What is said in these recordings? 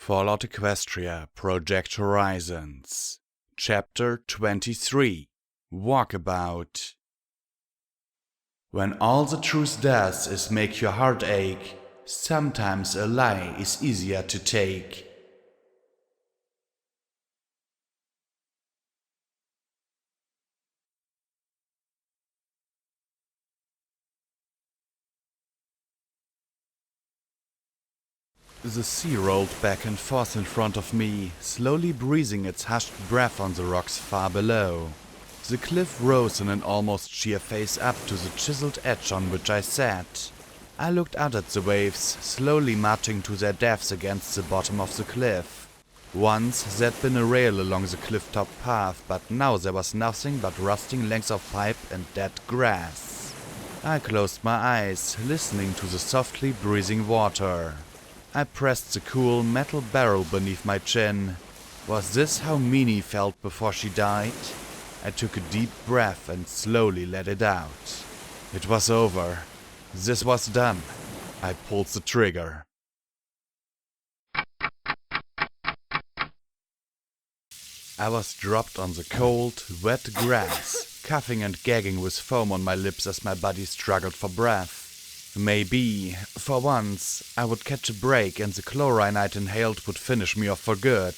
Fallout Equestria Project Horizons Chapter 23 Walkabout. When all the truth does is make your heart ache, sometimes a lie is easier to take. The sea rolled back and forth in front of me, slowly breathing its hushed breath on the rocks far below. The cliff rose in an almost sheer face up to the chiseled edge on which I sat. I looked out at the waves, slowly marching to their deaths against the bottom of the cliff. Once there'd been a rail along the cliff-top path, but now there was nothing but rusting lengths of pipe and dead grass. I closed my eyes, listening to the softly breathing water. I pressed the cool metal barrel beneath my chin. Was this how Meanie felt before she died? I took a deep breath and slowly let it out. It was over. This was done. I pulled the trigger. I was dropped on the cold, wet grass, coughing and gagging with foam on my lips as my body struggled for breath. Maybe, for once, I would catch a break and the chlorine I'd inhaled would finish me off for good.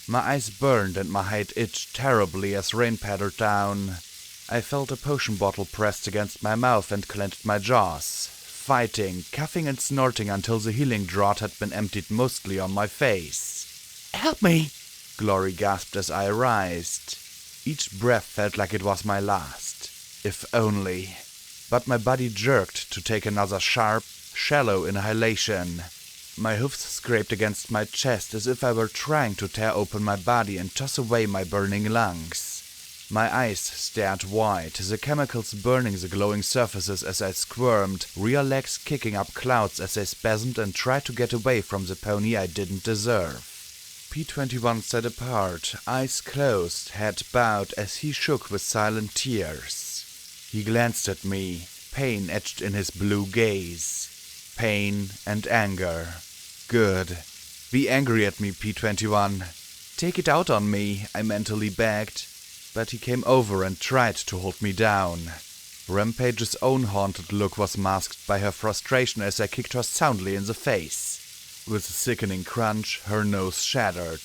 My eyes burned and my hide itched terribly as rain pattered down. I felt a potion bottle pressed against my mouth and clenched my jaws, fighting, coughing and snorting until the healing draught had been emptied mostly on my face. "Help me!" Glory gasped as I writhed. Each breath felt like it was my last. If only. But my body jerked to take another sharp, shallow inhalation. My hoofs scraped against my chest as if I were trying to tear open my body and toss away my burning lungs. My eyes stared wide, the chemicals burning the glowing surfaces as I squirmed, rear legs kicking up clouds as I spasmed and tried to get away from the pony I didn't deserve. P21 sat apart, eyes closed, head bowed as he shook with silent tears. He glanced at me, pain etched in his blue gaze. Pain and anger. Good. Be angry at me, P21. Take it out on me, I mentally begged. But he came over and tried to hold me down. Rampage's own haunted look was masked by her frustration as I kicked her soundly in the face. With a sickening crunch, her nose shattered.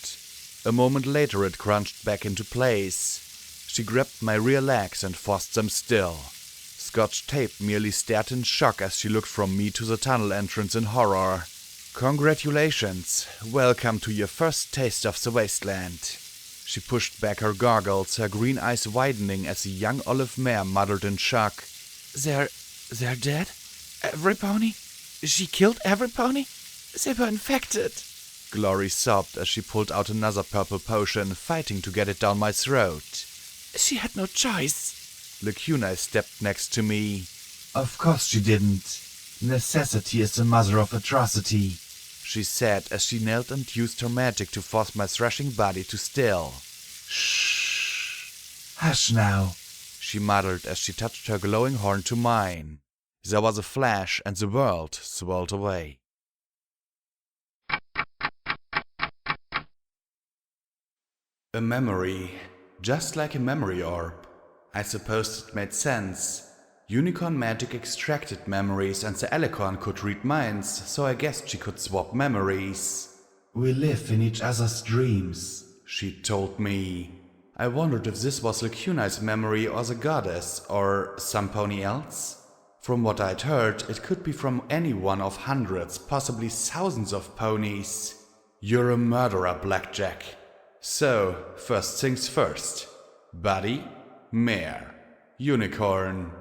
A moment later it crunched back into place. She grabbed my rear legs and forced them still. Scotch tape merely stared in shock as she looked from me to the tunnel entrance in horror. Congratulations, welcome to your first taste of the wasteland. She pushed back her goggles, her green eyes widening as the young olive mare muttered in shock. They're dead? Every pony? She killed every pony? They were infected. Glory sobbed as she pulled out another purple potion, fighting to get it down my throat. She had no choice. Lacuna stepped next to me. Of course she didn't. Necessity is the mother of atrocity, she said as she knelt and used her magic to force my thrashing body to still. Shh. Hush now, she muttered as she touched her glowing horn to mine. There was a flash and the world swirled away. A memory. Just like a memory orb. I supposed it made sense. Unicorn magic extracted memories and the alicorn could read minds, so I guessed she could swap memories. We live in each other's dreams, she told me. I wondered if this was Lacuna's memory or the goddess, or some pony else. From what I'd heard, it could be from any one of hundreds, possibly thousands of ponies. You're a murderer, Blackjack. So, first things first. Buddy, mare, unicorn.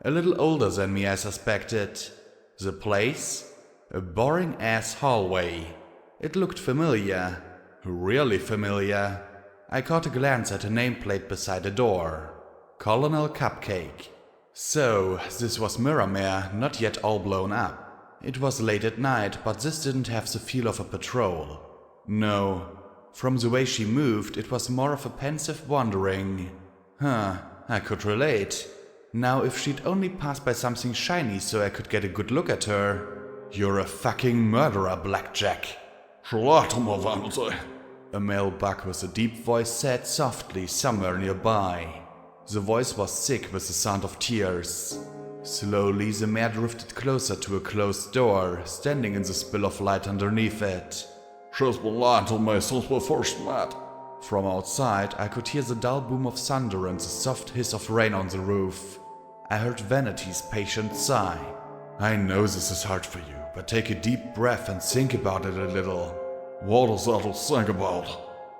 A little older than me, I suspected. The place? A boring-ass hallway. It looked familiar. Really familiar. I caught a glance at a nameplate beside a door. Colonel Cupcake. So, this was Mirror Mare, not yet all blown up. It was late at night, but this didn't have the feel of a patrol. No. From the way she moved, it was more of a pensive wandering. I could relate. Now if she'd only passed by something shiny so I could get a good look at her. You're a fucking murderer, Blackjack. She lied to me, Vanity. A male buck with a deep voice said softly somewhere nearby. The voice was thick with the sound of tears. Slowly, the mare drifted closer to a closed door, standing in the spill of light underneath it. She's been lying to me since we first met. From outside, I could hear the dull boom of thunder and the soft hiss of rain on the roof. I heard Vanity's patient sigh. I know this is hard for you, but take a deep breath and think about it a little. What is there to think about?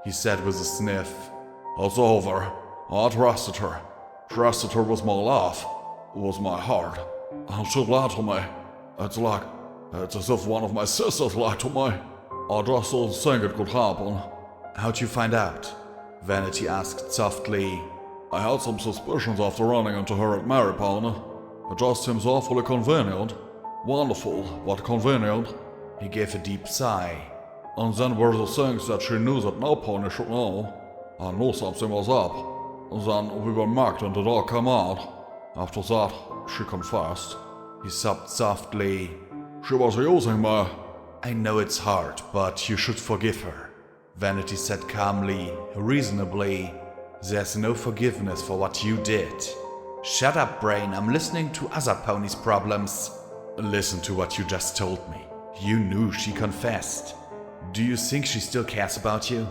He said with a sniff. It's over. I trusted her. Trusted her with my life, with my heart. And she lied to me. It's as if one of my sisters lied to me. I just didn't think it could happen. How'd you find out? Vanity asked softly. I had some suspicions after running into her at Maripane. It just seems awfully convenient. Wonderful, but convenient. He gave a deep sigh. And then were the things that she knew that no pony should know. I knew something was up. Then we were marked and it all came out. After that, she confessed. He sobbed softly. She was using me. I know it's hard, but you should forgive her. Vanity said calmly, reasonably. There's no forgiveness for what you did. Shut up, Brain, I'm listening to other ponies' problems. Listen to what you just told me. You knew she confessed. Do you think she still cares about you?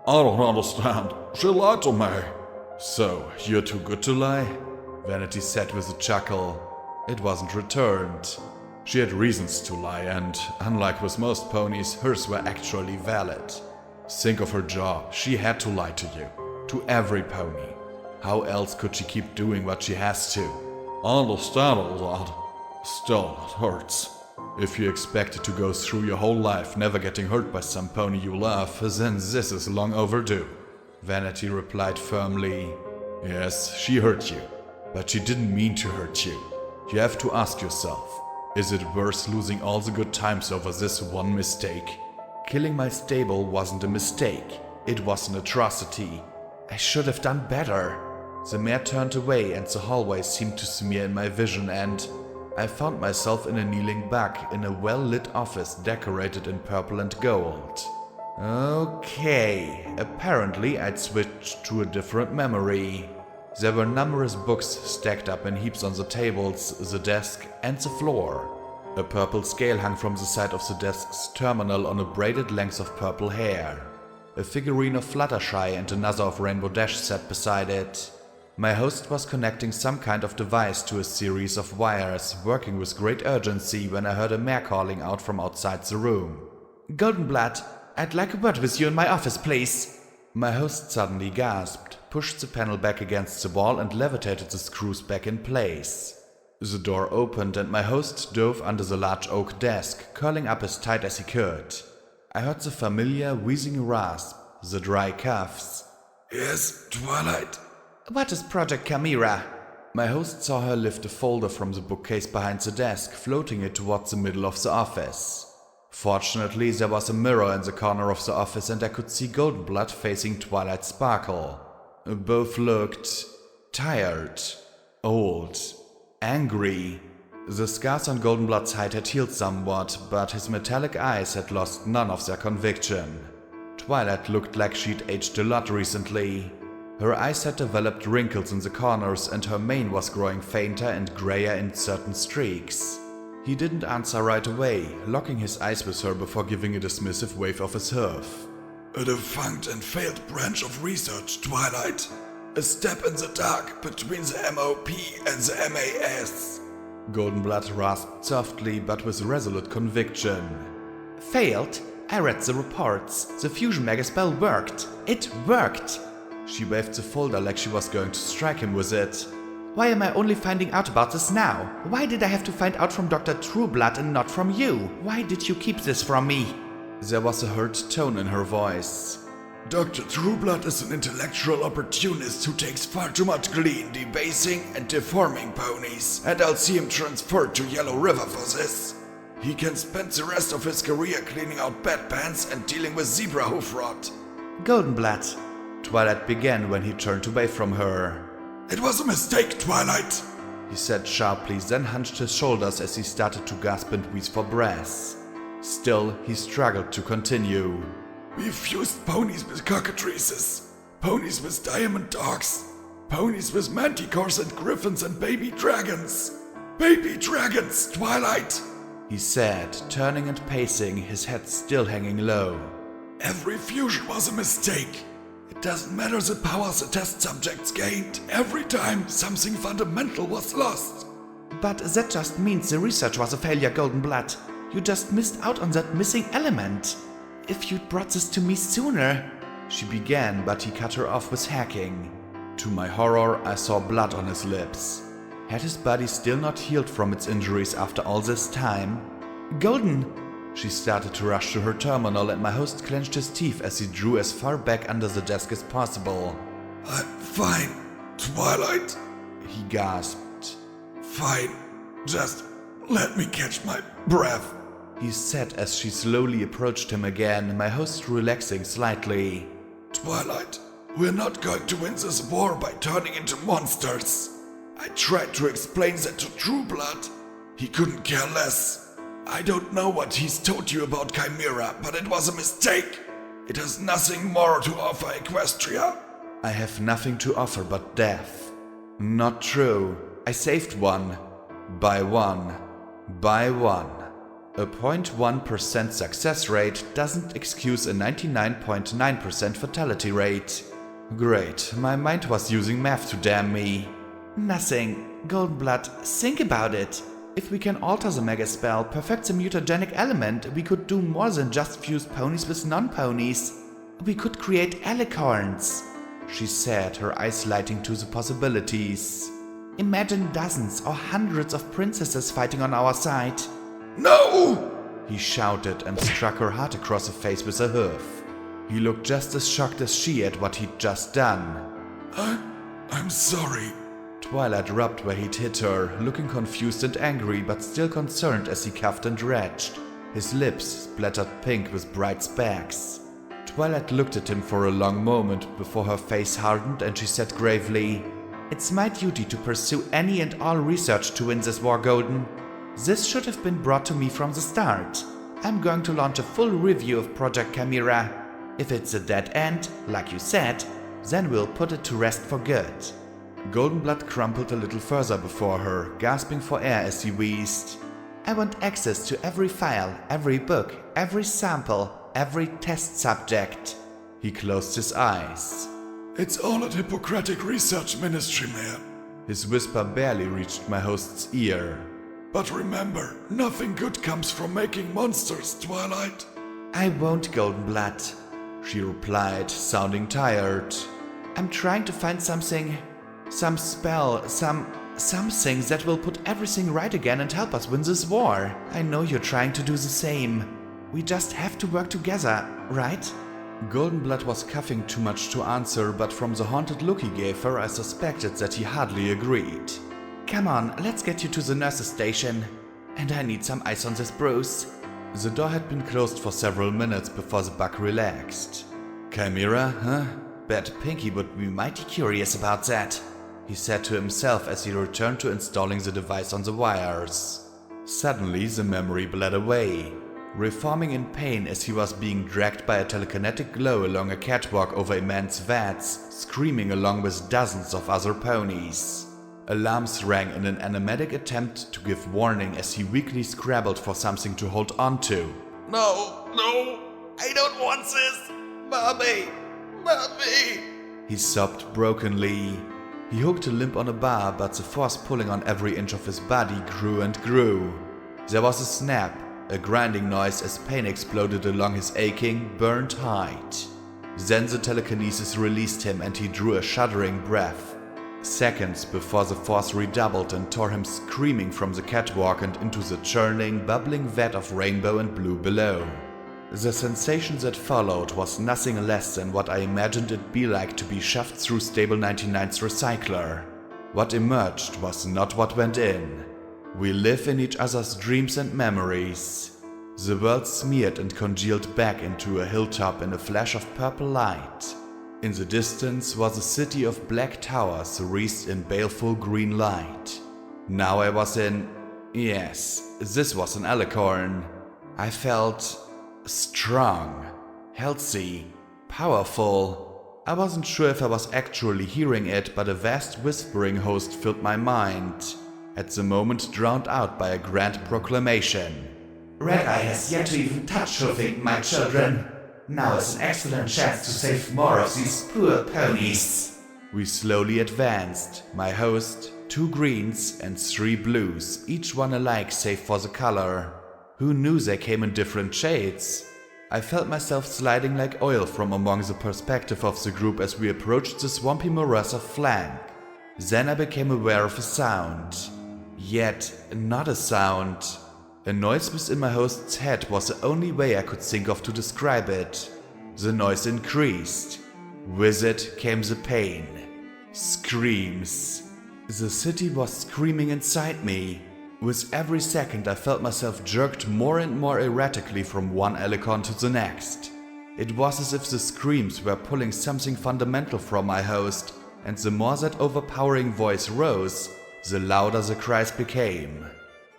I don't understand. She lied to me. So, you're too good to lie? Vanity said with a chuckle. It wasn't returned. She had reasons to lie, and unlike with most ponies, hers were actually valid. Think of her job. She had to lie to you. To every pony. How else could she keep doing what she has to? I understand all that. Still, it hurts. If you expected to go through your whole life never getting hurt by some pony you love, then this is long overdue. Vanity replied firmly. Yes, she hurt you. But she didn't mean to hurt you. You have to ask yourself, is it worth losing all the good times over this one mistake? Killing my stable wasn't a mistake. It was an atrocity. I should have done better. The mare turned away and the hallway seemed to smear in my vision, and I found myself in a kneeling buck in a well-lit office decorated in purple and gold. Okay, apparently I'd switched to a different memory. There were numerous books stacked up in heaps on the tables, the desk, and the floor. A purple scale hung from the side of the desk's terminal on a braided length of purple hair. A figurine of Fluttershy and another of Rainbow Dash sat beside it. My host was connecting some kind of device to a series of wires, working with great urgency when I heard a mare calling out from outside the room. Goldenblood, I'd like a word with you in my office, please. My host suddenly gasped, pushed the panel back against the wall and levitated the screws back in place. The door opened and my host dove under the large oak desk, curling up as tight as he could. I heard the familiar wheezing rasp, the dry coughs. Yes, Twilight? What is Project Chimera? My host saw her lift a folder from the bookcase behind the desk, floating it towards the middle of the office. Fortunately, there was a mirror in the corner of the office and I could see Goldenblood facing Twilight Sparkle. Both looked tired, old, angry. The scars on Goldenblood's hide had healed somewhat, but his metallic eyes had lost none of their conviction. Twilight looked like she'd aged a lot recently. Her eyes had developed wrinkles in the corners and her mane was growing fainter and grayer in certain streaks. He didn't answer right away, locking his eyes with her before giving a dismissive wave of his hoof. A defunct and failed branch of research, Twilight. A step in the dark between the MOP and the MAS. Goldenblood rasped softly but with resolute conviction. Failed? I read the reports. The fusion mega spell worked. It worked! She waved the folder like she was going to strike him with it. Why am I only finding out about this now? Why did I have to find out from Dr. Trueblood and not from you? Why did you keep this from me? There was a hurt tone in her voice. Dr. Trueblood is an intellectual opportunist who takes far too much glee in debasing and deforming ponies, and I'll see him transferred to Yellow River for this. He can spend the rest of his career cleaning out bedpans and dealing with zebra hoof rot. Goldenblood, Twilight began when he turned away from her. It was a mistake, Twilight, he said sharply, then hunched his shoulders as he started to gasp and wheeze for breath. Still, he struggled to continue. We fused ponies with cockatrices, ponies with diamond dogs, ponies with manticores and griffins and baby dragons. Baby dragons, Twilight! He said, turning and pacing, his head still hanging low. Every fusion was a mistake. It doesn't matter the powers the test subjects gained. Every time something fundamental was lost. But that just means the research was a failure, Goldenblood. You just missed out on that missing element. If you'd brought this to me sooner, she began, but he cut her off with hacking. To my horror, I saw blood on his lips. Had his body still not healed from its injuries after all this time? Golden! She started to rush to her terminal, and my host clenched his teeth as he drew as far back under the desk as possible. I'm fine, Twilight, he gasped. Fine, just let me catch my breath, he said as she slowly approached him again, my host relaxing slightly. Twilight, we're not going to win this war by turning into monsters. I tried to explain that to Trueblood. He couldn't care less. I don't know what he's told you about Chimera, but it was a mistake. It has nothing more to offer Equestria. I have nothing to offer but death. Not true. I saved one. By one. By one. A 0.1% success rate doesn't excuse a 99.9% fatality rate. Great, my mind was using math to damn me. Nothing. Goldenblood, think about it. If we can alter the mega spell, perfect the mutagenic element, we could do more than just fuse ponies with non-ponies. We could create alicorns, she said, her eyes lighting to the possibilities. Imagine dozens or hundreds of princesses fighting on our side. No! He shouted and struck her hard across the face with a hoof. He looked just as shocked as she at what he'd just done. I'm sorry. Twilight rubbed where he'd hit her, looking confused and angry, but still concerned as he coughed and retched. His lips splattered pink with bright specks. Twilight looked at him for a long moment before her face hardened and she said gravely, "It's my duty to pursue any and all research to win this war, Golden. This should have been brought to me from the start. I'm going to launch a full review of Project Chimera. If it's a dead end, like you said, then we'll put it to rest for good." Goldenblood crumpled a little further before her, gasping for air as he wheezed. "I want access to every file, every book, every sample, every test subject." He closed his eyes. It's all at Hippocratic Research Ministry, man. His whisper barely reached my host's ear. But remember, nothing good comes from making monsters, Twilight. "I won't, Goldenblood," she replied, sounding tired. "I'm trying to find something, some spell, something that will put everything right again and help us win this war. I know you're trying to do the same. We just have to work together, right?" Goldenblood was coughing too much to answer, but from the haunted look he gave her, I suspected that he hardly agreed. "Come on, let's get you to the nurse's station. And I need some ice on this bruise." The door had been closed for several minutes before the bug relaxed. "Chimera, huh? Bet Pinky would be mighty curious about that," he said to himself as he returned to installing the device on the wires. Suddenly the memory bled away, reforming in pain as he was being dragged by a telekinetic glow along a catwalk over immense vats, screaming along with dozens of other ponies. Alarms rang in an animatic attempt to give warning as he weakly scrabbled for something to hold on to. No, I don't want this! Mommy! He sobbed brokenly. He hooked a limp on a bar, but the force pulling on every inch of his body grew and grew. There was a snap, a grinding noise as pain exploded along his aching, burned hide. Then the telekinesis released him and he drew a shuddering breath. Seconds before the force redoubled and tore him screaming from the catwalk and into the churning, bubbling vat of rainbow and blue below. The sensation that followed was nothing less than what I imagined it'd be like to be shoved through Stable 99's recycler. What emerged was not what went in. We live in each other's dreams and memories. The world smeared and congealed back into a hilltop in a flash of purple light. In the distance was a city of black towers wreathed in baleful green light. Now I was in... yes, this was an alicorn. I felt strong, healthy, powerful. I wasn't sure if I was actually hearing it, but a vast whispering host filled my mind, at the moment drowned out by a grand proclamation. Red Eye has yet to even touch Huffington, my children. Now is an excellent chance to save more of these poor ponies. We slowly advanced, my host, 2 greens and 3 blues, each one alike save for the color. Who knew they came in different shades? I felt myself sliding like oil from among the perspective of the group as we approached the swampy morass of flank. Then I became aware of a sound. Yet, not a sound. A noise within my host's head was the only way I could think of to describe it. The noise increased. With it came the pain. Screams. The city was screaming inside me. With every second I felt myself jerked more and more erratically from one Alicon to the next. It was as if the screams were pulling something fundamental from my host, and the more that overpowering voice rose, the louder the cries became.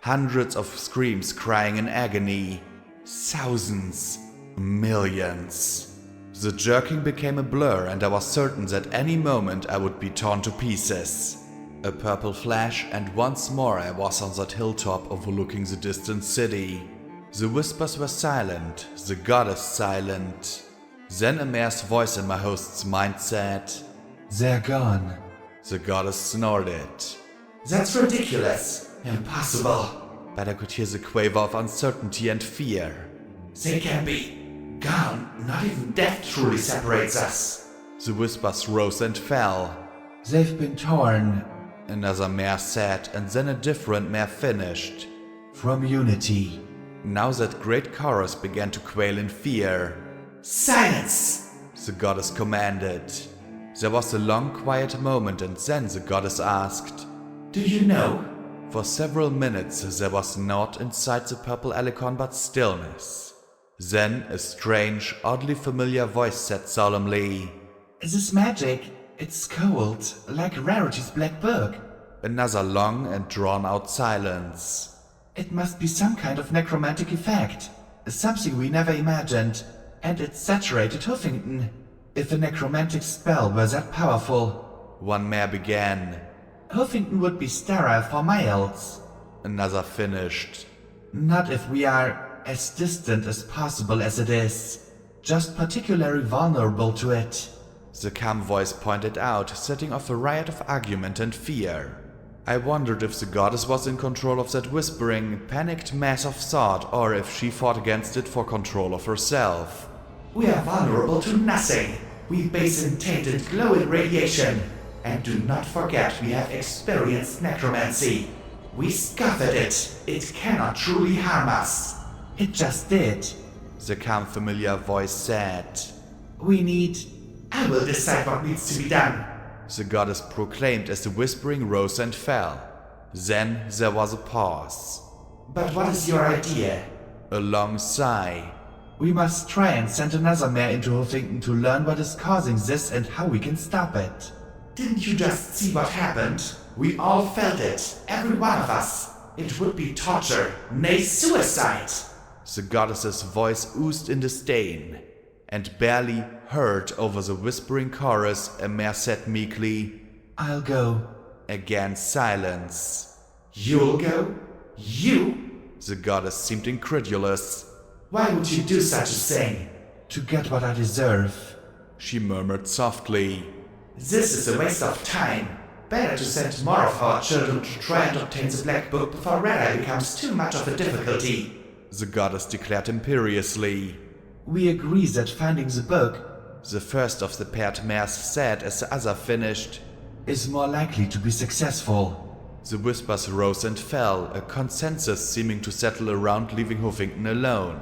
Hundreds of screams crying in agony. Thousands. Millions. The jerking became a blur, and I was certain that any moment I would be torn to pieces. A purple flash, and once more I was on that hilltop overlooking the distant city. The whispers were silent, the goddess silent. Then a mare's voice in my host's mind said, They're gone. The goddess snorted. That's ridiculous. Impossible. But I could hear the quaver of uncertainty and fear. They can be gone. Not even death truly separates us. The whispers rose and fell. They've been torn. Another mare said, and then a different mare finished. From unity. Now that great chorus began to quail in fear. Silence! The goddess commanded. There was a long quiet moment, and then the goddess asked, Do you know? For several minutes there was naught inside the purple Alicon but stillness. Then a strange, oddly familiar voice said solemnly, Is this magic? It's cold, like Rarity's black book. Another long and drawn-out silence. It must be some kind of necromantic effect. Something we never imagined. And it saturated Huffington. If a necromantic spell were that powerful. One mare began. Huffington would be sterile for miles. Another finished. Not if we are as distant as possible as it is. Just particularly vulnerable to it. The calm voice pointed out, setting off a riot of argument and fear. I wondered if the goddess was in control of that whispering, panicked mass of thought, or if she fought against it for control of herself. We are vulnerable to nothing. We bathe in tainted, glowing radiation. And do not forget we have experienced necromancy. We scoff at it. It cannot truly harm us. It just did. The calm, familiar voice said. We need... I will decide what needs to be done. The goddess proclaimed as the whispering rose and fell. Then there was a pause. But what is your idea? A long sigh. We must try and send another mare into Huffington to learn what is causing this and how we can stop it. Didn't you just see what happened? We all felt it, every one of us. It would be torture, nay suicide. The goddess's voice oozed in disdain, and barely heard over the whispering chorus, a mare said meekly, I'll go. Again silence. You'll go? You? The goddess seemed incredulous. Why would you do such a thing? To get what I deserve. She murmured softly. This is a waste of time. Better to send more of our children to try and obtain the Black Book before Red Eye becomes too much of a difficulty. The goddess declared imperiously. We agree that finding the book, the first of the paired mares said as the other finished, is more likely to be successful. The whispers rose and fell, a consensus seeming to settle around leaving Huffington alone.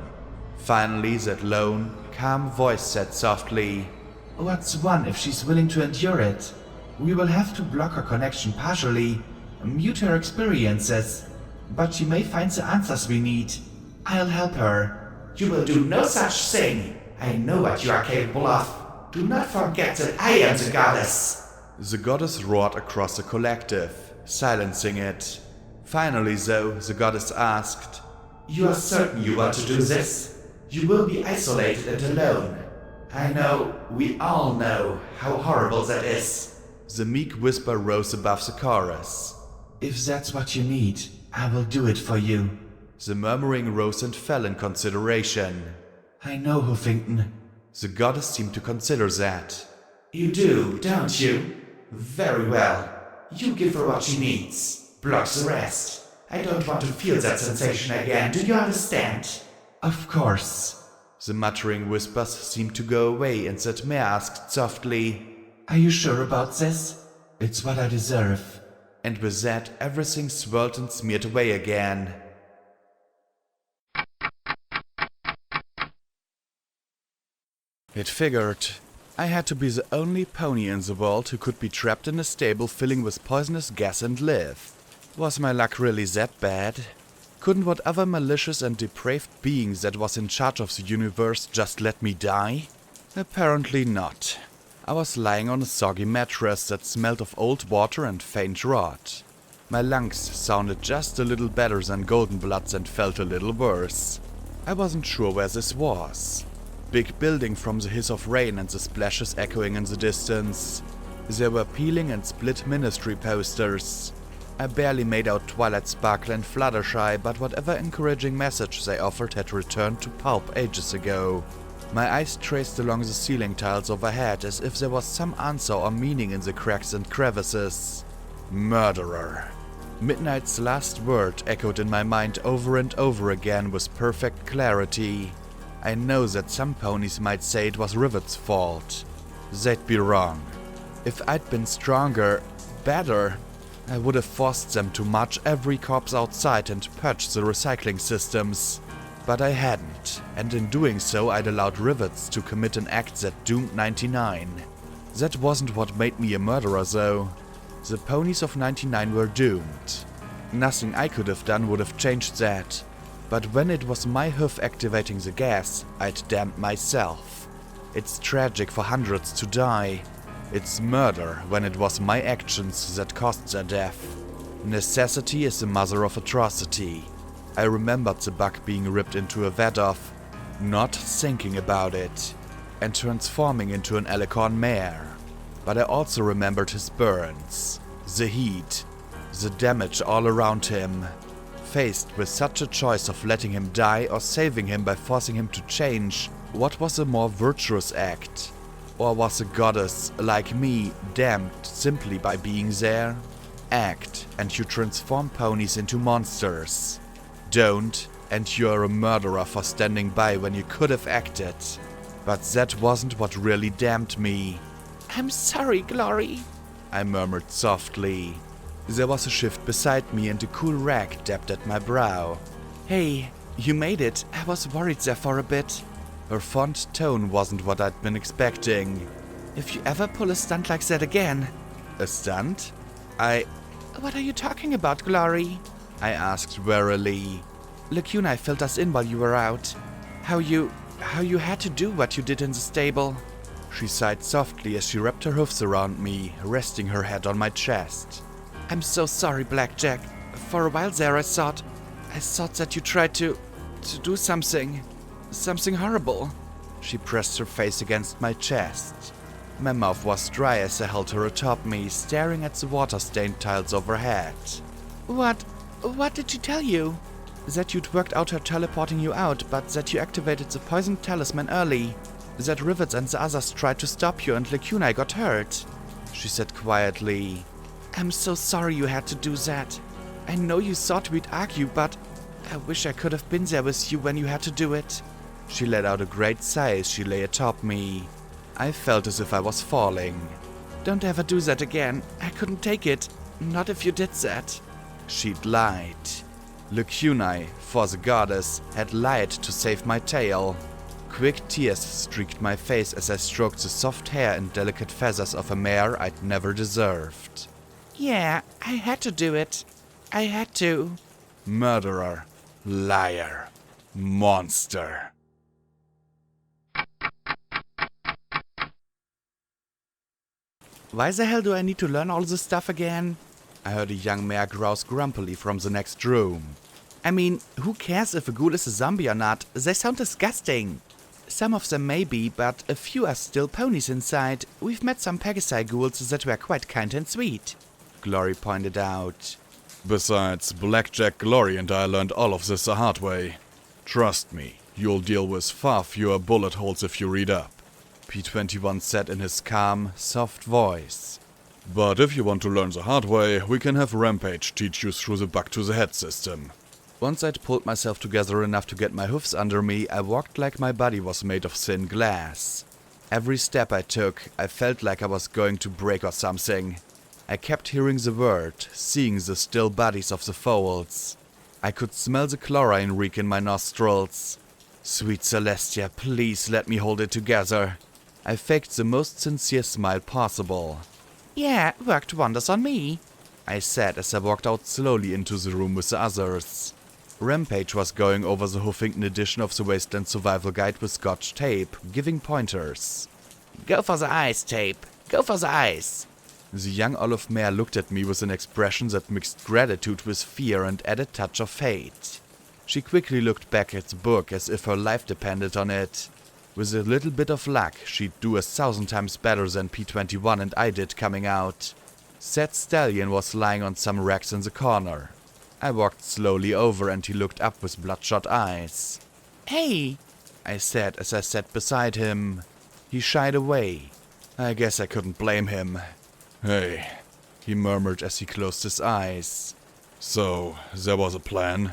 Finally, that lone, calm voice said softly, What's one if she's willing to endure it? We will have to block her connection partially, mute her experiences, but she may find the answers we need. I'll help her. You will do no such thing. I know what you are capable of. Do not forget that I am the goddess. The goddess roared across the collective, silencing it. Finally, though, the goddess asked, You are certain you want to do this? You will be isolated and alone. I know, we all know, how horrible that is. The meek whisper rose above the chorus. If that's what you need, I will do it for you. The murmuring rose and fell in consideration. I know, Huffington. The goddess seemed to consider that. You do, don't you? Very well. You give her what she needs. Block the rest. I don't want to feel that sensation again, do you understand? Of course. The muttering whispers seemed to go away, and that mare asked softly, Are you sure about this? It's what I deserve. And with that, everything swirled and smeared away again. It figured. I had to be the only pony in the world who could be trapped in a stable filling with poisonous gas and live. Was my luck really that bad? Couldn't whatever malicious and depraved being that was in charge of the universe just let me die? Apparently not. I was lying on a soggy mattress that smelled of old water and faint rot. My lungs sounded just a little better than Golden Bloods and felt a little worse. I wasn't sure where this was. Big building from the hiss of rain and the splashes echoing in the distance. There were peeling and split ministry posters. I barely made out Twilight Sparkle and Fluttershy, but whatever encouraging message they offered had returned to pulp ages ago. My eyes traced along the ceiling tiles overhead as if there was some answer or meaning in the cracks and crevices. Murderer. Midnight's last word echoed in my mind over and over again with perfect clarity. I know that some ponies might say it was Rivet's fault. They'd be wrong. If I'd been stronger, better, I would have forced them to march every corpse outside and purge the recycling systems. But I hadn't, and in doing so I'd allowed Rivets to commit an act that doomed 99. That wasn't what made me a murderer though. The ponies of 99 were doomed. Nothing I could have done would have changed that. But when it was my hoof activating the gas, I'd damned myself. It's tragic for hundreds to die. It's murder when it was my actions that caused their death. Necessity is the mother of atrocity. I remembered the buck being ripped into a vat of, not thinking about it, and transforming into an Alicorn mare. But I also remembered his burns, the heat, the damage all around him. Faced with such a choice of letting him die or saving him by forcing him to change, what was a more virtuous act? Or was a goddess, like me, damned simply by being there? Act, and you transform ponies into monsters. Don't, and you're a murderer for standing by when you could have acted. But that wasn't what really damned me. I'm sorry, Glory, I murmured softly. There was a shift beside me and a cool rag dabbed at my brow. Hey, you made it. I was worried there for a bit. Her fond tone wasn't what I'd been expecting. If you ever pull a stunt like that again... A stunt? What are you talking about, Glory? I asked warily. Lacuna filled us in while you were out. How you had to do what you did in the stable. She sighed softly as she wrapped her hoofs around me, resting her head on my chest. I'm so sorry, Blackjack. For a while there I thought that you tried to do something horrible. She pressed her face against my chest. My mouth was dry as I held her atop me, staring at the water-stained tiles overhead. What did she tell you? That you'd worked out her teleporting you out, but that you activated the poisoned talisman early. That Rivets and the others tried to stop you and Lacuna got hurt. She said quietly. I'm so sorry you had to do that. I know you thought we'd argue, but I wish I could have been there with you when you had to do it. She let out a great sigh as she lay atop me. I felt as if I was falling. Don't ever do that again. I couldn't take it. Not if you did that. She'd lied. Lacuna, for the goddess, had lied to save my tail. Quick tears streaked my face as I stroked the soft hair and delicate feathers of a mare I'd never deserved. Yeah, I had to do it. I had to. Murderer. Liar. Monster. Why the hell do I need to learn all this stuff again? I heard a young mare grouse grumpily from the next room. I mean, who cares if a ghoul is a zombie or not? They sound disgusting. Some of them may be, but a few are still ponies inside. We've met some Pegasi ghouls that were quite kind and sweet, Glory pointed out. Besides, Blackjack, Glory and I learned all of this the hard way. Trust me, you'll deal with far fewer bullet holes if you read up, P21 said in his calm, soft voice. But if you want to learn the hard way, we can have Rampage teach you through the back to the head system. Once I'd pulled myself together enough to get my hoofs under me, I walked like my body was made of thin glass. Every step I took, I felt like I was going to break or something. I kept hearing the word, seeing the still bodies of the foals. I could smell the chlorine reek in my nostrils. Sweet Celestia, please let me hold it together. I faked the most sincere smile possible. Yeah, worked wonders on me, I said as I walked out slowly into the room with the others. Rampage was going over the Huffington edition of the Wasteland Survival Guide with Scotch tape, giving pointers. Go for the eyes, Tape. Go for the eyes. The young olive mare looked at me with an expression that mixed gratitude with fear and added touch of hate. She quickly looked back at the book as if her life depended on it. With a little bit of luck, she'd do 1,000 times better than P21 and I did coming out. Said Stallion was lying on some racks in the corner. I walked slowly over and he looked up with bloodshot eyes. Hey, I said as I sat beside him. He shied away. I guess I couldn't blame him. Hey, he murmured as he closed his eyes. So, there was a plan?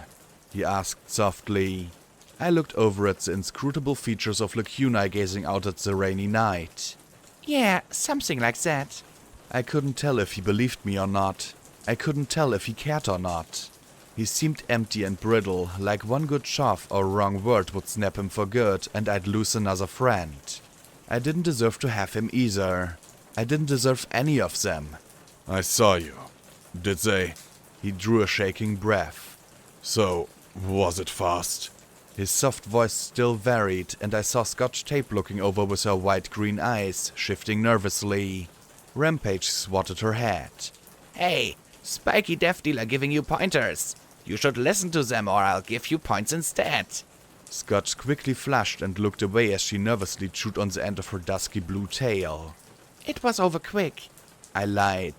He asked softly. I looked over at the inscrutable features of Lacunae gazing out at the rainy night. Yeah, something like that. I couldn't tell if he believed me or not. I couldn't tell if he cared or not. He seemed empty and brittle, like one good shove or wrong word would snap him for good and I'd lose another friend. I didn't deserve to have him either. I didn't deserve any of them. I saw you. Did they? He drew a shaking breath. So, was it fast? His soft voice still varied, and I saw Scotch Tape looking over with her white-green eyes, shifting nervously. Rampage swatted her head. Hey, spiky death dealer giving you pointers. You should listen to them or I'll give you points instead. Scotch quickly flushed and looked away as she nervously chewed on the end of her dusky blue tail. It was over quick, I lied.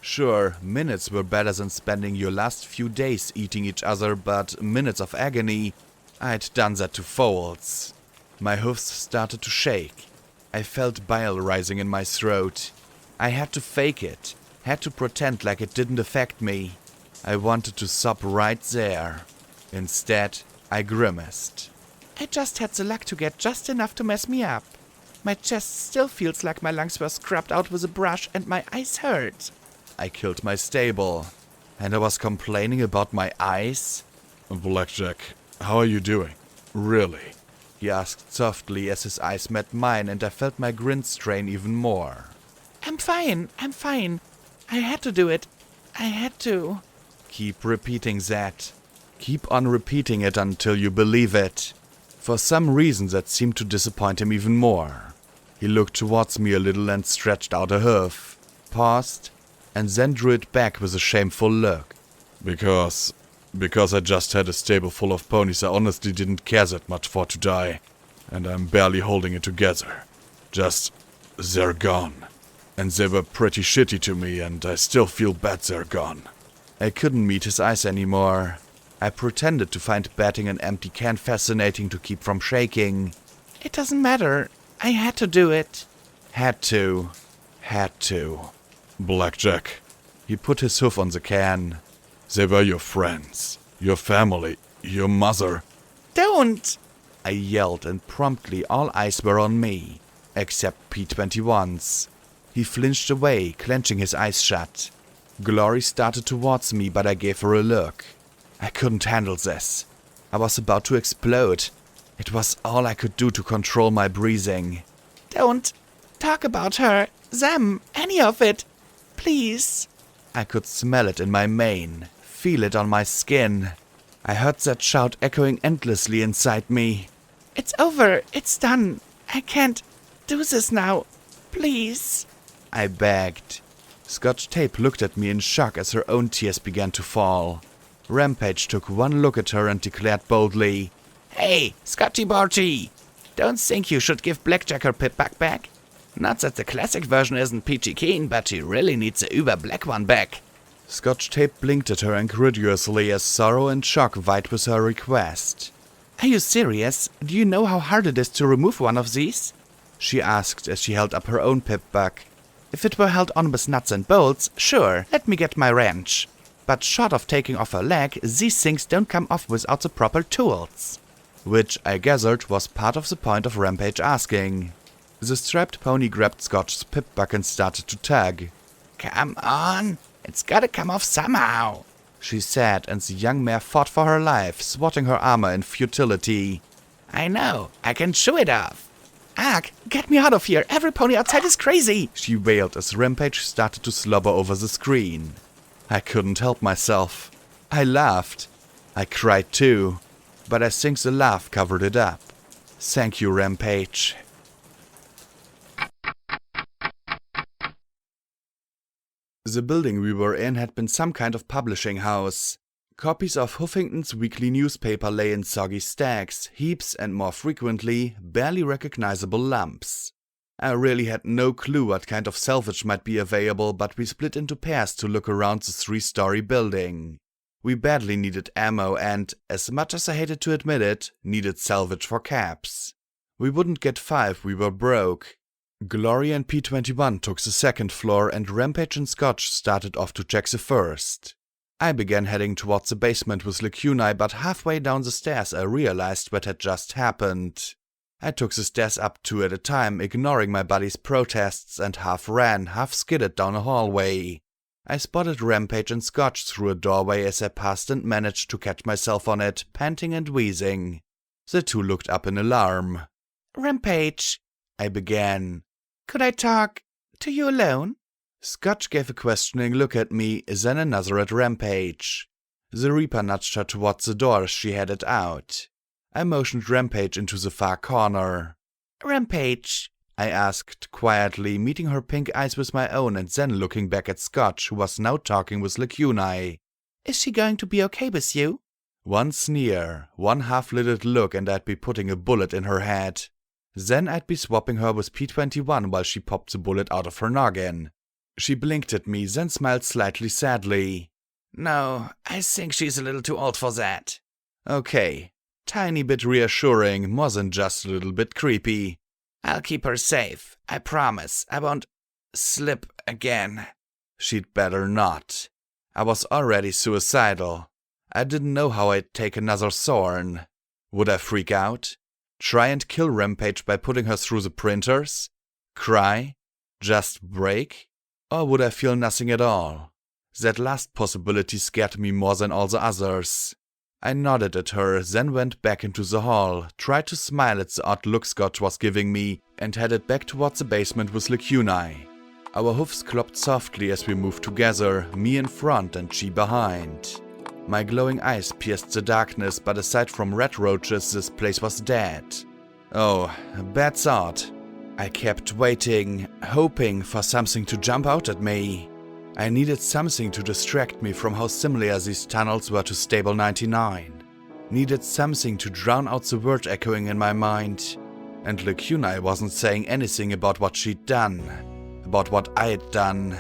Sure, minutes were better than spending your last few days eating each other, but minutes of agony, I'd done that to foals. My hoofs started to shake. I felt bile rising in my throat. I had to fake it, had to pretend like it didn't affect me. I wanted to sob right there. Instead, I grimaced. I just had the luck to get just enough to mess me up. My chest still feels like my lungs were scrubbed out with a brush and my eyes hurt. I killed my stable. And I was complaining about my eyes? Blackjack, how are you doing? Really? He asked softly as his eyes met mine and I felt my grin strain even more. I'm fine. I had to do it. I had to. Keep repeating that. Keep on repeating it until you believe it. For some reason that seemed to disappoint him even more. He looked towards me a little and stretched out a hoof, paused, and then drew it back with a shameful look. Because I just had a stable full of ponies I honestly didn't care that much for to die. And I'm barely holding it together. Just, they're gone. And they were pretty shitty to me and I still feel bad they're gone. I couldn't meet his eyes anymore. I pretended to find batting an empty can fascinating to keep from shaking. It doesn't matter. I had to do it. Had to. Blackjack. He put his hoof on the can. They were your friends, your family, your mother. Don't! I yelled and promptly all eyes were on me, except P21's. He flinched away, clenching his eyes shut. Glory started towards me, but I gave her a look. I couldn't handle this. I was about to explode. It was all I could do to control my breathing. Don't talk about her, them, any of it. Please. I could smell it in my mane, feel it on my skin. I heard that shout echoing endlessly inside me. It's over. It's done. I can't do this now. Please. I begged. Scotch Tape looked at me in shock as her own tears began to fall. Rampage took one look at her and declared boldly, Hey, Scotchy Barty! Don't think you should give Blackjack her pip back? Not that the classic version isn't peachy keen, but she really needs the uber-black one back. Scotch Tape blinked at her incredulously as sorrow and shock vied with her request. Are you serious? Do you know how hard it is to remove one of these? She asked as she held up her own pip back. If it were held on with nuts and bolts, sure, let me get my wrench. But short of taking off her leg, these things don't come off without the proper tools. Which, I gathered, was part of the point of Rampage asking. The strapped pony grabbed Scotch's pip back and started to tug. Come on, it's gotta come off somehow, she said, and the young mare fought for her life, swatting her armor in futility. I know, I can chew it off. Ugh, get me out of here, every pony outside is crazy, she wailed as Rampage started to slobber over the screen. I couldn't help myself. I laughed. I cried too, but I think the laugh covered it up. Thank you, Rampage. The building we were in had been some kind of publishing house. Copies of Huffington's weekly newspaper lay in soggy stacks, heaps, and more frequently, barely recognizable lumps. I really had no clue what kind of salvage might be available, but we split into pairs to look around the 3-story building. We badly needed ammo and, as much as I hated to admit it, needed salvage for caps. We wouldn't get 5, we were broke. Glory and P21 took the 2nd floor and Rampage and Scotch started off to check the 1st. I began heading towards the basement with Lacuni, but halfway down the stairs I realized what had just happened. I took the stairs up 2 at a time, ignoring my buddy's protests, and half ran, half skidded down a hallway. I spotted Rampage and Scotch through a doorway as I passed and managed to catch myself on it, panting and wheezing. The two looked up in alarm. Rampage, I began. Could I talk to you alone? Scotch gave a questioning look at me, then another at Rampage. The Reaper nudged her towards the door as she headed out. I motioned Rampage into the far corner. Rampage, I asked quietly, meeting her pink eyes with my own and then looking back at Scotch, who was now talking with Lacuni. Is she going to be okay with you? One sneer, one half-lidded look, and I'd be putting a bullet in her head. Then I'd be swapping her with P21 while she popped the bullet out of her noggin. She blinked at me, then smiled slightly sadly. No, I think she's a little too old for that. Okay. Tiny bit reassuring, more than just a little bit creepy. I'll keep her safe. I promise. I won't slip again. She'd better not. I was already suicidal. I didn't know how I'd take another thorn. Would I freak out? Try and kill Rampage by putting her through the printers? Cry? Just break? Or would I feel nothing at all? That last possibility scared me more than all the others. I nodded at her, then went back into the hall, tried to smile at the odd look Scotch was giving me, and headed back towards the basement with Lacuni. Our hoofs clopped softly as we moved together, me in front and she behind. My glowing eyes pierced the darkness, but aside from rat roaches, this place was dead. Oh, a bad thought. I kept waiting, hoping for something to jump out at me. I needed something to distract me from how similar these tunnels were to Stable 99. Needed something to drown out the word echoing in my mind. And Lacuni wasn't saying anything about what she'd done. About what I'd done.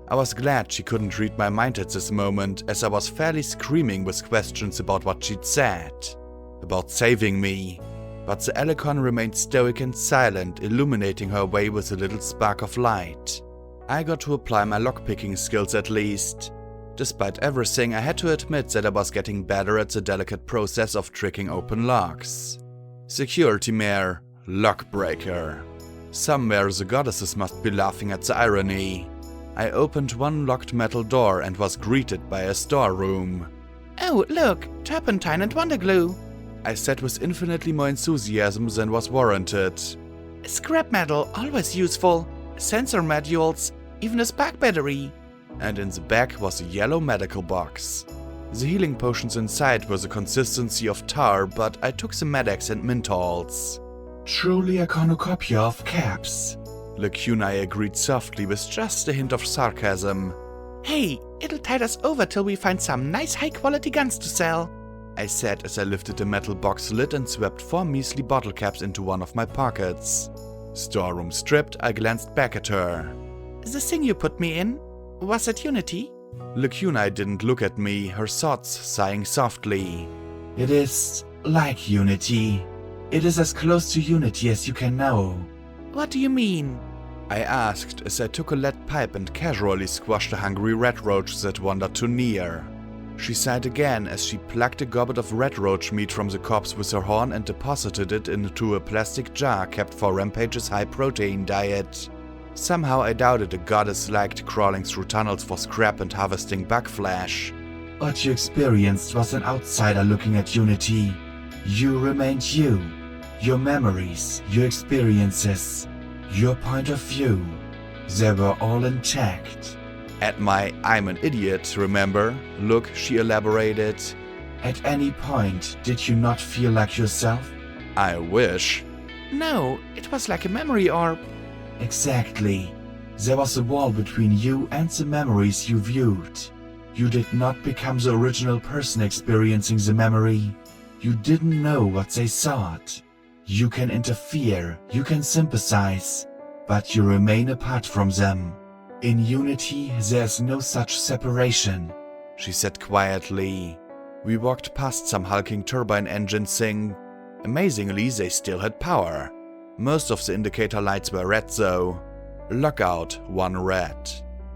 I was glad she couldn't read my mind at this moment, as I was fairly screaming with questions about what she'd said. About saving me. But the Elecon remained stoic and silent, illuminating her way with a little spark of light. I got to apply my lockpicking skills at least. Despite everything, I had to admit that I was getting better at the delicate process of tricking open locks. Security mare, lockbreaker. Somewhere the goddesses must be laughing at the irony. I opened one locked metal door and was greeted by a storeroom. Oh, look, turpentine and wonder glue, I said with infinitely more enthusiasm than was warranted. Scrap metal, always useful. Sensor modules, even a spark battery. And in the back was a yellow medical box. The healing potions inside were the consistency of tar, but I took the Medex and Menthols. Truly a cornucopia of caps. Lacuni agreed softly with just a hint of sarcasm. Hey, it'll tide us over till we find some nice high-quality guns to sell, I said as I lifted the metal box lid and swept 4 measly bottle caps into one of my pockets. Storeroom stripped, I glanced back at her. The thing you put me in, was it Unity? Lacuna didn't look at me, her thoughts sighing softly. It is like Unity. It is as close to Unity as you can know. What do you mean? I asked as I took a lead pipe and casually squashed a hungry red roach that wandered too near. She sighed again as she plucked a goblet of red roach meat from the corpse with her horn and deposited it into a plastic jar kept for Rampage's high-protein diet. Somehow I doubted a goddess liked crawling through tunnels for scrap and harvesting bug flesh. What you experienced was an outsider looking at Unity. You remained you. Your memories, your experiences, your point of view. They were all intact. At my "I'm an idiot, remember?" look, she elaborated. At any point, did you not feel like yourself? I wish. No, it was like a memory orb. Exactly. There was a wall between you and the memories you viewed. You did not become the original person experiencing the memory. You didn't know what they thought. You can interfere, you can sympathize, but you remain apart from them. In Unity, there's no such separation, she said quietly. We walked past some hulking turbine engines thing. Amazingly, they still had power. Most of the indicator lights were red though. Lockout, 1 red.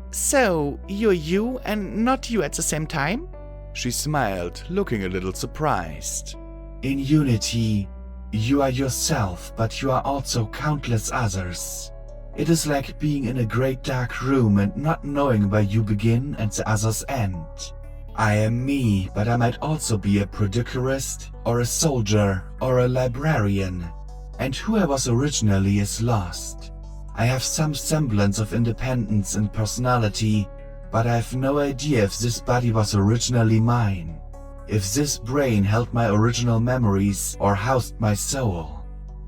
So, you're you and not you at the same time? She smiled, looking a little surprised. In Unity, you are yourself, but you are also countless others. It is like being in a great dark room and not knowing where you begin and the others end. I am me, but I might also be a predicurist, or a soldier, or a librarian. And who I was originally is lost. I have some semblance of independence and personality, but I have no idea if this body was originally mine. If this brain held my original memories or housed my soul.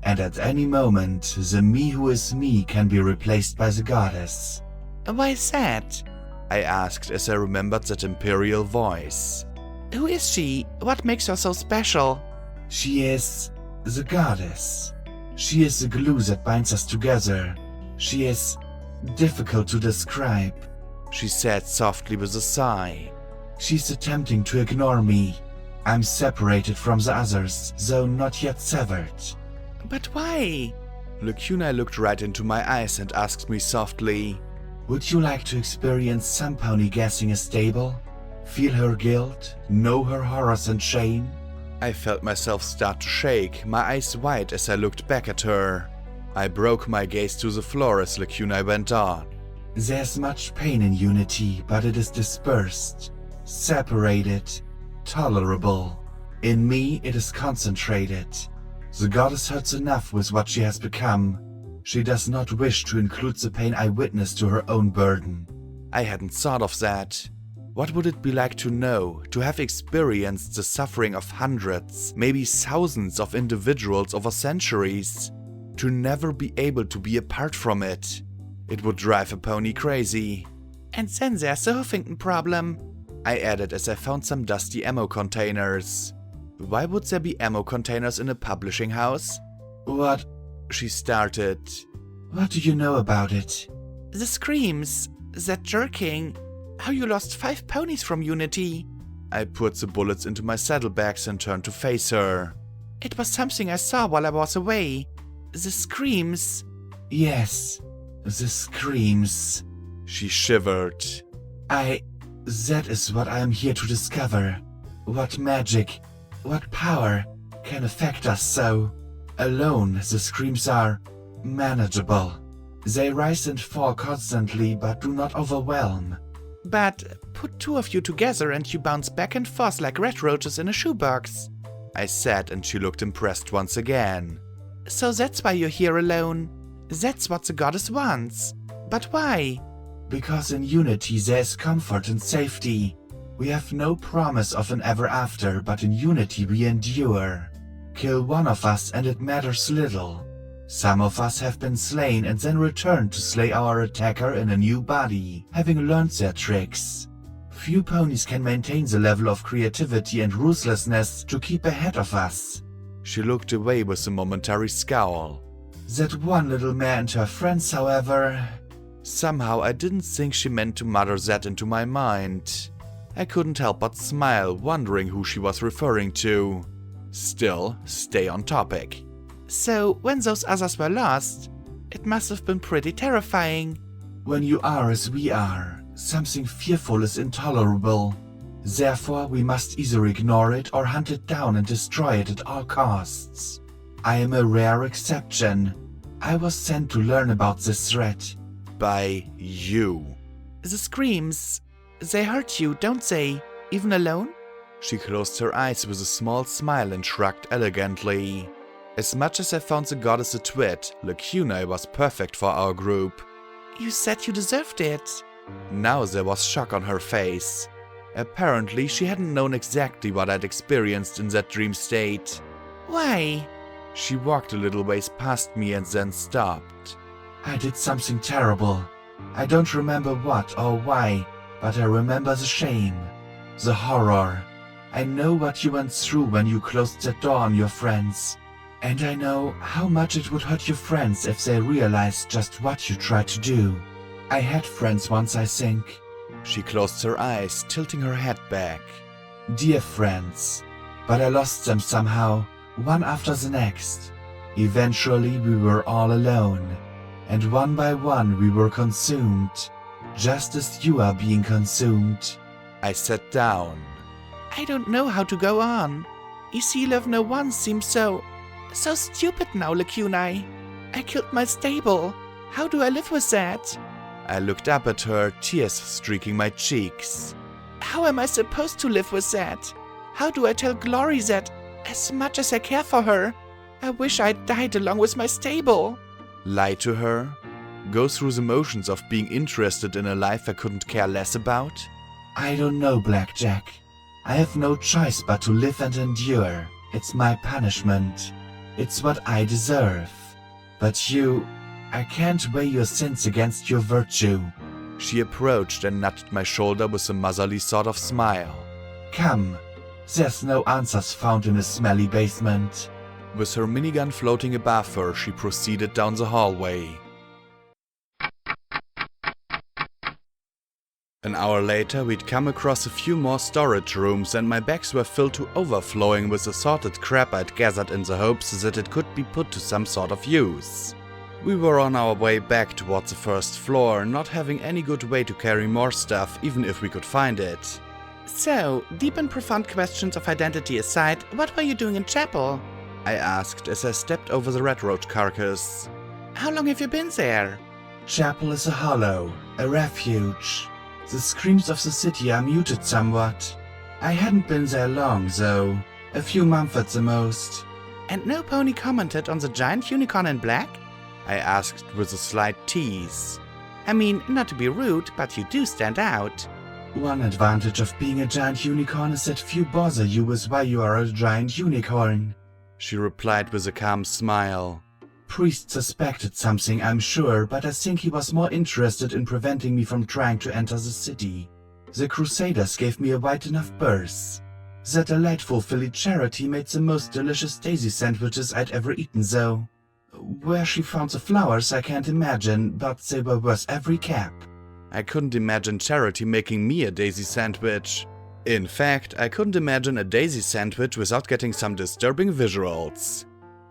And at any moment, the me who is me can be replaced by the goddess. Why is that? I asked as I remembered that imperial voice. Who is she? What makes her so special? She is the goddess. She is the glue that binds us together. She is difficult to describe, she said softly with a sigh. She's attempting to ignore me. I'm separated from the others, though not yet severed. But why? Lacuna looked right into my eyes and asked me softly, Would you like to experience some pony gassing a stable? Feel her guilt? Know her horrors and shame? I felt myself start to shake, my eyes wide as I looked back at her. I broke my gaze to the floor as Lacuna went on. There's much pain in Unity, but it is dispersed, separated, tolerable. In me, it is concentrated. The goddess hurts enough with what she has become. She does not wish to include the pain I witnessed to her own burden. I hadn't thought of that. What would it be like to know, to have experienced the suffering of hundreds, maybe thousands of individuals over centuries, to never be able to be apart from it? It would drive a pony crazy. And then there's the Huffington problem, I added as I found some dusty ammo containers. Why would there be ammo containers in a publishing house? What? She started. What do you know about it? The screams, that jerking, how you lost 5 ponies from Unity. I put the bullets into my saddlebags and turned to face her. It was something I saw while I was away. The screams. Yes, the screams. She shivered. That is what I am here to discover. What magic, what power can affect us so? Alone, the screams are manageable. They rise and fall constantly, but do not overwhelm. But put 2 of you together and you bounce back and forth like red roaches in a shoebox, I said, and she looked impressed once again. So that's why you're here alone. That's what the goddess wants. But why? Because in Unity there's comfort and safety. We have no promise of an ever after, but in Unity we endure. Kill one of us and it matters little. Some of us have been slain and then returned to slay our attacker in a new body, having learned their tricks. Few ponies can maintain the level of creativity and ruthlessness to keep ahead of us. She looked away with a momentary scowl. That one little mare and her friends, however... Somehow I didn't think she meant to mutter that into my mind. I couldn't help but smile, wondering who she was referring to. Still, stay on topic. So, when those others were lost, it must have been pretty terrifying. When you are as we are, something fearful is intolerable. Therefore, we must either ignore it or hunt it down and destroy it at all costs. I am a rare exception. I was sent to learn about this threat. By you. The screams, they hurt you, don't they? Even alone? She closed her eyes with a small smile and shrugged elegantly. As much as I found the goddess a twit, Lacuna was perfect for our group. You said you deserved it. Now there was shock on her face. Apparently she hadn't known exactly what I'd experienced in that dream state. Why? She walked a little ways past me and then stopped. I did something terrible. I don't remember what or why, but I remember the shame, the horror. I know what you went through when you closed the door on your friends. And I know how much it would hurt your friends if they realized just what you tried to do. I had friends once, I think. She closed her eyes, tilting her head back. Dear friends. But I lost them somehow, one after the next. Eventually we were all alone. And one by one we were consumed, just as you are being consumed. I sat down. I don't know how to go on. Easy Love No One seems so stupid now, Lacuna. I killed my stable. How do I live with that? I looked up at her, tears streaking my cheeks. How am I supposed to live with that? How do I tell Glory that, as much as I care for her, I wish I'd died along with my stable? Lie to her? Go through the motions of being interested in a life I couldn't care less about? I don't know, Blackjack. I have no choice but to live and endure. It's my punishment. It's what I deserve. But you... I can't weigh your sins against your virtue. She approached and nudged my shoulder with a motherly sort of smile. Come. There's no answers found in a smelly basement. With her minigun floating above her, she proceeded down the hallway. An hour later, we'd come across a few more storage rooms and my bags were filled to overflowing with assorted crap I'd gathered in the hopes that it could be put to some sort of use. We were on our way back towards the first floor, not having any good way to carry more stuff, even if we could find it. So, deep and profound questions of identity aside, what were you doing in chapel? I asked as I stepped over the red roach carcass. How long have you been there? Chapel is a hollow, a refuge. The screams of the city are muted somewhat. I hadn't been there long, though. A few months at the most. And no pony commented on the giant unicorn in black? I asked with a slight tease. I mean, not to be rude, but you do stand out. One advantage of being a giant unicorn is that few bother you with why you are a giant unicorn. She replied with a calm smile. Priest suspected something, I'm sure, but I think he was more interested in preventing me from trying to enter the city. The Crusaders gave me a wide enough berth. That delightful Philly Charity made the most delicious daisy sandwiches I'd ever eaten, though. Where she found the flowers I can't imagine, but they were worth every cap. I couldn't imagine Charity making me a daisy sandwich. In fact, I couldn't imagine a daisy sandwich without getting some disturbing visuals.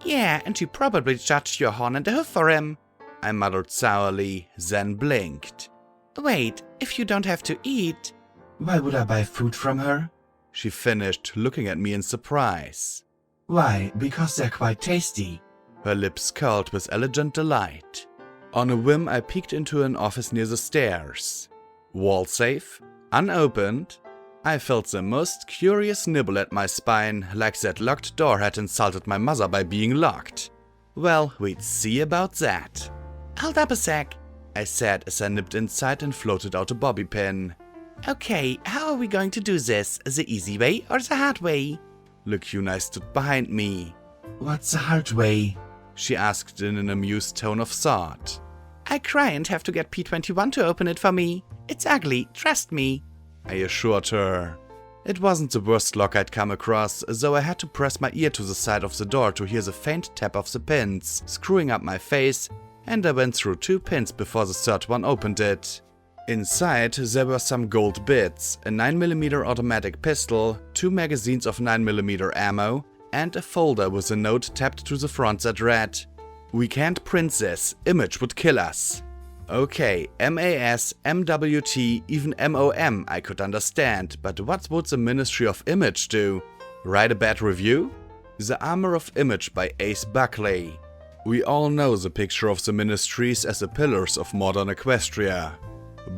Yeah, and she probably judged your horn and a hoof for him. I muttered sourly, then blinked. Wait, if you don't have to eat... Why would I buy food from her? She finished, looking at me in surprise. Why, because they're quite tasty. Her lips curled with elegant delight. On a whim, I peeked into an office near the stairs. Wall safe, unopened. I felt the most curious nibble at my spine, like that locked door had insulted my mother by being locked. Well, we'd see about that. Hold up a sec, I said as I nipped inside and floated out a bobby pin. Okay, how are we going to do this? The easy way or the hard way? Lacuna stood behind me. What's the hard way? she asked in an amused tone of thought. I cry and have to get P21 to open it for me. It's ugly, trust me, I assured her. It wasn't the worst lock I'd come across, so I had to press my ear to the side of the door to hear the faint tap of the pins, screwing up my face, and I went through 2 pins before the third one opened it. Inside, there were some gold bits, a 9mm automatic pistol, 2 magazines of 9mm ammo, and a folder with a note tapped to the front that read, "We can't print this, image would kill us." Okay, MAS, MWT, even MOM I could understand, but what would the Ministry of Image do? Write a bad review? The Armor of Image by Ace Buckley. We all know the picture of the ministries as the pillars of modern Equestria.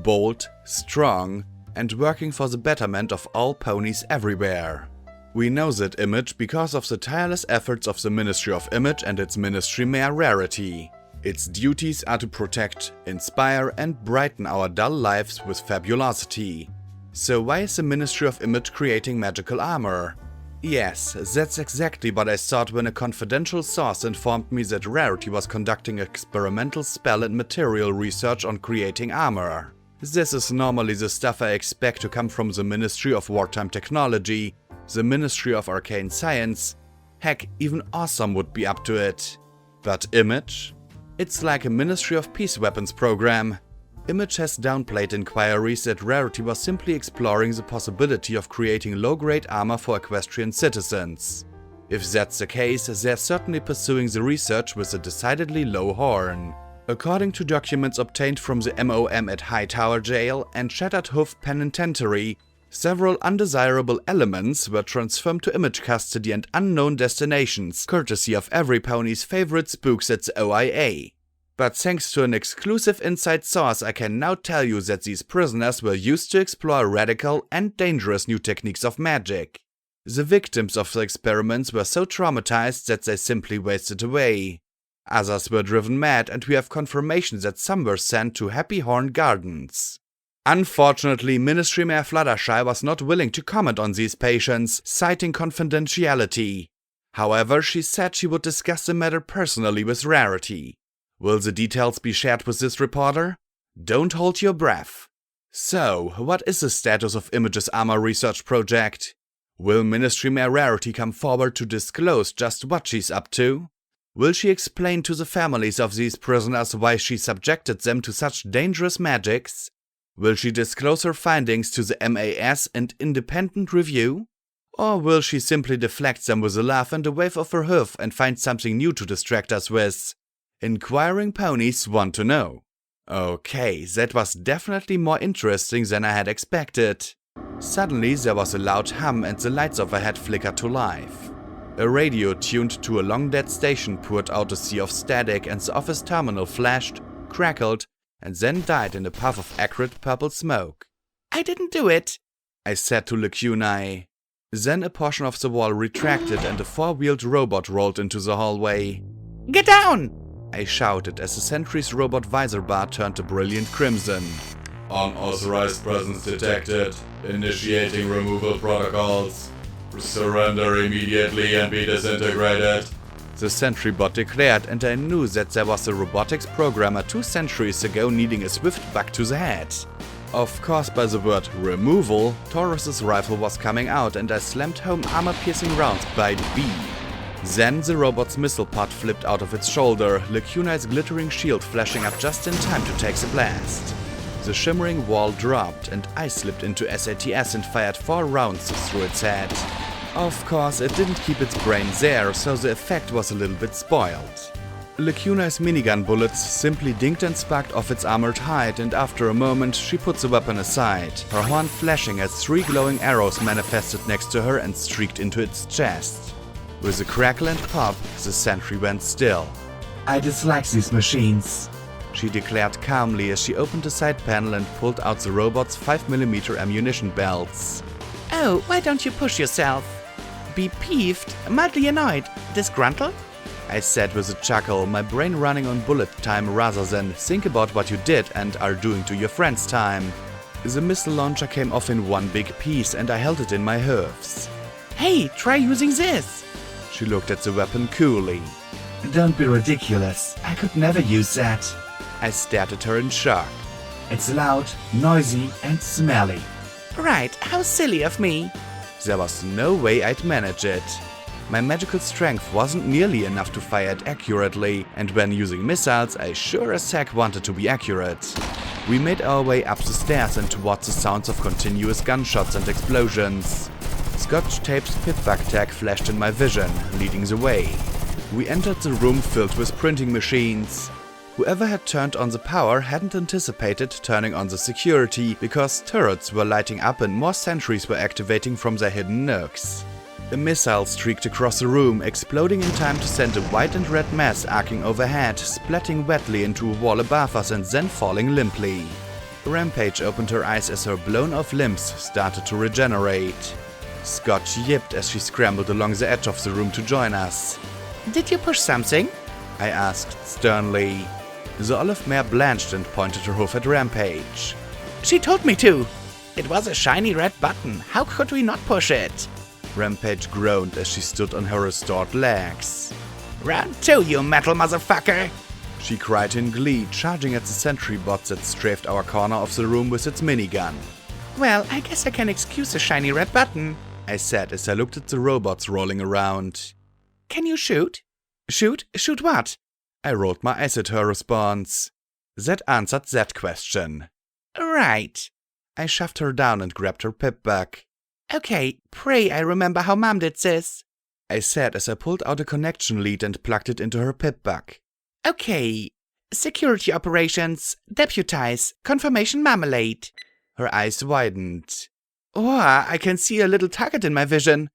Bold, strong, and working for the betterment of all ponies everywhere. We know that image because of the tireless efforts of the Ministry of Image and its Ministry Mayor Rarity. Its duties are to protect, inspire, and brighten our dull lives with fabulosity. So why is the Ministry of Image creating magical armor? Yes, that's exactly what I thought when a confidential source informed me that Rarity was conducting experimental spell and material research on creating armor. This is normally the stuff I expect to come from the Ministry of Wartime Technology, the Ministry of Arcane Science. Heck, even Awesome would be up to it. But Image? It's like a Ministry of Peace Weapons program. Image has downplayed inquiries that Rarity was simply exploring the possibility of creating low-grade armor for Equestrian citizens. If that's the case, they're certainly pursuing the research with a decidedly low horn. According to documents obtained from the MOM at Hightower Jail and Shattered Hoof Penitentiary, several undesirable elements were transferred to Image custody and unknown destinations, courtesy of every pony's favorite spooks at the OIA. But thanks to an exclusive inside source, I can now tell you that these prisoners were used to explore radical and dangerous new techniques of magic. The victims of the experiments were so traumatized that they simply wasted away. Others were driven mad, and we have confirmation that some were sent to Happy Horn Gardens. Unfortunately, Ministry Mayor Fluttershy was not willing to comment on these patients, citing confidentiality. However, she said she would discuss the matter personally with Rarity. Will the details be shared with this reporter? Don't hold your breath. So, what is the status of Image's armor research project? Will Ministry Mayor Rarity come forward to disclose just what she's up to? Will she explain to the families of these prisoners why she subjected them to such dangerous magics? Will she disclose her findings to the MAS and independent review? Or will she simply deflect them with a laugh and a wave of her hoof and find something new to distract us with? Inquiring ponies want to know. Okay, that was definitely more interesting than I had expected. Suddenly there was a loud hum and the lights overhead flickered to life. A radio tuned to a long-dead station poured out a sea of static and the office terminal flashed, crackled, and then died in a puff of acrid purple smoke. I didn't do it, I said to Lacunai. Then a portion of the wall retracted and a 4-wheeled robot rolled into the hallway. Get down! I shouted as the sentry's robot visor bar turned a brilliant crimson. Unauthorized presence detected. Initiating removal protocols. Surrender immediately and be disintegrated. The sentry bot declared, and I knew that there was a robotics programmer 2 centuries ago needing a swift buck to the head. Of course, by the word removal, Taurus's rifle was coming out and I slammed home armor-piercing rounds by B. Then the robot's missile pod flipped out of its shoulder, Lacunai's glittering shield flashing up just in time to take the blast. The shimmering wall dropped and I slipped into SATS and fired 4 rounds through its head. Of course, it didn't keep its brain there, so the effect was a little bit spoiled. Lacunai's minigun bullets simply dinged and sparked off its armored hide, and after a moment she put the weapon aside, her horn flashing as 3 glowing arrows manifested next to her and streaked into its chest. With a crackle and pop, the sentry went still. I dislike these machines, she declared calmly as she opened a side panel and pulled out the robot's 5mm ammunition belts. Oh, why don't you push yourself? Be peeved, mildly annoyed, disgruntled? I said with a chuckle, my brain running on bullet time rather than think about what you did and are doing to your friends time. The missile launcher came off in one big piece and I held it in my hoofs. Hey, try using this! She looked at the weapon coolly. Don't be ridiculous. I could never use that. I stared at her in shock. It's loud, noisy, and smelly. Right, how silly of me. There was no way I'd manage it. My magical strength wasn't nearly enough to fire it accurately, and when using missiles, I sure as heck wanted to be accurate. We made our way up the stairs and towards the sounds of continuous gunshots and explosions. Scotch Tape's pip-bug tag flashed in my vision, leading the way. We entered the room filled with printing machines. Whoever had turned on the power hadn't anticipated turning on the security, because turrets were lighting up and more sentries were activating from their hidden nooks. A missile streaked across the room, exploding in time to send a white and red mass arcing overhead, splatting wetly into a wall above us and then falling limply. Rampage opened her eyes as her blown-off limbs started to regenerate. Scotch yipped as she scrambled along the edge of the room to join us. Did you push something? I asked sternly. The olive mare blanched and pointed her hoof at Rampage. She told me to. It was a shiny red button. How could we not push it? Rampage groaned as she stood on her restored legs. Round 2, you metal motherfucker! She cried in glee, charging at the sentry bots that strafed our corner of the room with its minigun. Well, I guess I can excuse a shiny red button, I said as I looked at the robots rolling around. Can you shoot? Shoot? Shoot what? I rolled my eyes at her response. That answered that question. Right. I shoved her down and grabbed her pip-bug. Okay, pray I remember how Mom did this, I said as I pulled out a connection lead and plugged it into her pip-bug. Okay. Security operations, deputize, confirmation marmalade. Her eyes widened. Oh, I can see a little target in my vision.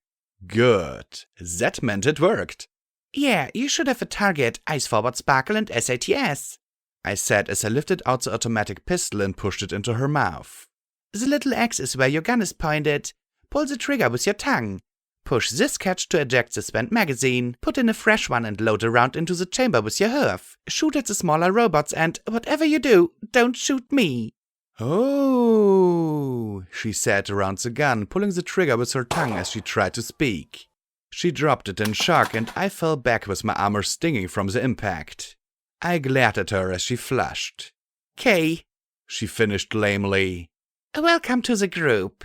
Good. That meant it worked. Yeah, you should have a target, Ice Forward Sparkle and SATS, I said as I lifted out the automatic pistol and pushed it into her mouth. The little X is where your gun is pointed. Pull the trigger with your tongue. Push this catch to eject the spent magazine. Put in a fresh one and load a round into the chamber with your hoof. Shoot at the smaller robots and, whatever you do, don't shoot me. Oh, she said around the gun, pulling the trigger with her tongue as she tried to speak. She dropped it in shock and I fell back with my armor stinging from the impact. I glared at her as she flushed. "Kay," she finished lamely. "Welcome to the group,"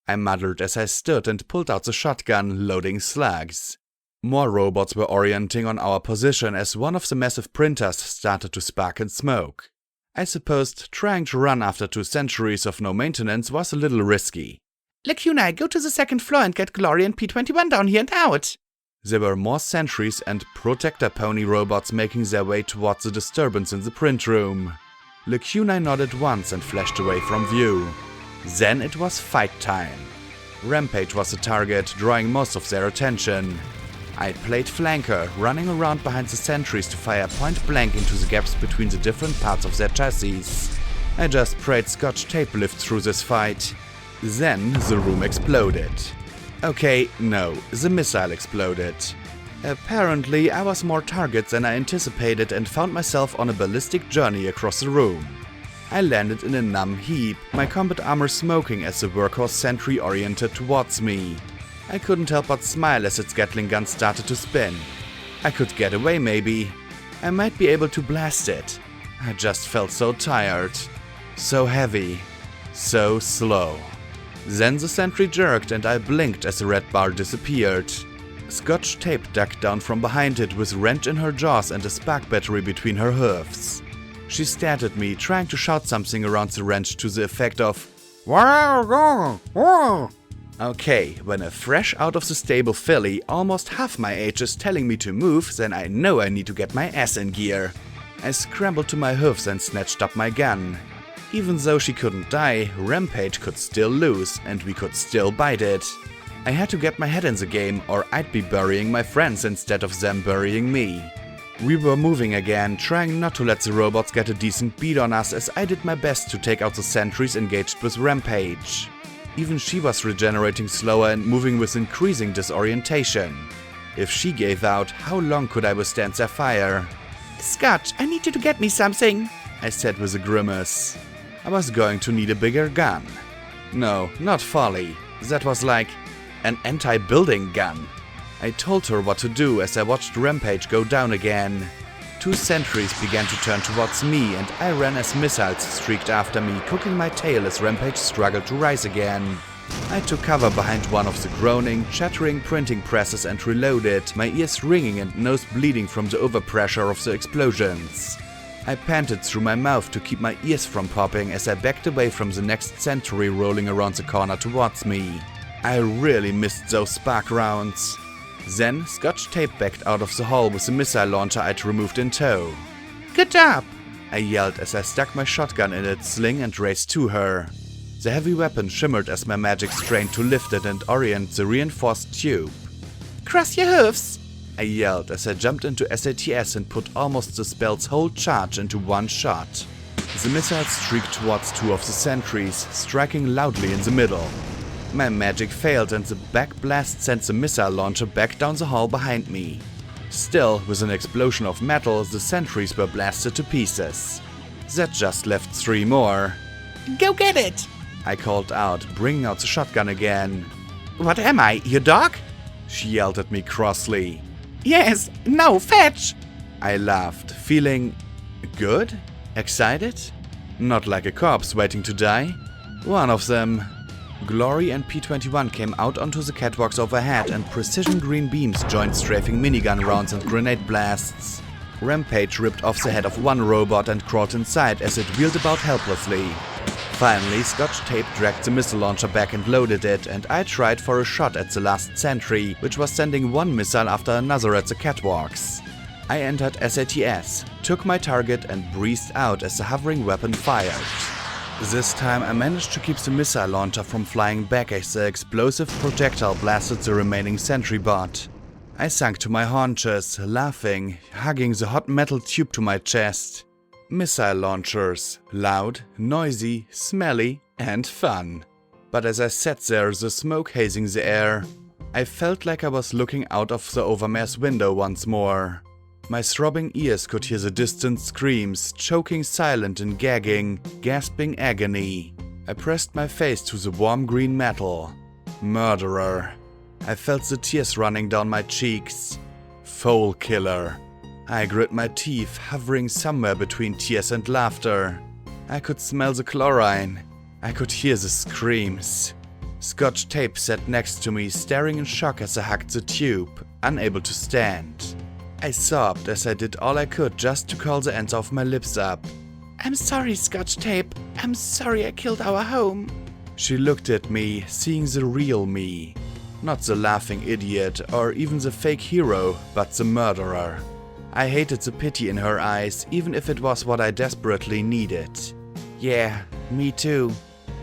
I muttered as I stood and pulled out the shotgun, loading slugs. More robots were orienting on our position as one of the massive printers started to spark and smoke. I supposed trying to run after 2 centuries of no maintenance was a little risky. "Lacuna, go to the 2nd floor and get Glory and P-21 down here and out." There were more sentries and protector pony robots making their way towards the disturbance in the print room. Lacuna nodded once and flashed away from view. Then it was fight time. Rampage was the target, drawing most of their attention. I played flanker, running around behind the sentries to fire point blank into the gaps between the different parts of their chassis. I just prayed Scotch Tape lived through this fight. Then the room exploded. Okay, no, the missile exploded. Apparently, I was more target than I anticipated and found myself on a ballistic journey across the room. I landed in a numb heap, my combat armor smoking as the workhorse sentry oriented towards me. I couldn't help but smile as its Gatling gun started to spin. I could get away maybe. I might be able to blast it. I just felt so tired. So heavy. So slow. Then the sentry jerked and I blinked as the red bar disappeared. Scotch Tape ducked down from behind it with wrench in her jaws and a spark battery between her hoofs. She stared at me, trying to shout something around the wrench to the effect of "Wow!" Okay, when a fresh out of the stable filly almost half my age is telling me to move, then I know I need to get my ass in gear. I scrambled to my hoofs and snatched up my gun. Even though she couldn't die, Rampage could still lose and we could still bite it. I had to get my head in the game or I'd be burying my friends instead of them burying me. We were moving again, trying not to let the robots get a decent beat on us as I did my best to take out the sentries engaged with Rampage. Even she was regenerating slower and moving with increasing disorientation. If she gave out, how long could I withstand their fire? "Scotch, I need you to get me something," I said with a grimace. I was going to need a bigger gun. No, not folly. That was like an anti-building gun. I told her what to do as I watched Rampage go down again. 2 sentries began to turn towards me and I ran as missiles streaked after me, cooking my tail as Rampage struggled to rise again. I took cover behind one of the groaning, chattering printing presses and reloaded, my ears ringing and nose bleeding from the overpressure of the explosions. I panted through my mouth to keep my ears from popping as I backed away from the next sentry rolling around the corner towards me. I really missed those spark rounds. Then Scotch Tape backed out of the hall with the missile launcher I'd removed in tow. "Good job!" I yelled as I stuck my shotgun in its sling and raced to her. The heavy weapon shimmered as my magic strained to lift it and orient the reinforced tube. "Cross your hoofs!" I yelled as I jumped into SATS and put almost the spell's whole charge into one shot. The missile streaked towards 2 of the sentries, striking loudly in the middle. My magic failed and the back blast sent the missile launcher back down the hall behind me. Still, with an explosion of metal, the sentries were blasted to pieces. That just left 3 more. "Go get it!" I called out, bringing out the shotgun again. "What am I, your dog?" She yelled at me crossly. "Yes, now fetch!" I laughed, feeling good? Excited? Not like a corpse waiting to die. One of them. Glory and P-21 came out onto the catwalks overhead and precision green beams joined strafing minigun rounds and grenade blasts. Rampage ripped off the head of one robot and crawled inside as it wheeled about helplessly. Finally, Scotch Tape dragged the missile launcher back and loaded it, and I tried for a shot at the last sentry, which was sending one missile after another at the catwalks. I entered SATS, took my target and breezed out as the hovering weapon fired. This time I managed to keep the missile launcher from flying back as the explosive projectile blasted the remaining sentry bot. I sank to my haunches, laughing, hugging the hot metal tube to my chest. Missile launchers. Loud, noisy, smelly, and fun. But as I sat there, the smoke hazing the air, I felt like I was looking out of the Overmare's window once more. My throbbing ears could hear the distant screams, choking silent in gagging, gasping agony. I pressed my face to the warm green metal. Murderer. I felt the tears running down my cheeks. Foal killer. I grit my teeth, hovering somewhere between tears and laughter. I could smell the chlorine. I could hear the screams. Scotch Tape sat next to me, staring in shock as I hugged the tube, unable to stand. I sobbed as I did all I could just to curl the ends of my lips up. "I'm sorry, Scotch Tape. I'm sorry I killed our home." She looked at me, seeing the real me. Not the laughing idiot or even the fake hero, but the murderer. I hated the pity in her eyes, even if it was what I desperately needed. "Yeah, me too,"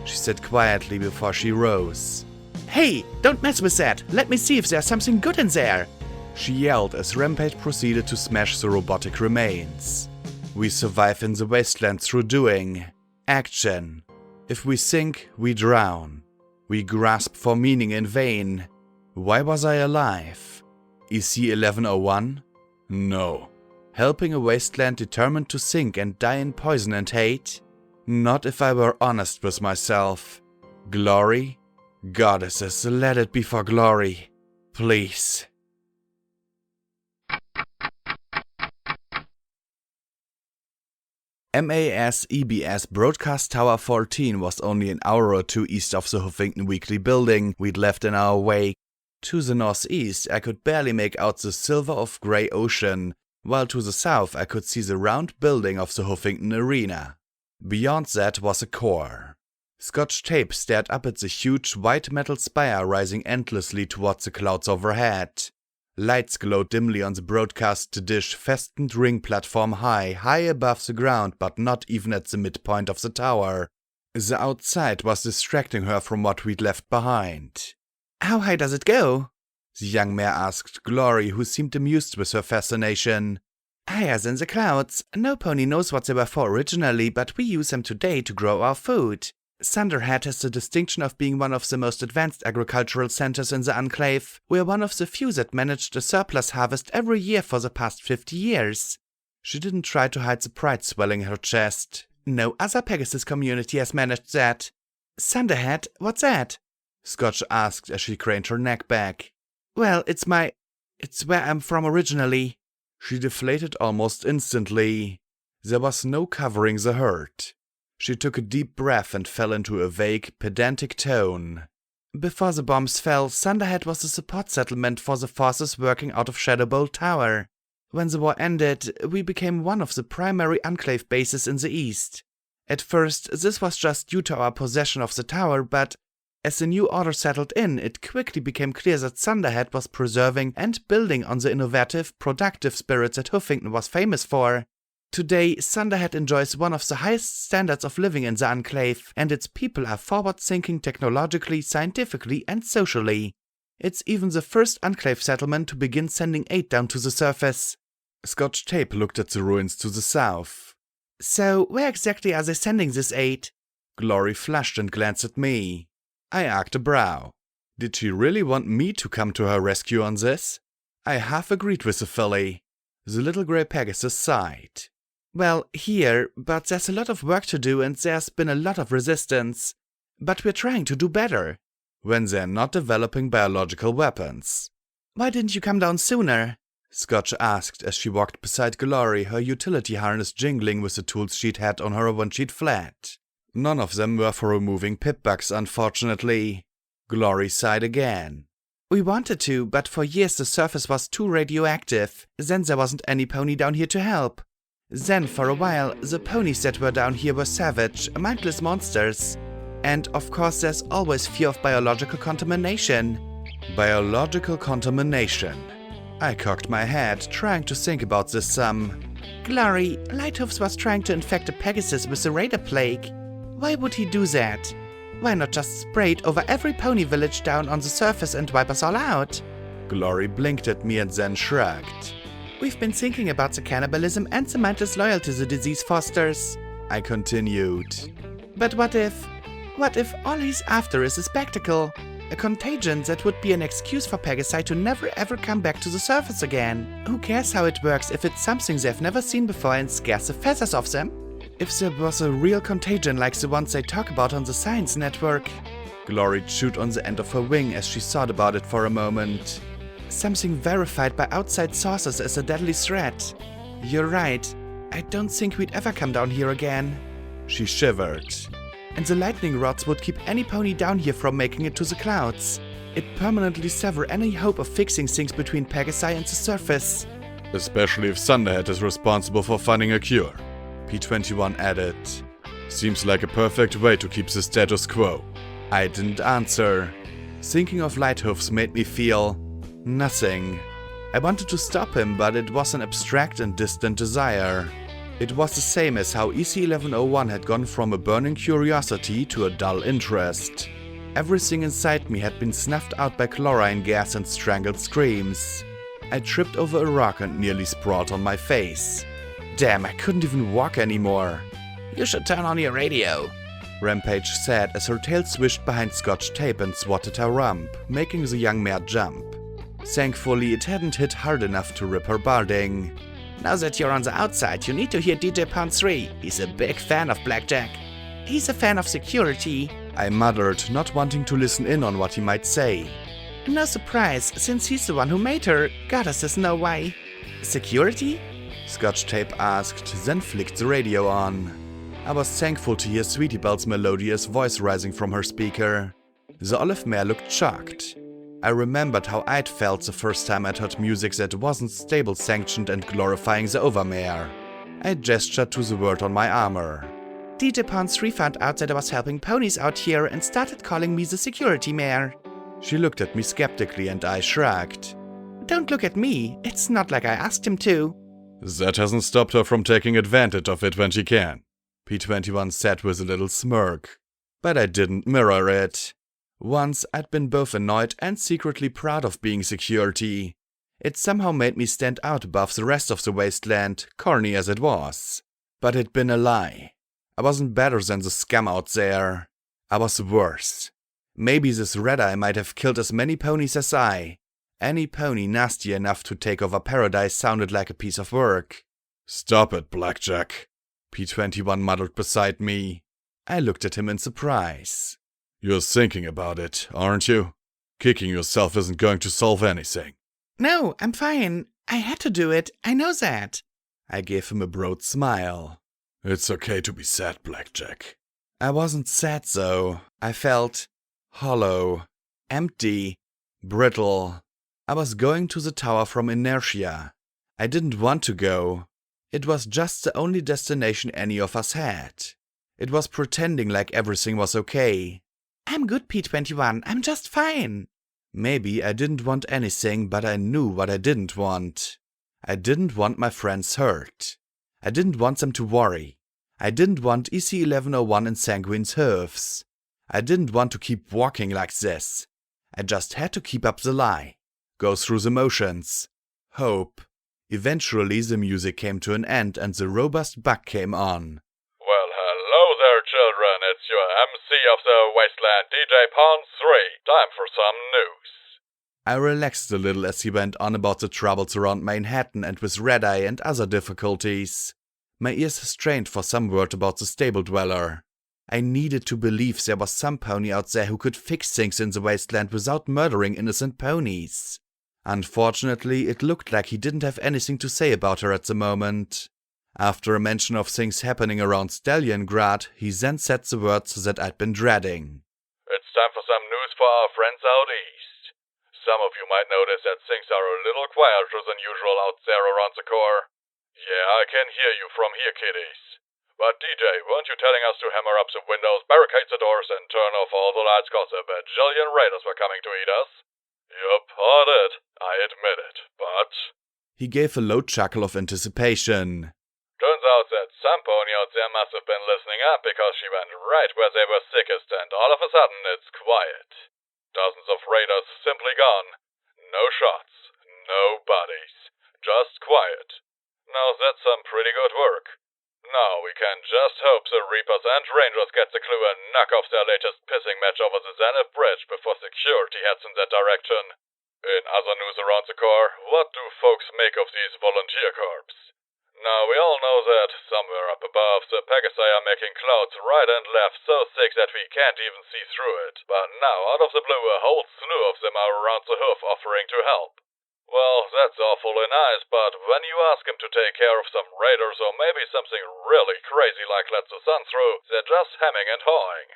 she said quietly before she rose. "Hey, don't mess with that! Let me see if there's something good in there!" She yelled as Rampage proceeded to smash the robotic remains. We survive in the wasteland through doing. Action. If we sink, we drown. We grasp for meaning in vain. Why was I alive? EC 1101? No. Helping a wasteland determined to sink and die in poison and hate? Not if I were honest with myself. Glory? Goddesses, let it be for glory. Please. MAS EBS Broadcast Tower 14 was only an hour or 2 east of the Huffington Weekly building we'd left in our wake. To the northeast, I could barely make out the silver of grey ocean, while to the south I could see the round building of the Huffington Arena. Beyond that was a core. Scotch Tape stared up at the huge white metal spire rising endlessly towards the clouds overhead. Lights glowed dimly on the broadcast dish fastened ring platform high above the ground, but not even at the midpoint of the tower. The outside was distracting her from what we'd left behind. "How high does it go?" the young mare asked Glory, who seemed amused with her fascination. "Higher than the clouds. No pony knows what they were for originally, but we use them today to grow our food. Thunderhead has the distinction of being one of the most advanced agricultural centers in the Enclave. We are one of the few that managed a surplus harvest every year for the past 50 years. She didn't try to hide the pride swelling her chest. "No other Pegasus community has managed that." "Thunderhead? What's that?" Scotch asked as she craned her neck back. "Well, it's my..." It's where I'm from originally. She deflated almost instantly. There was no covering the hurt. She took a deep breath and fell into a vague, pedantic tone. Before the bombs fell, Thunderhead was a support settlement for the forces working out of Shadowbolt Tower. When the war ended, we became one of the primary Enclave bases in the east. At first, this was just due to our possession of the tower, but as the new order settled in, it quickly became clear that Thunderhead was preserving and building on the innovative, productive spirits that Huffington was famous for. Today, Thunderhead enjoys one of the highest standards of living in the Enclave, and its people are forward-thinking technologically, scientifically, and socially. It's even the first Enclave settlement to begin sending aid down to the surface. Scotch Tape looked at the ruins to the south. So, where exactly are they sending this aid? Glory flushed and glanced at me. I arched a brow. Did she really want me to come to her rescue on this? I half agreed with the filly. The little grey Pegasus sighed. Well, here, but there's a lot of work to do and there's been a lot of resistance. But we're trying to do better. When they're not developing biological weapons. Why didn't you come down sooner? Scotch asked as she walked beside Glory, her utility harness jingling with the tools she'd had on her when she'd fled. None of them were for removing pip-bugs, unfortunately. Glory sighed again. We wanted to, but for years the surface was too radioactive. Then there wasn't any pony down here to help. Then, for a while, the ponies that were down here were savage, mindless monsters. And, of course, there's always fear of biological contamination. Biological contamination. I cocked my head, trying to think about this some. Glory, Lighthoofs was trying to infect a Pegasus with the Raider Plague. Why would he do that? Why not just spray it over every pony village down on the surface and wipe us all out? Glory blinked at me and then shrugged. We've been thinking about the cannibalism and the mindless loyalty the disease fosters, I continued. But what if all he's after is a spectacle? A contagion that would be an excuse for Pegasi to never ever come back to the surface again. Who cares how it works if it's something they've never seen before and scares the feathers off them? If there was a real contagion like the ones they talk about on the Science Network. Glory chewed on the end of her wing as she thought about it for a moment. Something verified by outside sources as a deadly threat. You're right. I don't think we'd ever come down here again. She shivered. And the lightning rods would keep any pony down here from making it to the clouds. It'd permanently sever any hope of fixing things between Pegasi and the surface. Especially if Thunderhead is responsible for finding a cure. P21 added. Seems like a perfect way to keep the status quo. I didn't answer. Thinking of Lighthoofs made me feel nothing. I wanted to stop him, but it was an abstract and distant desire. It was the same as how EC1101 had gone from a burning curiosity to a dull interest. Everything inside me had been snuffed out by chlorine gas and strangled screams. I tripped over a rock and nearly sprawled on my face. Damn, I couldn't even walk anymore. You should turn on your radio, Rampage said as her tail swished behind Scotch Tape and swatted her rump, making the young mare jump. Thankfully, it hadn't hit hard enough to rip her barding. Now that you're on the outside, you need to hear DJ Pound 3. He's a big fan of Blackjack. He's a fan of security, I muttered, not wanting to listen in on what he might say. No surprise, since he's the one who made her. Goddesses know why. Security? Scotch Tape asked, then flicked the radio on. I was thankful to hear Sweetie Belle's melodious voice rising from her speaker. The olive mare looked shocked. I remembered how I'd felt the first time I'd heard music that wasn't stable-sanctioned and glorifying the overmare. I gestured to the word on my armor. DJ Pound 3 found out that I was helping ponies out here and started calling me the security mare. She looked at me skeptically and I shrugged. Don't look at me, it's not like I asked him to. That hasn't stopped her from taking advantage of it when she can, P21 said with a little smirk. But I didn't mirror it. Once I'd been both annoyed and secretly proud of being security. It somehow made me stand out above the rest of the wasteland, corny as it was. But it'd been a lie. I wasn't better than the scum out there. I was worse. Maybe this red eye might have killed as many ponies as I. Any pony nasty enough to take over paradise sounded like a piece of work. Stop it, Blackjack, P21 muddled beside me. I looked at him in surprise. You're thinking about it, aren't you? Kicking yourself isn't going to solve anything. No, I'm fine. I had to do it. I know that. I gave him a broad smile. It's okay to be sad, Blackjack. I wasn't sad though. I felt hollow, empty, brittle. I was going to the tower from inertia. I didn't want to go. It was just the only destination any of us had. It was pretending like everything was okay. I'm good, P21. I'm just fine. Maybe I didn't want anything, but I knew what I didn't want. I didn't want my friends hurt. I didn't want them to worry. I didn't want EC1101 in Sanguine's hooves. I didn't want to keep walking like this. I just had to keep up the lie. Go through the motions. Hope. Eventually the music came to an end and the robust buck came on. Well, hello there, children. It's your MC of the Wasteland, DJ Pawn 3. Time for some news. I relaxed a little as he went on about the troubles around Manhattan and with Red-Eye and other difficulties. My ears strained for some word about the stable dweller. I needed to believe there was some pony out there who could fix things in the wasteland without murdering innocent ponies. Unfortunately, it looked like he didn't have anything to say about her at the moment. After a mention of things happening around Stalliongrad, he then said the words that I'd been dreading. It's time for some news for our friends out east. Some of you might notice that things are a little quieter than usual out there around the core. Yeah, I can hear you from here, kiddies. But DJ, weren't you telling us to hammer up the windows, barricade the doors, and turn off all the lights cause a bajillion raiders were coming to eat us? Yup, I did. I admit it, but... He gave a low chuckle of anticipation. Turns out that some pony out there must have been listening up because she went right where they were sickest and all of a sudden it's quiet. Dozens of raiders simply gone. No shots. No bodies. Just quiet. Now that's some pretty good work. Now we can just hope the Reapers and Rangers get the clue and knock off their latest pissing match over the Zenith Bridge before security heads in that direction. In other news around the core, what do folks make of these volunteer corps? Now we all know that, somewhere up above, the Pegasi are making clouds right and left so thick that we can't even see through it. But now, out of the blue, a whole slew of them are around the hoof offering to help. Well, that's awfully nice, but when you ask him to take care of some raiders or maybe something really crazy like let the sun through, they're just hemming and hawing.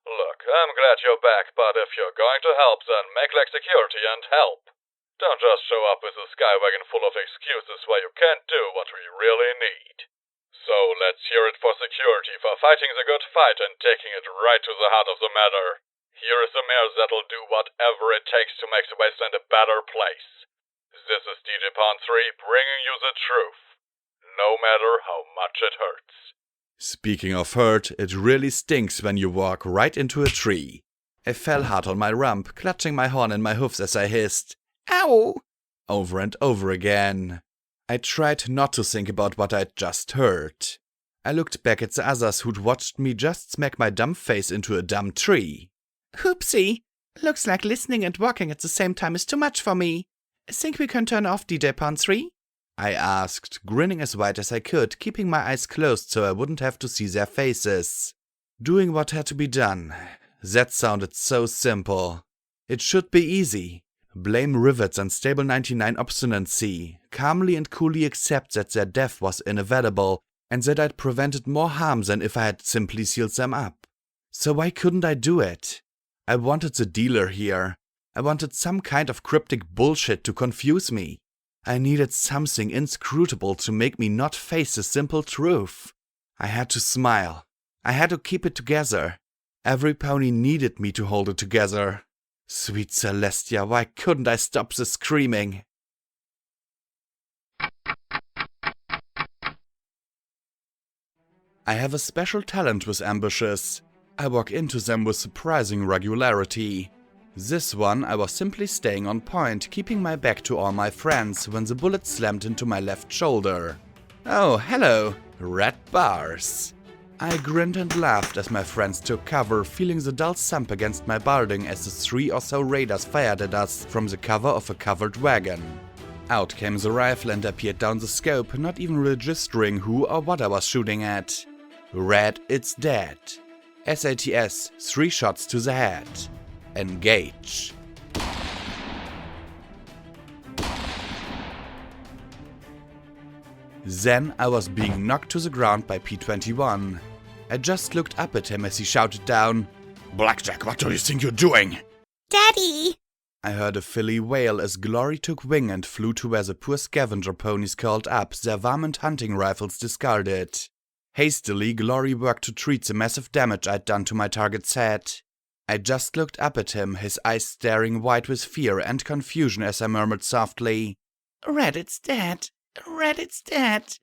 Look, I'm glad you're back, but if you're going to help, then make like security and help. Don't just show up with a skywagon full of excuses where you can't do what we really need. So let's hear it for security for fighting the good fight and taking it right to the heart of the matter. Here is the mayor that'll do whatever it takes to make the wasteland a better place. This is DJ Pawn 3 bringing you the truth, no matter how much it hurts. Speaking of hurt, it really stinks when you walk right into a tree. I fell hard on my rump, clutching my horn in my hoofs as I hissed, "Ow!" over and over again. I tried not to think about what I'd just heard. I looked back at the others who'd watched me just smack my dumb face into a dumb tree. Oopsie! Looks like listening and walking at the same time is too much for me. Think we can turn off DJ Pawn 3? I asked, grinning as wide as I could, keeping my eyes closed so I wouldn't have to see their faces. Doing what had to be done. That sounded so simple. It should be easy. Blame Rivets and Stable 99 obstinacy. Calmly and coolly accept that their death was inevitable and that I'd prevented more harm than if I had simply sealed them up. So why couldn't I do it? I wanted the dealer here. I wanted some kind of cryptic bullshit to confuse me. I needed something inscrutable to make me not face the simple truth. I had to smile. I had to keep it together. Every pony needed me to hold it together. Sweet Celestia, why couldn't I stop the screaming? I have a special talent with ambushes. I walk into them with surprising regularity. This one, I was simply staying on point, keeping my back to all my friends when the bullet slammed into my left shoulder. Oh, hello, red bars. I grinned and laughed as my friends took cover, feeling the dull thump against my balding as the 3 or so raiders fired at us from the cover of a covered wagon. Out came the rifle and I peered down the scope, not even registering who or what I was shooting at. Red, it's dead. SATS, 3 shots to the head. Engage. Then I was being knocked to the ground by P21. I just looked up at him as he shouted down, "Blackjack, what do you think you're doing?" Daddy! I heard a filly wail as Glory took wing and flew to where the poor scavenger ponies curled up, their varmint hunting rifles discarded. Hastily, Glory worked to treat the massive damage I'd done to my target's head. I just looked up at him, his eyes staring wide with fear and confusion as I murmured softly, Red, it's dead. Red, it's dead.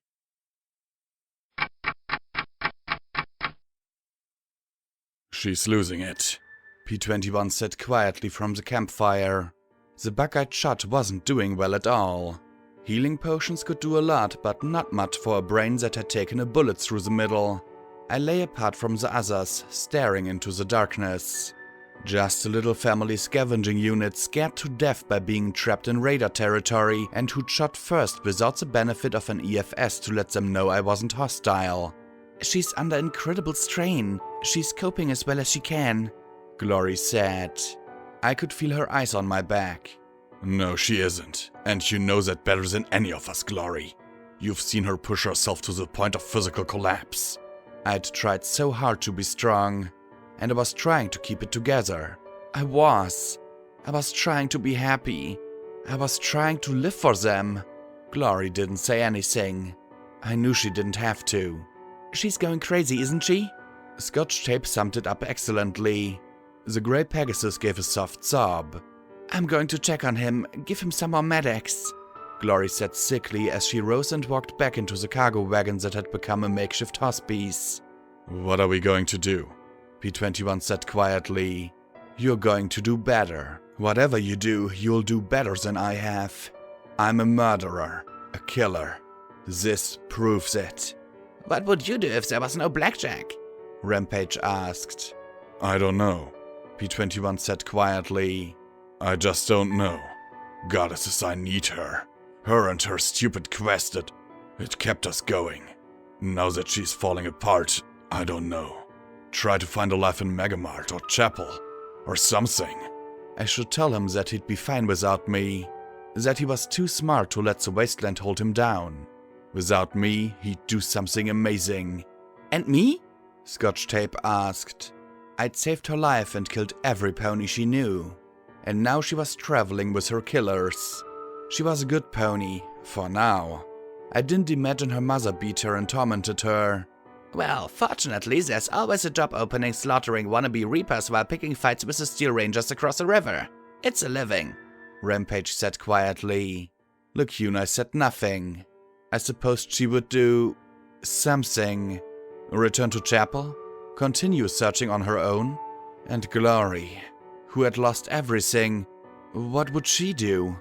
"She's losing it," P21 said quietly from the campfire. The bug-eyed shot wasn't doing well at all. Healing potions could do a lot, but not much for a brain that had taken a bullet through the middle. I lay apart from the others, staring into the darkness. Just a little family scavenging unit scared to death by being trapped in radar territory and who'd shot first without the benefit of an EFS to let them know I wasn't hostile. She's under incredible strain. She's coping as well as she can, Glory said. I could feel her eyes on my back. "No, she isn't. And you know that better than any of us, Glory. You've seen her push herself to the point of physical collapse." I'd tried so hard to be strong, and I was trying to keep it together. I was trying to be happy. I was trying to live for them. Glory didn't say anything. I knew she didn't have to. She's going crazy, isn't she? Scotch tape summed it up excellently. The grey Pegasus gave a soft sob. I'm going to check on him, give him some more medics, Glory said sickly as she rose and walked back into the cargo wagon that had become a makeshift hospice. "What are we going to do?" P21 said quietly. "You're going to do better. Whatever you do, you'll do better than I have. I'm a murderer, a killer. This proves it." What would you do if there was no blackjack? Rampage asked. "I don't know," P21 said quietly. "I just don't know. Goddesses, I need her. Her and her stupid quest, it kept us going. Now that she's falling apart, I don't know. Try to find a life in Megamart or Chapel or something." I should tell him that he'd be fine without me, that he was too smart to let the wasteland hold him down. Without me, he'd do something amazing. And me? Scotch Tape asked. I'd saved her life and killed every pony she knew. And now she was traveling with her killers. She was a good pony, for now. I didn't imagine her mother beat her and tormented her. Well, fortunately, there's always a job opening slaughtering wannabe reapers while picking fights with the Steel Rangers across the river. It's a living, Rampage said quietly. Lacuna said nothing. I supposed she would do something. Return to Chapel? Continue searching on her own? And Glory, who had lost everything, what would she do?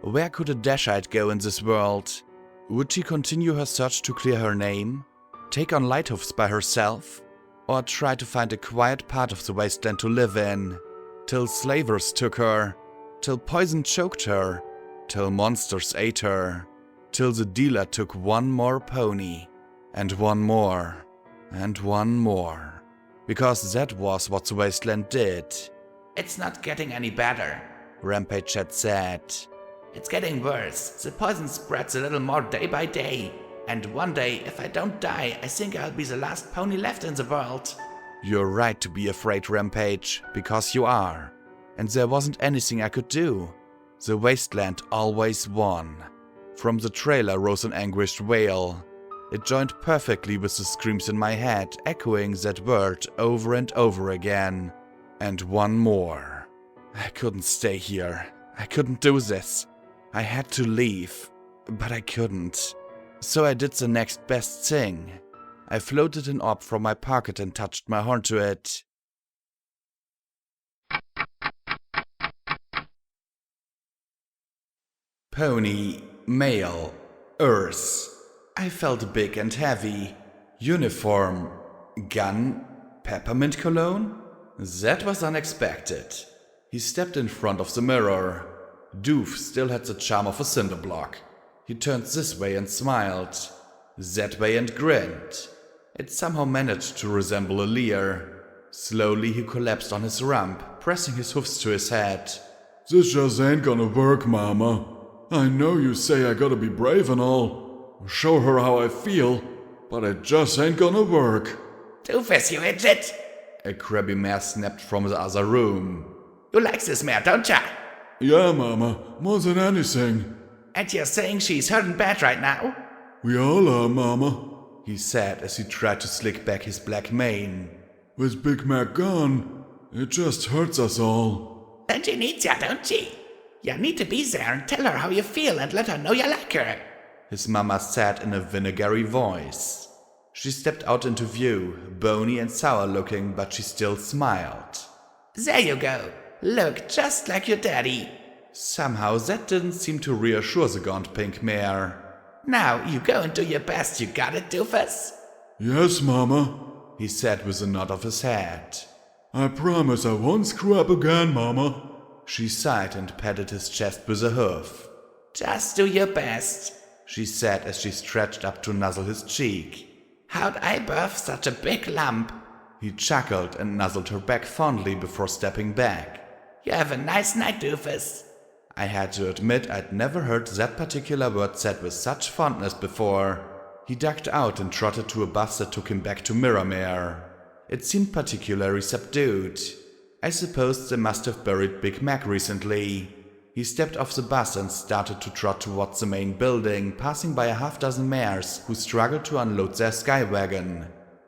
Where could a Dashite go in this world? Would she continue her search to clear her name? Take on Lighthoofs by herself? Or try to find a quiet part of the wasteland to live in? Till slavers took her, till poison choked her, till monsters ate her, till the dealer took one more pony, and one more, and one more. Because that was what the wasteland did. It's not getting any better, Rampage had said. It's getting worse. The poison spreads a little more day by day. And one day, if I don't die, I think I'll be the last pony left in the world. You're right to be afraid, Rampage, because you are. And there wasn't anything I could do. The wasteland always won. From the trailer rose an anguished wail. It joined perfectly with the screams in my head, echoing that word over and over again. And one more. I couldn't stay here. I couldn't do this. I had to leave, but I couldn't. So I did the next best thing. I floated an orb from my pocket and touched my horn to it. Pony, male, Earth. I felt big and heavy. Uniform, gun, peppermint cologne? That was unexpected. He stepped in front of the mirror. Doof still had the charm of a cinder block. He turned this way and smiled, that way and grinned. It somehow managed to resemble a leer. Slowly he collapsed on his rump, pressing his hoofs to his head. "This just ain't gonna work, Mama. I know you say I gotta be brave and all, show her how I feel, but it just ain't gonna work. Doofus, you idiot! A crabby mare snapped from the other room. You like this mare, don't ya? Yeah, Mama, more than anything. And you're saying she's hurting bad right now? We all are, Mama. He said as he tried to slick back his black mane. With Big Mac gone, it just hurts us all. Then she needs ya, don't she? You need to be there and tell her how you feel and let her know you like her. His mama said in a vinegary voice. She stepped out into view, bony and sour looking, but she still smiled. There you go. Look just like your daddy. Somehow that didn't seem to reassure the gaunt pink mare. Now you go and do your best, you got it, doofus? Yes, Mama. He said with a nod of his head. I promise I won't screw up again, Mama. She sighed and patted his chest with a hoof. Just do your best, she said as she stretched up to nuzzle his cheek. How'd I birth such a big lump? He chuckled and nuzzled her back fondly before stepping back. You have a nice night, doofus. I had to admit I'd never heard that particular word said with such fondness before. He ducked out and trotted to a bus that took him back to Mirrormere. It seemed particularly subdued. I suppose they must have buried Big Mac recently. He stepped off the bus and started to trot towards the main building, passing by a half-dozen mares who struggled to unload their sky wagon.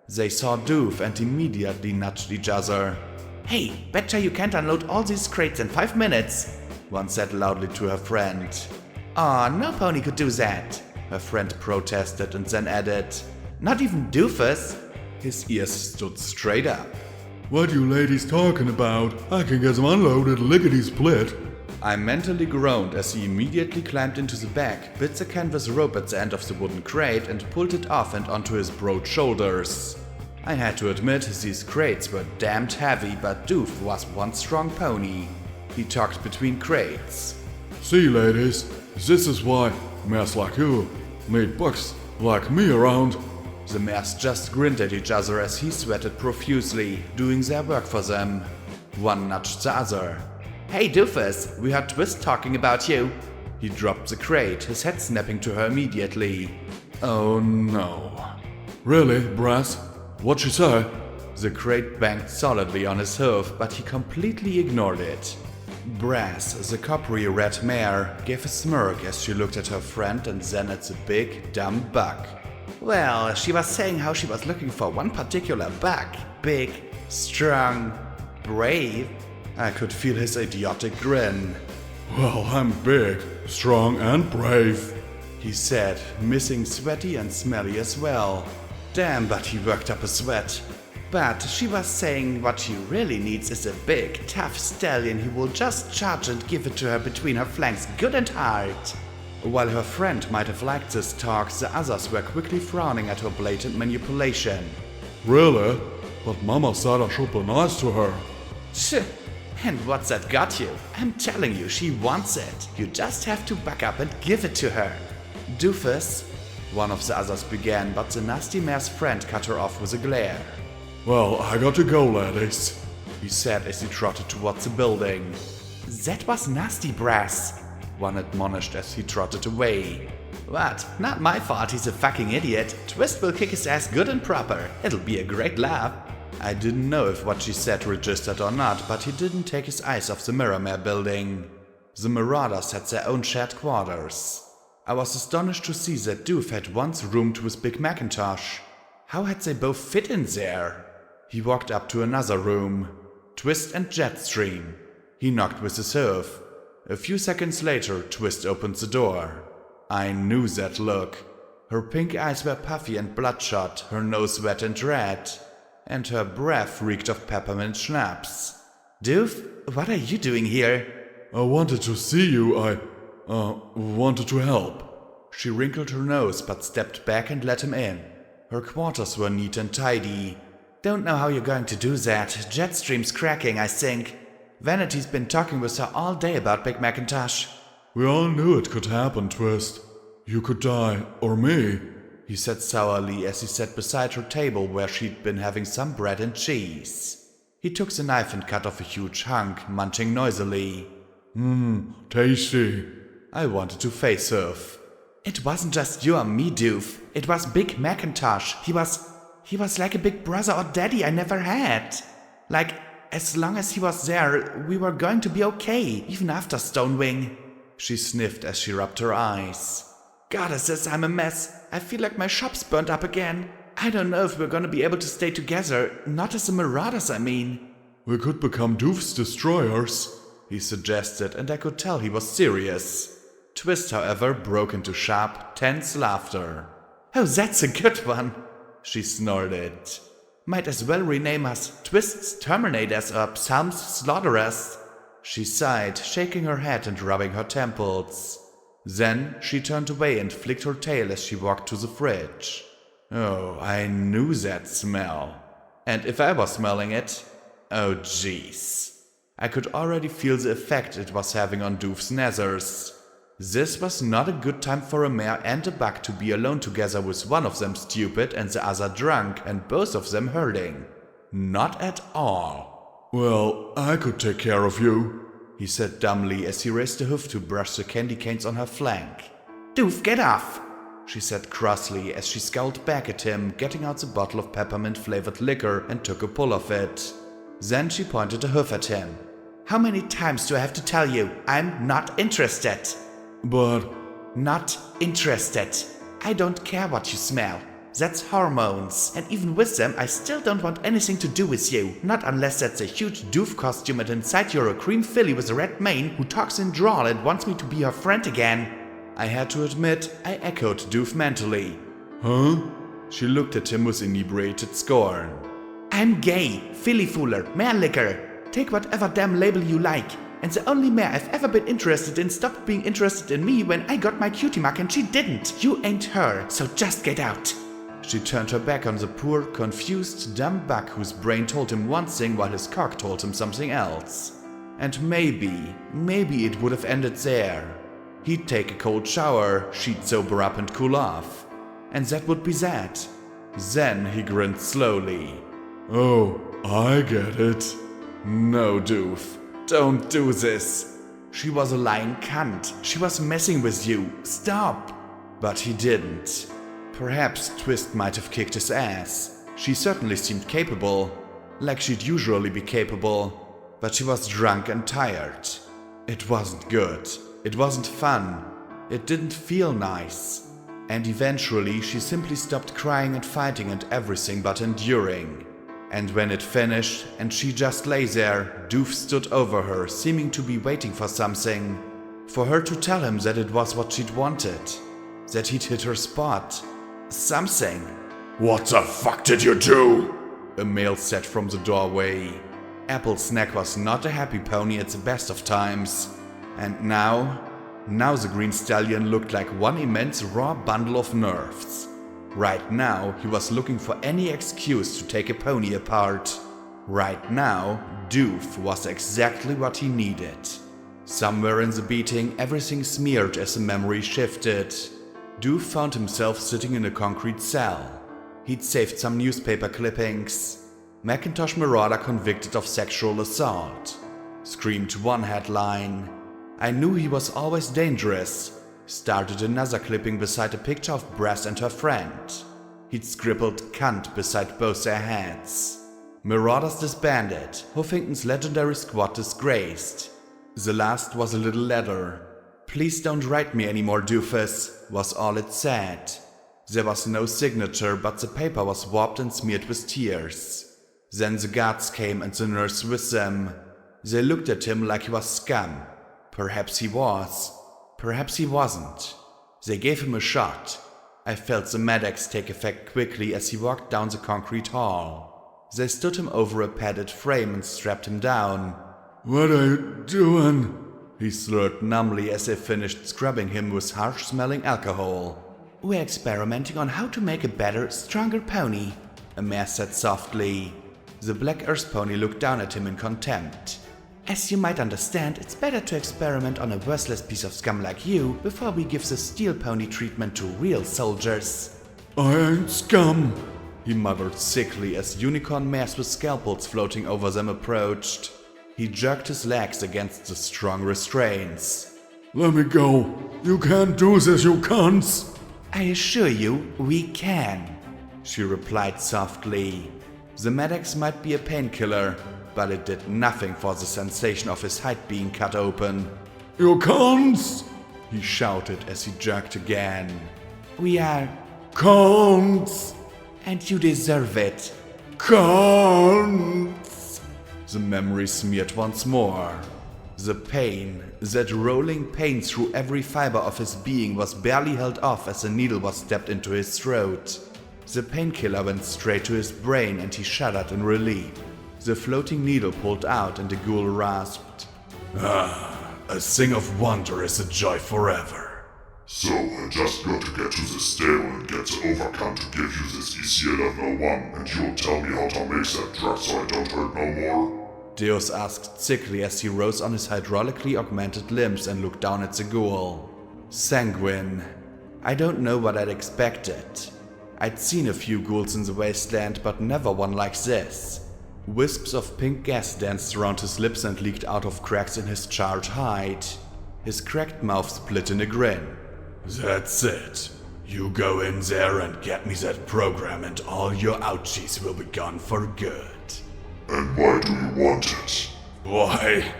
They saw Doof and immediately nudged each other. Hey, betcha you can't unload all these crates in 5 minutes, one said loudly to her friend. Aw, no pony could do that, her friend protested and then added, Not even Doofus. His ears stood straight up. What you ladies talking about? I can get them unloaded lickety-split. I mentally groaned as he immediately climbed into the back, bit the canvas rope at the end of the wooden crate and pulled it off and onto his broad shoulders. I had to admit these crates were damned heavy, but Doof was one strong pony. He talked between crates. See, ladies, this is why mares like you need bucks like me around. The mares just grinned at each other as he sweated profusely, doing their work for them. One nudged the other. Hey Doofus, we heard Twist talking about you. He dropped the crate, his head snapping to her immediately. Oh no. Really, Brass? What'd she say? The crate banged solidly on his hoof, but he completely ignored it. Brass, the coppery red mare, gave a smirk as she looked at her friend and then at the big, dumb buck. Well, she was saying how she was looking for one particular buck. Big, strong, brave. I could feel his idiotic grin. Well, I'm big, strong and brave, he said, missing sweaty and smelly as well. Damn, but he worked up a sweat. But she was saying what she really needs is a big, tough stallion who will just charge and give it to her between her flanks good and hard. While her friend might have liked this talk, the others were quickly frowning at her blatant manipulation. Really? But Mama said I should be nice to her. Tch, and what's that got you? I'm telling you, she wants it. You just have to back up and give it to her. Doofus, one of the others began, but the nasty mare's friend cut her off with a glare. Well, I got to go, ladies, he said as he trotted towards the building. That was nasty, Brass, one admonished as he trotted away. What? Not my fault he's a fucking idiot. Twist will kick his ass good and proper. It'll be a great laugh. I didn't know if what she said registered or not, but he didn't take his eyes off the Mirrormere building. The Marauders had their own shared quarters. I was astonished to see that Doof had once roomed with Big Macintosh. How had they both fit in there? He walked up to another room. Twist and Jetstream. He knocked with his hoof. A few seconds later, Twist opened the door. I knew that look. Her pink eyes were puffy and bloodshot, her nose wet and red, and her breath reeked of peppermint schnapps. Doof, what are you doing here? I wanted to see you. I wanted to help. She wrinkled her nose but stepped back and let him in. Her quarters were neat and tidy. Don't know how you're going to do that. Jetstream's cracking, I think. Vanity's been talking with her all day about Big Macintosh. We all knew it could happen, Twist. You could die, or me, he said sourly as he sat beside her table where she'd been having some bread and cheese. He took the knife and cut off a huge hunk, munching noisily. Tasty. I wanted to face hoof. It wasn't just you or me, Doof. It was Big Macintosh. He was like a big brother or daddy I never had. Like, as long as he was there, we were going to be okay, even after Stonewing. She sniffed as she rubbed her eyes. Goddesses, I'm a mess. I feel like my shop's burnt up again. I don't know if we're gonna be able to stay together, not as the Marauders, I mean. We could become Doof's destroyers, he suggested, and I could tell he was serious. Twist, however, broke into sharp, tense laughter. Oh, that's a good one, she snorted. Might as well rename us Twist's Terminators or Psalm's Slaughterers. She sighed, shaking her head and rubbing her temples. Then she turned away and flicked her tail as she walked to the fridge. Oh, I knew that smell. And if I was smelling it, oh jeez. I could already feel the effect it was having on Doof's nethers. This was not a good time for a mare and a buck to be alone together with one of them stupid and the other drunk and both of them hurting. Not at all. Well, I could take care of you, he said dumbly as he raised a hoof to brush the candy canes on her flank. Doof, get off, she said crossly as she scowled back at him, getting out the bottle of peppermint-flavored liquor and took a pull of it. Then she pointed a hoof at him. How many times do I have to tell you? I'm not interested. But... Not interested. I don't care what you smell. That's hormones. And even with them, I still don't want anything to do with you. Not unless that's a huge Doof costume and inside you're a cream filly with a red mane who talks in drawl and wants me to be her friend again. I had to admit, I echoed Doof mentally. Huh? She looked at him with inebriated scorn. I'm gay, filly fooler, mare licker. Take whatever damn label you like. And the only mare I've ever been interested in stopped being interested in me when I got my cutie mark and she didn't. You ain't her, so just get out. She turned her back on the poor, confused, dumb buck whose brain told him one thing while his cock told him something else. And maybe it would have ended there. He'd take a cold shower, she'd sober up and cool off. And that would be that. Then he grinned slowly. Oh, I get it. No, Doof. Don't do this. She was a lying cunt. She was messing with you. Stop. But he didn't. Perhaps Twist might have kicked his ass. She certainly seemed capable, like she'd usually be capable. But she was drunk and tired. It wasn't good. It wasn't fun. It didn't feel nice. And eventually she simply stopped crying and fighting and everything but enduring. And when it finished, and she just lay there, Doof stood over her, seeming to be waiting for something. For her to tell him that it was what she'd wanted. That he'd hit her spot. Something. What the fuck did you do? A male said from the doorway. Apple Snack was not a happy pony at the best of times. And now the green stallion looked like one immense raw bundle of nerves. Right now, he was looking for any excuse to take a pony apart. Right now, Doof was exactly what he needed. Somewhere in the beating, everything smeared as the memory shifted. Doof found himself sitting in a concrete cell. He'd saved some newspaper clippings. Macintosh Marauder convicted of sexual assault. Screamed one headline. I knew he was always dangerous. Started another clipping beside a picture of Brass and her friend. He'd scribbled cunt beside both their heads. Marauders disbanded, Huffington's legendary squad disgraced. The last was a little letter. Please don't write me anymore, Doofus, was all it said. There was no signature, but the paper was warped and smeared with tears. Then the guards came and the nurse with them. They looked at him like he was scum. Perhaps he was. Perhaps he wasn't. They gave him a shot. I felt the medics take effect quickly as he walked down the concrete hall. They stood him over a padded frame and strapped him down. What are you doing? He slurred numbly as they finished scrubbing him with harsh-smelling alcohol. We're experimenting on how to make a better, stronger pony, a mare said softly. The black earth pony looked down at him in contempt. As you might understand, it's better to experiment on a worthless piece of scum like you before we give the steel pony treatment to real soldiers. I ain't scum, he muttered sickly as unicorn mares with scalpels floating over them approached. He jerked his legs against the strong restraints. Let me go. You can't do this, you cunts. I assure you, we can, she replied softly. The Medex might be a painkiller, but it did nothing for the sensation of his hide being cut open. You cunts! He shouted as he jerked again. We are, Cunts! and you deserve it. Cunts! The memory smeared once more. The pain, that rolling pain through every fiber of his being, was barely held off as a needle was stabbed into his throat. The painkiller went straight to his brain and he shuddered in relief. The floating needle pulled out and the ghoul rasped. A thing of wonder is a joy forever. So, I just got to get to the stable and get the overcount to give you this EC1101, and you'll tell me how to make that drug so I don't hurt no more? Deus asked sickly as he rose on his hydraulically augmented limbs and looked down at the ghoul. Sanguine. I don't know what I'd expected. I'd seen a few ghouls in the wasteland, but never one like this. Wisps of pink gas danced around his lips and leaked out of cracks in his charred hide. His cracked mouth split in a grin. That's it. You go in there and get me that program and all your ouchies will be gone for good. And why do you want it? Why,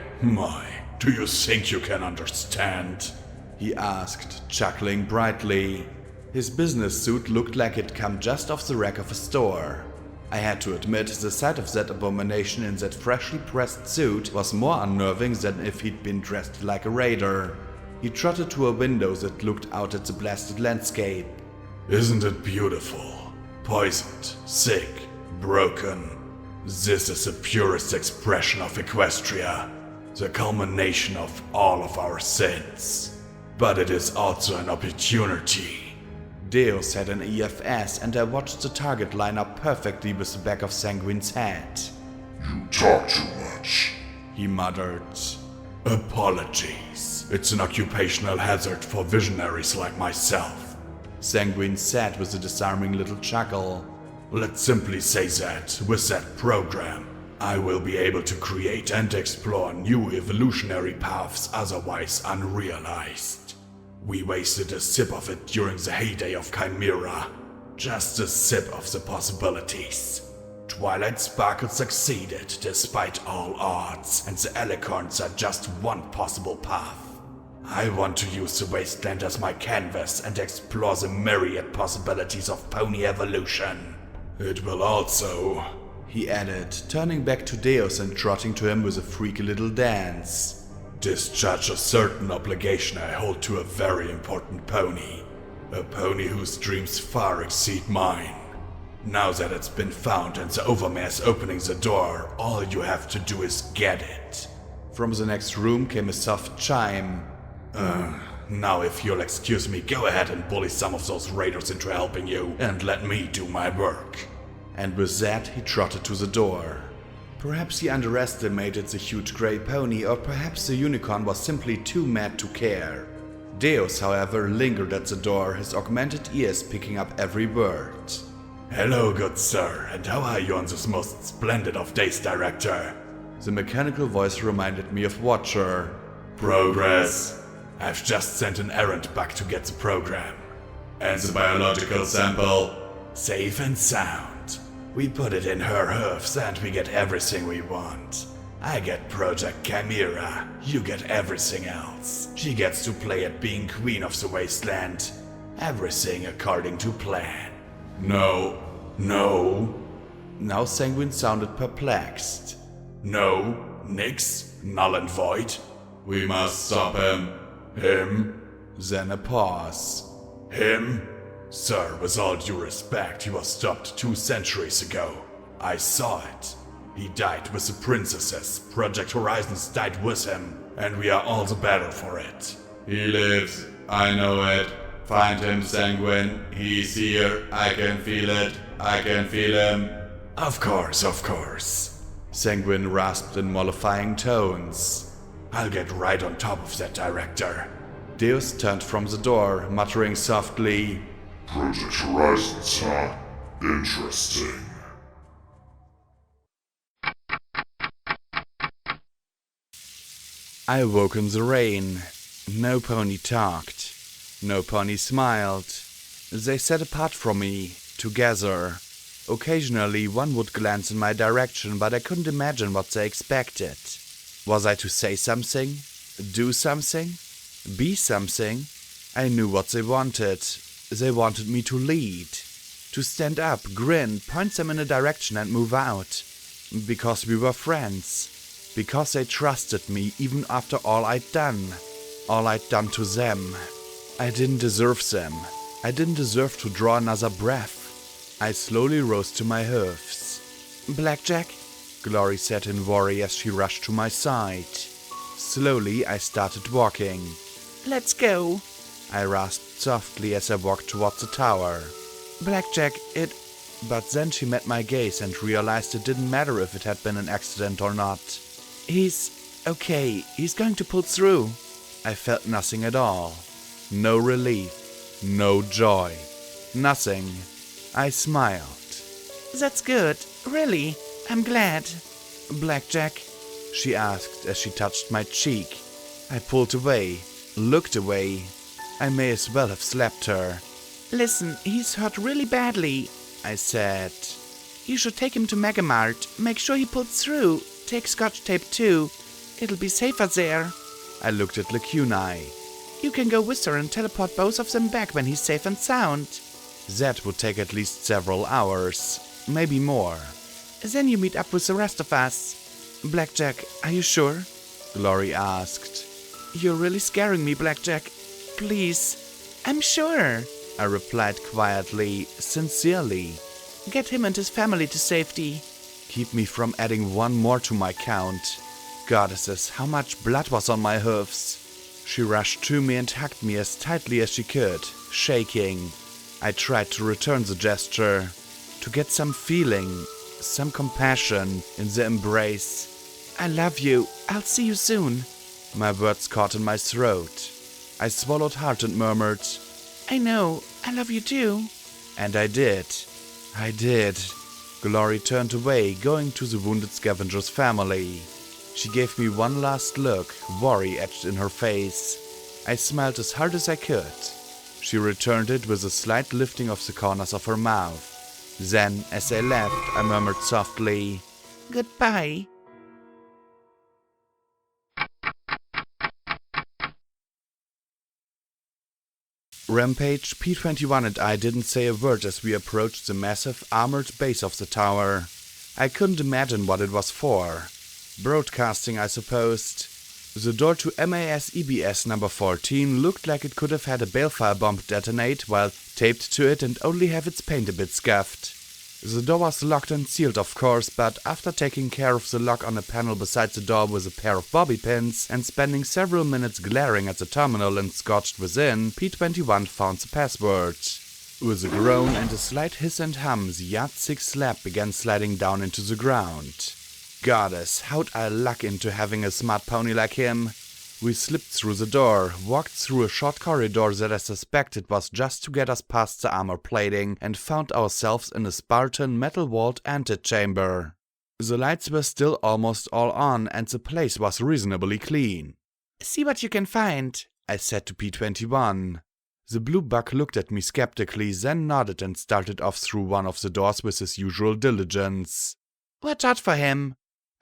do you think you can understand? He asked, chuckling brightly. His business suit looked like it'd come just off the rack of a store. I had to admit, the sight of that abomination in that freshly pressed suit was more unnerving than if he'd been dressed like a raider. He trotted to a window that looked out at the blasted landscape. Isn't it beautiful? Poisoned, sick, broken. This is the purest expression of Equestria, the culmination of all of our sins. But it is also an opportunity. Deus had an EFS and I watched the target line up perfectly with the back of Sanguine's head. You talk too much. He muttered. Apologies. It's an occupational hazard for visionaries like myself. Sanguine said with a disarming little chuckle. Let's simply say that, with that program, I will be able to create and explore new evolutionary paths otherwise unrealized. We wasted a sip of it during the heyday of Chimera. Just a sip of the possibilities. Twilight Sparkle succeeded despite all odds, and the Alicorns are just one possible path. I want to use the wasteland as my canvas and explore the myriad possibilities of pony evolution. It will also, he added, turning back to Deus and trotting to him with a freaky little dance, discharge a certain obligation I hold to a very important pony. A pony whose dreams far exceed mine. Now that it's been found and the Overmare's opening the door, all you have to do is get it. From the next room came a soft chime. Now if you'll excuse me, go ahead and bully some of those raiders into helping you, and let me do my work. And with that, he trotted to the door. Perhaps he underestimated the huge grey pony, or perhaps the unicorn was simply too mad to care. Deus, however, lingered at the door, his augmented ears picking up every word. Hello, good sir, and how are you on this most splendid of days, Director? The mechanical voice reminded me of Watcher. Progress. I've just sent an errand back to get the program. And the biological sample? Safe and sound. We put it in her hoofs and we get everything we want. I get Project Chimera, you get everything else. She gets to play at being queen of the wasteland. Everything according to plan. No. Now Sanguine sounded perplexed. No, nix, null and void. We must stop him. Him? Then a pause. Him? Sir, with all due respect, he was stopped 2 centuries ago. I saw it. He died with the princesses, Project Horizons died with him, and we are all the better for it. He lives, I know it. Find him, Sanguine. He's here. I can feel it. I can feel him. Of course. Sanguine rasped in mollifying tones. I'll get right on top of that, Director. Deus turned from the door, muttering softly, Project Horizons, huh? Interesting. I awoke in the rain. No pony talked. No pony smiled. They sat apart from me, together. Occasionally one would glance in my direction, but I couldn't imagine what they expected. Was I to say something? Do something? Be something? I knew what they wanted. They wanted me to lead. To stand up, grin, point them in a direction and move out. Because we were friends. Because they trusted me even after all I'd done. All I'd done to them. I didn't deserve them. I didn't deserve to draw another breath. I slowly rose to my hoofs. "Blackjack?" Glory said in worry as she rushed to my side. Slowly I started walking. "Let's go," I rasped softly as I walked towards the tower. "Blackjack, But then she met my gaze and realized it didn't matter if it had been an accident or not. "He's okay. He's going to pull through." I felt nothing at all. No relief. No joy. Nothing. I smiled. "That's good. Really. I'm glad." "Blackjack?" she asked as she touched my cheek. I pulled away. Looked away. I may as well have slapped her. "Listen, he's hurt really badly," I said. "You should take him to Megamart. Make sure he pulls through. Take scotch tape too. It'll be safer there." I looked at Lacunae. "You can go with her and teleport both of them back when he's safe and sound." That would take at least several hours. Maybe more. "Then you meet up with the rest of us." "Blackjack, are you sure?" Glory asked. "You're really scaring me, Blackjack. Please." "I'm sure," I replied quietly, sincerely. "Get him and his family to safety." Keep me from adding one more to my count. Goddesses, how much blood was on my hoofs. She rushed to me and hugged me as tightly as she could, shaking. I tried to return the gesture, to get some feeling, some compassion in the embrace. "I love you. I'll see you soon." My words caught in my throat. I swallowed hard and murmured, "I know. I love you too." And I did. I did. Glory turned away, going to the wounded scavenger's family. She gave me one last look, worry etched in her face. I smiled as hard as I could. She returned it with a slight lifting of the corners of her mouth. Then, as I left, I murmured softly, "Goodbye." Rampage, P21 and I didn't say a word as we approached the massive armored base of the tower. I couldn't imagine what it was for. Broadcasting, I supposed. The door to MAS-EBS number 14 looked like it could have had a balefire bomb detonate while taped to it and only have its paint a bit scuffed. The door was locked and sealed, of course, but after taking care of the lock on a panel beside the door with a pair of bobby pins and spending several minutes glaring at the terminal enscotched within, P21 found the password. With a groan and a slight hiss and hum, the yard-6 slab began sliding down into the ground. Goddess, how'd I luck into having a smart pony like him? We slipped through the door, walked through a short corridor that I suspected was just to get us past the armor plating, and found ourselves in a Spartan metal-walled antechamber. The lights were still almost all on, and the place was reasonably clean. "See what you can find," I said to P21. The blue buck looked at me skeptically, then nodded and started off through one of the doors with his usual diligence. "Watch out for him,"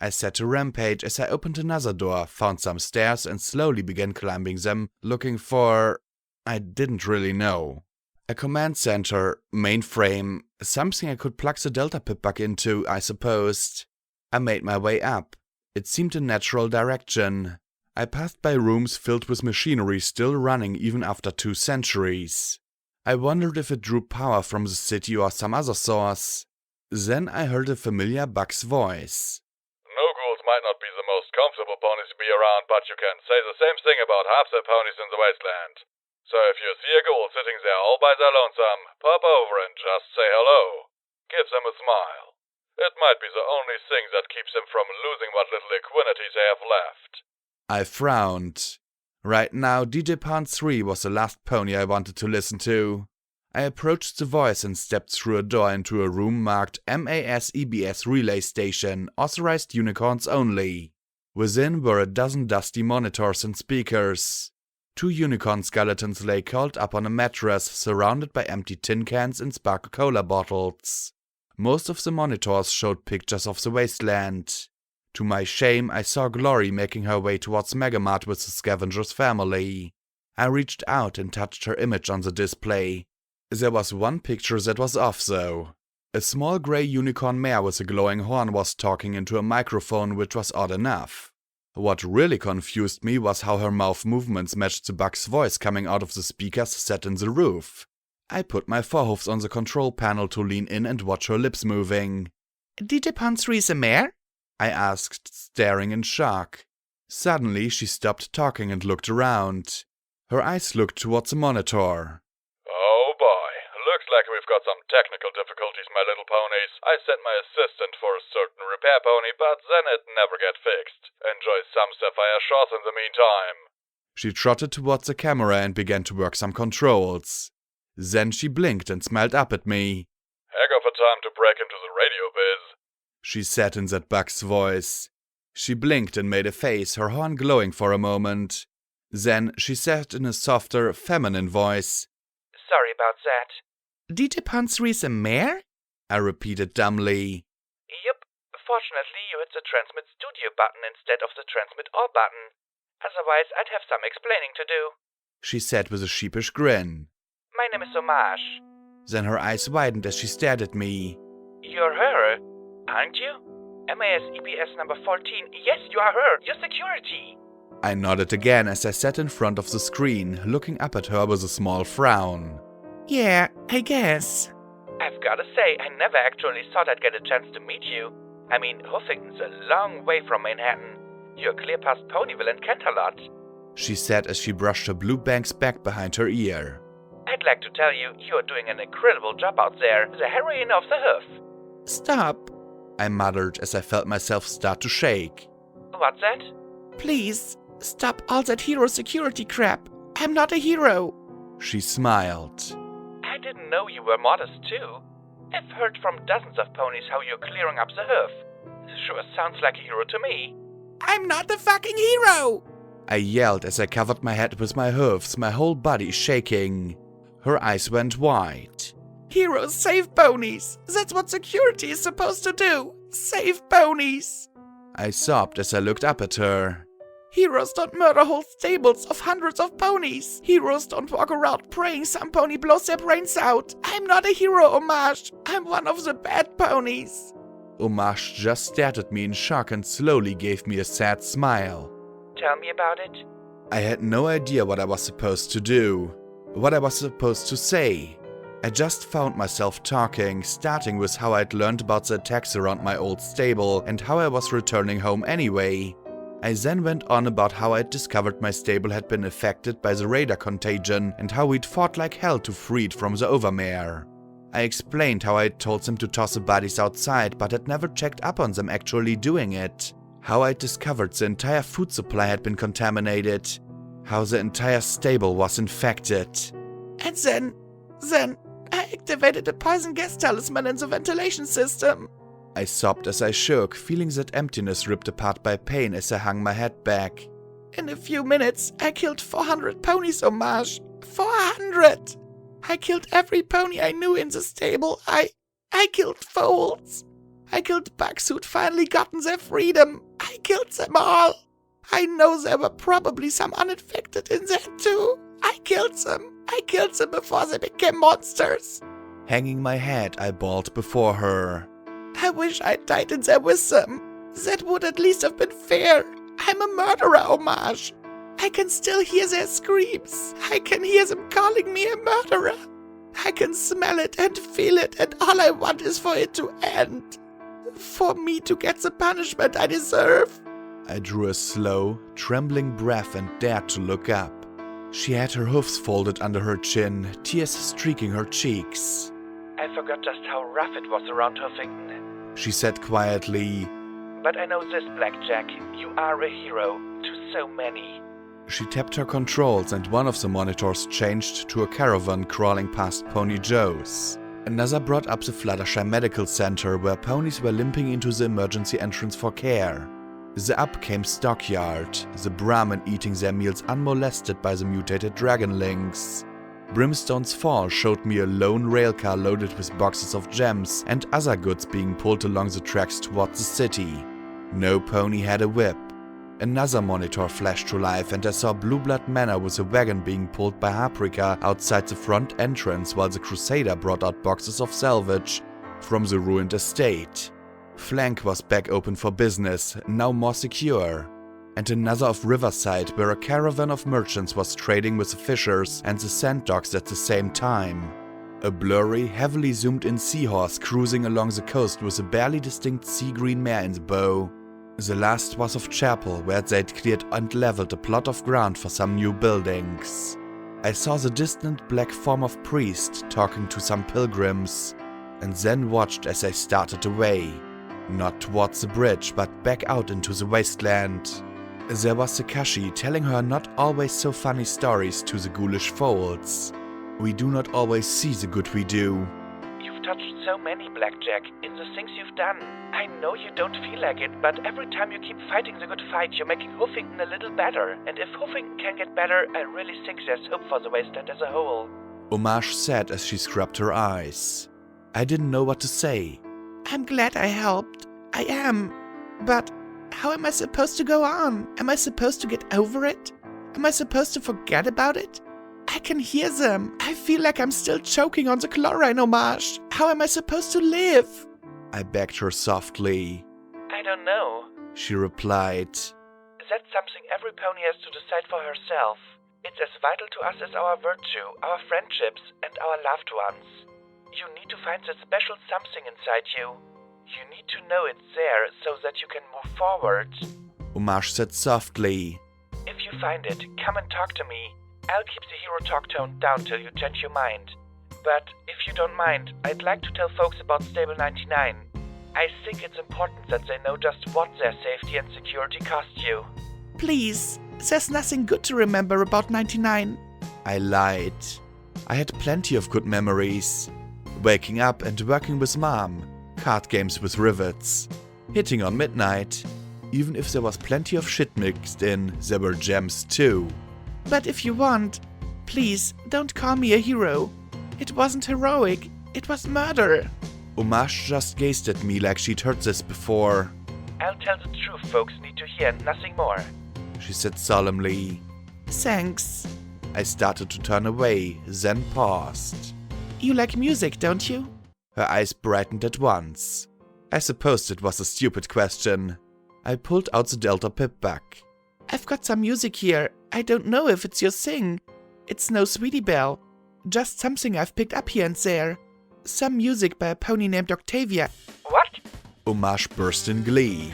I said to Rampage as I opened another door, found some stairs and slowly began climbing them, looking for... I didn't really know. A command center, mainframe, something I could plug the Delta Pip back into, I supposed. I made my way up. It seemed a natural direction. I passed by rooms filled with machinery still running even after 2 centuries. I wondered if it drew power from the city or some other source. Then I heard a familiar Buck's voice. "No-ghouls might not be the most comfortable ponies to be around, but you can say the same thing about half the ponies in the wasteland. So if you see a ghoul sitting there all by their lonesome, pop over and just say hello. Give them a smile. It might be the only thing that keeps them from losing what little equanimity they have left." I frowned. Right now, DJ Pan 3 was the last pony I wanted to listen to. I approached the voice and stepped through a door into a room marked MAS-EBS Relay Station, authorized unicorns only. Within were a dozen dusty monitors and speakers. 2 unicorn skeletons lay curled up on a mattress, surrounded by empty tin cans and Sparkle Cola bottles. Most of the monitors showed pictures of the wasteland. To my shame, I saw Glory making her way towards Megamart with the scavenger's family. I reached out and touched her image on the display. There was one picture that was off though. A small grey unicorn mare with a glowing horn was talking into a microphone, which was odd enough. What really confused me was how her mouth movements matched the bug's voice coming out of the speakers set in the roof. I put my forehoofs on the control panel to lean in and watch her lips moving. DJ Ponsri is a mare? I asked, staring in shock. Suddenly, she stopped talking and looked around. Her eyes looked towards the monitor. Oh boy, looks like we've got some technical difficulties, my little ponies. I sent my assistant for a certain repair pony, but then it never got fixed. Enjoy some sapphire shots in the meantime. She trotted towards the camera and began to work some controls. Then she blinked and smiled up at me. Heck of a time to break into the radio biz, she said in that bug's voice. She blinked and made a face, her horn glowing for a moment. Then she said in a softer, feminine voice, Sorry about that. DJ Ponsri is a mare? I repeated dumbly. Yep. Fortunately, you hit the Transmit Studio button instead of the Transmit All button. Otherwise, I'd have some explaining to do, she said with a sheepish grin. My name is Homage. Then her eyes widened as she stared at me. You're her, aren't you? MAS EPS number 14. Yes, you are her. You're security. I nodded again as I sat in front of the screen, looking up at her with a small frown. Yeah, I guess. I've gotta say, I never actually thought I'd get a chance to meet you. I mean, Huffington's a long way from Manhattan. You're clear past Ponyville and Canterlot, she said as she brushed her blue bangs back behind her ear. I'd like to tell you, you're doing an incredible job out there, the heroine of the hoof. Stop, I muttered as I felt myself start to shake. What's that? Please, stop all that hero security crap. I'm not a hero, she smiled. I didn't know you were modest too. I've heard from dozens of ponies how you're clearing up the hoof. Sure sounds like a hero to me. I'm not the fucking hero! I yelled as I covered my head with my hoofs, my whole body shaking. Her eyes went wide. Heroes save ponies! That's what security is supposed to do! Save ponies! I sobbed as I looked up at her. Heroes don't murder whole stables of hundreds of ponies. Heroes don't walk around praying some pony blows their brains out. I'm not a hero, Homage. I'm one of the bad ponies. Homage just stared at me in shock and slowly gave me a sad smile. Tell me about it. I had no idea what I was supposed to do, what I was supposed to say. I just found myself talking, starting with how I'd learned about the attacks around my old stable and how I was returning home anyway. I then went on about how I'd discovered my stable had been affected by the radar contagion and how we'd fought like hell to free it from the overmare. I explained how I'd told them to toss the bodies outside but had never checked up on them actually doing it. How I'd discovered the entire food supply had been contaminated. How the entire stable was infected. And then, I activated a poison gas talisman in the ventilation system. I sobbed as I shook, feeling that emptiness ripped apart by pain as I hung my head back. In a few minutes, I killed 400 ponies, Homage. 400! I killed every pony I knew in the stable. I killed foals. I killed bugs who'd finally gotten their freedom. I killed them all. I know there were probably some uninfected in there too. I killed them. I killed them before they became monsters. Hanging my head, I bawled before her. I wish I'd died in there with them. That would at least have been fair. I'm a murderer, Homage. I can still hear their screams. I can hear them calling me a murderer. I can smell it and feel it, and all I want is for it to end. For me to get the punishment I deserve. I drew a slow, trembling breath and dared to look up. She had her hoofs folded under her chin, tears streaking her cheeks. I forgot just how rough it was around Huffington, she said quietly. But I know this, Blackjack. You are a hero to so many. She tapped her controls and one of the monitors changed to a caravan crawling past Pony Joe's. Another brought up the Fluttershy Medical Center where ponies were limping into the emergency entrance for care. The up came Stockyard, the Brahmin eating their meals unmolested by the mutated dragonlings. Brimstone's Fall showed me a lone railcar loaded with boxes of gems and other goods being pulled along the tracks towards the city. No pony had a whip. Another monitor flashed to life and I saw Blue Blood Manor with a wagon being pulled by Haprika outside the front entrance while the Crusader brought out boxes of salvage from the ruined estate. Flank was back open for business, now more secure. And another of Riverside where a caravan of merchants was trading with the fishers and the sand dogs at the same time. A blurry, heavily zoomed in seahorse cruising along the coast with a barely distinct sea green mare in the bow. The last was of Chapel, where they'd cleared and leveled a plot of ground for some new buildings. I saw the distant black form of priest talking to some pilgrims, and then watched as they started away. Not towards the bridge, but back out into the wasteland. There was Sakashi telling her not always so funny stories to the ghoulish folds. We do not always see the good we do. You've touched so many, Blackjack, in the things you've done. I know you don't feel like it, but every time you keep fighting the good fight, you're making Hoofington a little better. And if Hoofington can get better, I really think there's hope for the wasteland as a whole. Homage said as she scrubbed her eyes. I didn't know what to say. I'm glad I helped. I am. But how am I supposed to go on? Am I supposed to get over it? Am I supposed to forget about it? I can hear them. I feel like I'm still choking on the chlorine, Homage. How am I supposed to live? I begged her softly. I don't know, She replied. That's something every pony has to decide for herself. It's as vital to us as our virtue, our friendships, and our loved ones. You need to find that special something inside you. You need to know it's there so that you can move forward. Homage said softly. If you find it, come and talk to me. I'll keep the hero talk tone down till you change your mind. But if you don't mind, I'd like to tell folks about Stable 99. I think it's important that they know just what their safety and security cost you. Please, there's nothing good to remember about 99. I lied. I had plenty of good memories. Waking up and working with Mom. Card games with rivets. Hitting on midnight. Even if there was plenty of shit mixed in, there were gems too. But if you want, please don't call me a hero. It wasn't heroic, it was murder. Homage just gazed at me like she'd heard this before. I'll tell the truth folks need to hear, nothing more. She said solemnly. Thanks. I started to turn away, then paused. You like music, don't you? Her eyes brightened at once. I supposed it was a stupid question. I pulled out the Delta Pip-Buck. I've got some music here. I don't know if it's your thing. It's no Sweetie Belle. Just something I've picked up here and there. Some music by a pony named Octavia. What? Homage burst in glee.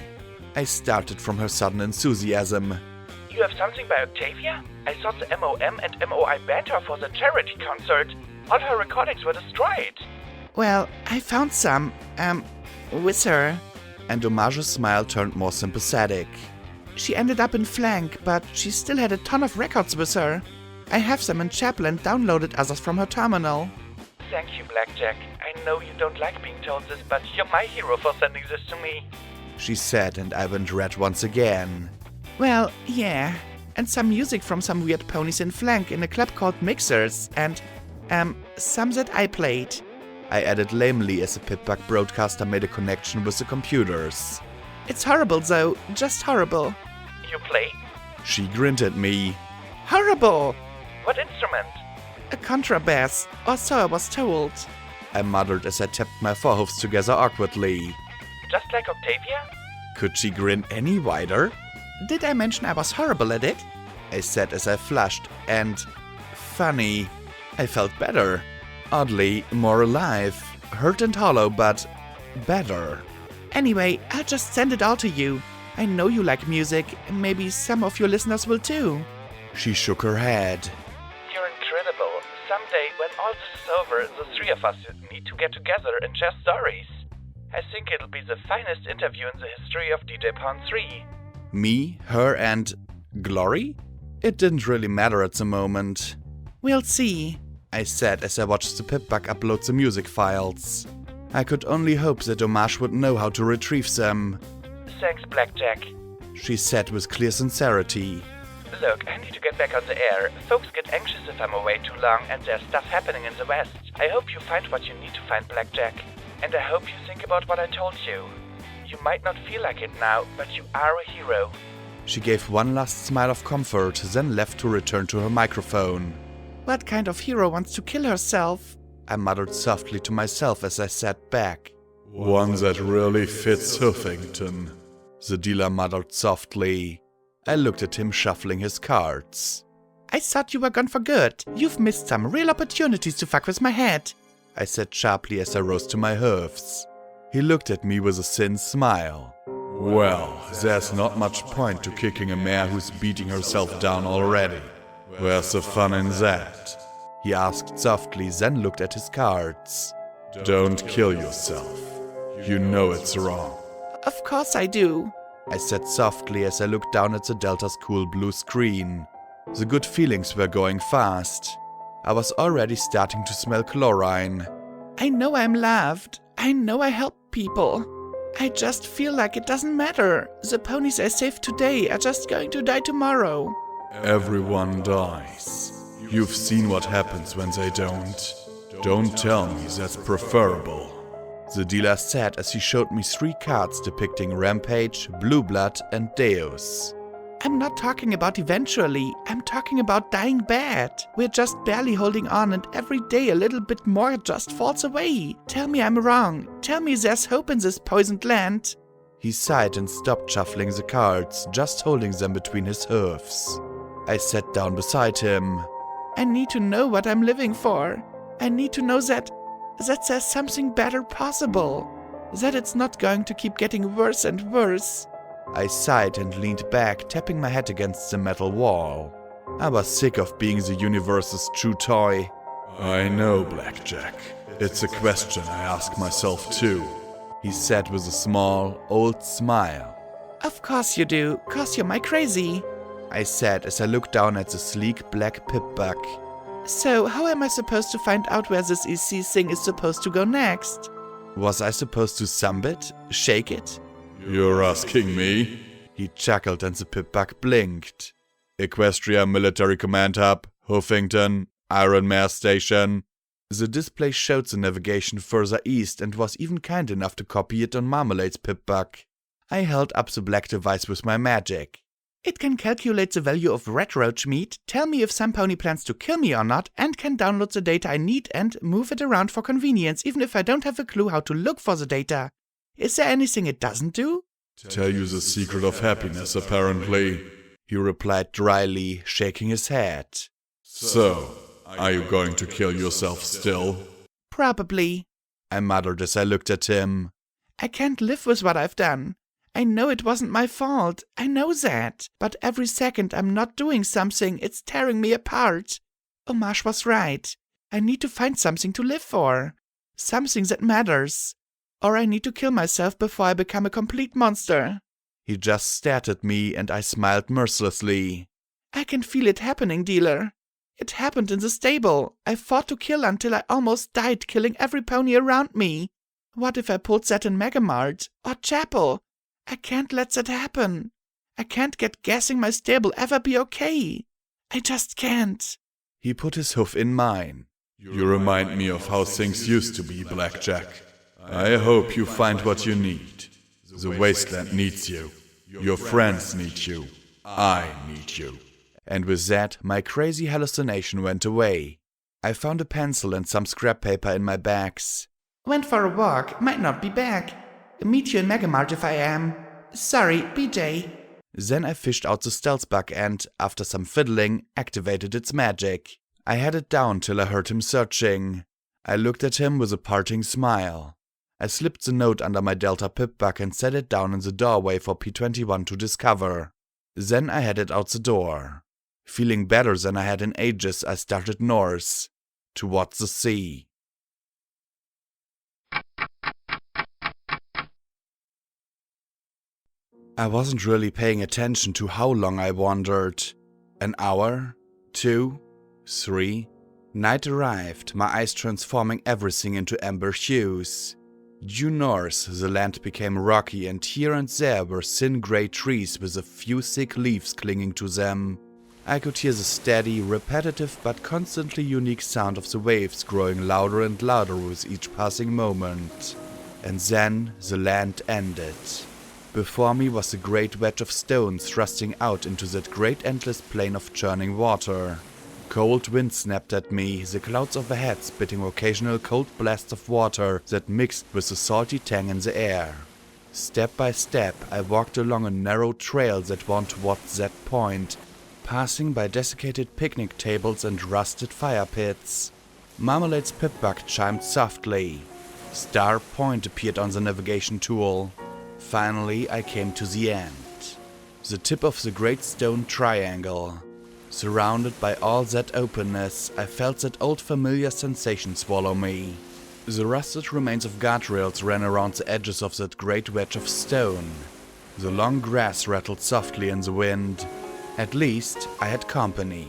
I started from her sudden enthusiasm. You have something by Octavia? I thought the MOM and MOI banned her for the charity concert. All her recordings were destroyed. Well, I found some, with her. And Homage's smile turned more sympathetic. She ended up in Flank, but she still had a ton of records with her. I have them in Chapel and downloaded others from her terminal. Thank you, Blackjack. I know you don't like being told this, but you're my hero for sending this to me. She said, and I went red once again. Well, yeah. And some music from some weird ponies in Flank in a club called Mixers, and, some that I played. I added lamely as the Pip-Buck broadcaster made a connection with the computers. It's horrible though, just horrible. You play? She grinned at me. Horrible! What instrument? A contrabass, or so I was told. I muttered as I tapped my forehoofs together awkwardly. Just like Octavia? Could she grin any wider? Did I mention I was horrible at it? I said as I flushed, and funny, I felt better. Oddly, more alive. Hurt and hollow, but better. Anyway, I'll just send it all to you. I know you like music, maybe some of your listeners will too. She shook her head. You're incredible. Someday, when all this is over, the three of us need to get together and share stories. I think it'll be the finest interview in the history of DJ Pawn 3. Me, her, and Glory? It didn't really matter at the moment. We'll see, I said as I watched the Pip-Buck upload the music files. I could only hope that Homage would know how to retrieve them. Thanks, Blackjack. she said with clear sincerity. Look, I need to get back on the air. Folks get anxious if I'm away too long and there's stuff happening in the West. I hope you find what you need to find, Blackjack. And I hope you think about what I told you. You might not feel like it now, but you are a hero. She gave one last smile of comfort, then left to return to her microphone. What kind of hero wants to kill herself? I muttered softly to myself as I sat back. One that really fits Huffington, the dealer muttered softly. I looked at him shuffling his cards. I thought you were gone for good. You've missed some real opportunities to fuck with my head, I said sharply as I rose to my hoofs. He looked at me with a thin smile. Well, there's not much point to kicking a mare who's beating herself down already. Where's the fun in that? He asked softly, then looked at his cards. Don't kill yourself. You know it's wrong. Of course I do, I said softly as I looked down at the Delta's cool blue screen. The good feelings were going fast. I was already starting to smell chlorine. I know I'm loved. I know I help people. I just feel like it doesn't matter. The ponies I saved today are just going to die tomorrow. Everyone dies. You've seen what happens when they don't. Don't tell me that's preferable. The dealer said as he showed me 3 cards depicting Rampage, Blue Blood, and Deus. I'm not talking about eventually, I'm talking about dying bad. We're just barely holding on and every day a little bit more just falls away. Tell me I'm wrong. Tell me there's hope in this poisoned land. He sighed and stopped shuffling the cards, just holding them between his hoofs. I sat down beside him. I need to know what I'm living for. I need to know that there's something better possible. That it's not going to keep getting worse and worse. I sighed and leaned back, tapping my head against the metal wall. I was sick of being the universe's true toy. I know, Blackjack. It's a question I ask myself too, he said with a small, old smile. Of course you do, 'cause you're my crazy, I said as I looked down at the sleek black pipbuck. So how am I supposed to find out where this EC thing is supposed to go next? Was I supposed to thumb it? Shake it? You're asking me? He chuckled and the pipbuck blinked. Equestria Military Command Hub, Huffington, Iron Mare Station. The display showed the navigation further east and was even kind enough to copy it on Marmalade's pipbuck. I held up the black device with my magic. It can calculate the value of red roach meat, tell me if some pony plans to kill me or not, and can download the data I need and move it around for convenience, even if I don't have a clue how to look for the data. Is there anything it doesn't do? Tell you the secret of happiness, apparently, he replied dryly, shaking his head. So, are you going to kill yourself still? Probably, I muttered as I looked at him. I can't live with what I've done. I know it wasn't my fault, I know that. But every second I'm not doing something, it's tearing me apart. Omarsh was right. I need to find something to live for. Something that matters. Or I need to kill myself before I become a complete monster. He just stared at me and I smiled mercilessly. I can feel it happening, dealer. It happened in the stable. I fought to kill until I almost died, killing every pony around me. What if I pulled that in Megamart? Or Chapel? I can't let that happen. I can't get guessing my stable ever be okay. I just can't. He put his hoof in mine. You remind me of how things used to be, Blackjack. I hope you find what you need. The wasteland needs you. Your friends need you. I need you. And with that, my crazy hallucination went away. I found a pencil and some scrap paper in my bags. Went for a walk, might not be back. Meet you in Megamart if I am. Sorry, BJ. Then I fished out the stealth bug and, after some fiddling, activated its magic. I had it down till I heard him searching. I looked at him with a parting smile. I slipped the note under my Delta pipbuck and set it down in the doorway for P21 to discover. Then I headed out the door. Feeling better than I had in ages, I started north, towards the sea. I wasn't really paying attention to how long I wandered. An hour? 2? 3? Night arrived, my eyes transforming everything into amber hues. Due north, the land became rocky, and here and there were thin grey trees with a few thick leaves clinging to them. I could hear the steady, repetitive but constantly unique sound of the waves growing louder and louder with each passing moment. And then the land ended. Before me was a great wedge of stone thrusting out into that great endless plain of churning water. Cold wind snapped at me, the clouds overhead spitting occasional cold blasts of water that mixed with the salty tang in the air. Step by step, I walked along a narrow trail that wound towards that point, passing by desiccated picnic tables and rusted fire pits. Marmalade's pipbug chimed softly. Star Point appeared on the navigation tool. Finally, I came to the end. The tip of the great stone triangle. Surrounded by all that openness, I felt that old familiar sensation swallow me. The rusted remains of guardrails ran around the edges of that great wedge of stone. The long grass rattled softly in the wind. At least, I had company.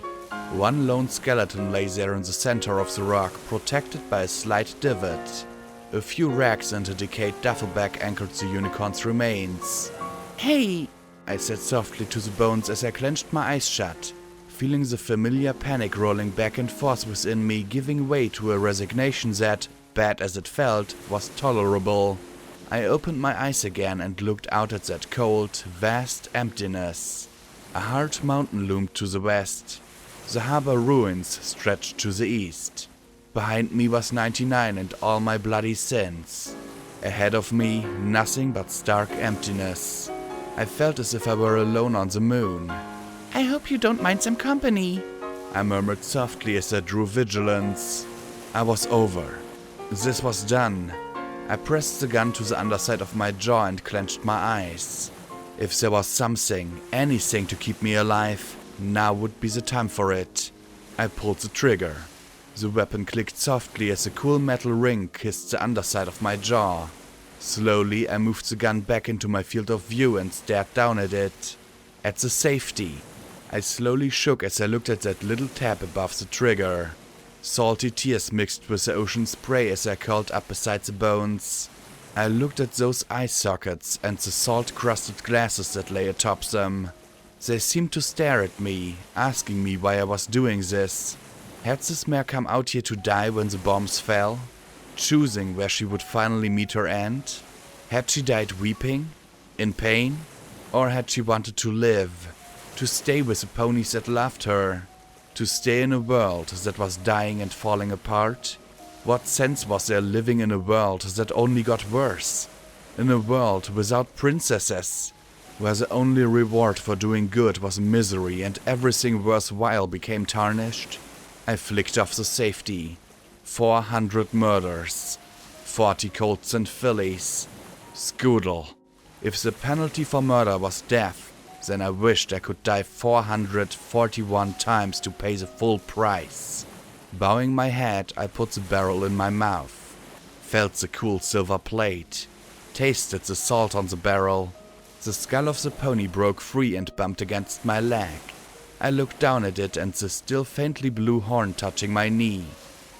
One lone skeleton lay there in the center of the rock, protected by a slight divot. A few rags and a decayed duffel bag anchored the unicorn's remains. "Hey!" I said softly to the bones as I clenched my eyes shut, feeling the familiar panic rolling back and forth within me, giving way to a resignation that, bad as it felt, was tolerable. I opened my eyes again and looked out at that cold, vast emptiness. A hard mountain loomed to the west. The harbor ruins stretched to the east. Behind me was 99 and all my bloody sins. Ahead of me, nothing but stark emptiness. I felt as if I were alone on the moon. "I hope you don't mind some company," I murmured softly as I drew vigilance. I was over. This was done. I pressed the gun to the underside of my jaw and clenched my eyes. If there was something, anything to keep me alive, now would be the time for it. I pulled the trigger. The weapon clicked softly as a cool metal ring kissed the underside of my jaw. Slowly, I moved the gun back into my field of view and stared down at it. At the safety. I slowly shook as I looked at that little tab above the trigger. Salty tears mixed with the ocean spray as I curled up beside the bones. I looked at those eye sockets and the salt-crusted glasses that lay atop them. They seemed to stare at me, asking me why I was doing this. Had this mare come out here to die when the bombs fell? Choosing where she would finally meet her end? Had she died weeping? In pain? Or had she wanted to live? To stay with the ponies that loved her? To stay in a world that was dying and falling apart? What sense was there living in a world that only got worse? In a world without princesses? Where the only reward for doing good was misery and everything worthwhile became tarnished? I flicked off the safety. 400 murders. 40 colts and fillies. Scoodle. If the penalty for murder was death, then I wished I could die 441 times to pay the full price. Bowing my head, I put the barrel in my mouth. Felt the cool silver plate. Tasted the salt on the barrel. The skull of the pony broke free and bumped against my leg. I looked down at it and the still faintly blue horn touching my knee.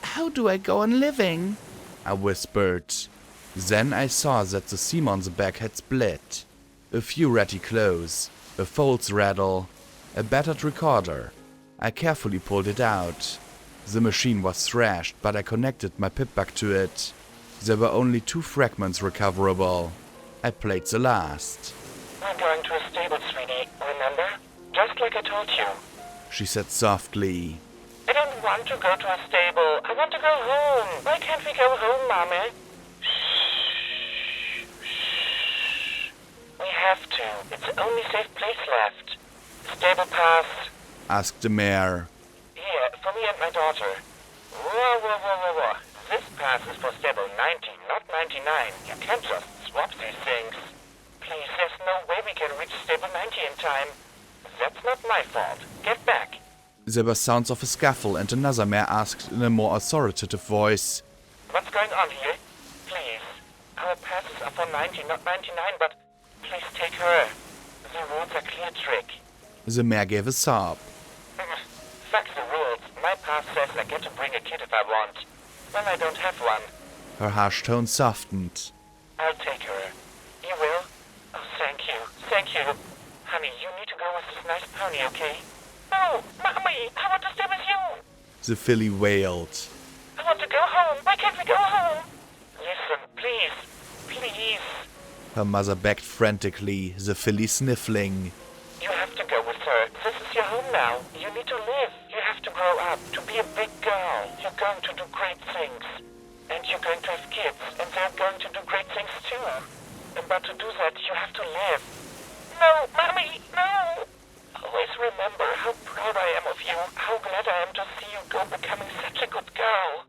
"How do I go on living?" I whispered. Then I saw that the seam on the back had split. A few ratty clothes, a false rattle, a battered recorder. I carefully pulled it out. The machine was thrashed, but I connected my pipbug to it. There were only 2 fragments recoverable. I played the last. "I'm going to a stable, sweetie, remember? Just like I told you." She said softly. "I don't want to go to a stable. I want to go home. Why can't we go home, Mommy?" "Shh. Shh. We have to. It's the only safe place left. Stable pass." Asked the mare. "Here, for me and my daughter." Whoa. This pass is for stable 90, not 99. You can't just swap these things. Please, there's no way we can reach stable 90 in time. That's not my fault. Get back. There were sounds of a scuffle and another mare asked in a more authoritative voice. "What's going on here? Please. Our passes are for 90, not 99, but please take her. The rules are clear, Trick." The mare gave a sob. Fuck the rules. My pass says I get to bring a kid if I want. Well, I don't have one. Her harsh tone softened. I'll take her. You will? Oh, thank you. Thank you. Honey, you need to go with this nice pony, okay? No, Mommy, I want to stay with you. The filly wailed. I want to go home. Why can't we go home? Listen, please. Please. Her mother begged frantically, the filly sniffling. You have to go with her. This is your home now. You need to live. You have to grow up, to be a big girl. You're going to do great things. And you're going to have kids, and they're going to do great things too. But to do that, you have to live. No, Mommy, no! Always remember how proud I am of you, how glad I am to see you go becoming such a good girl.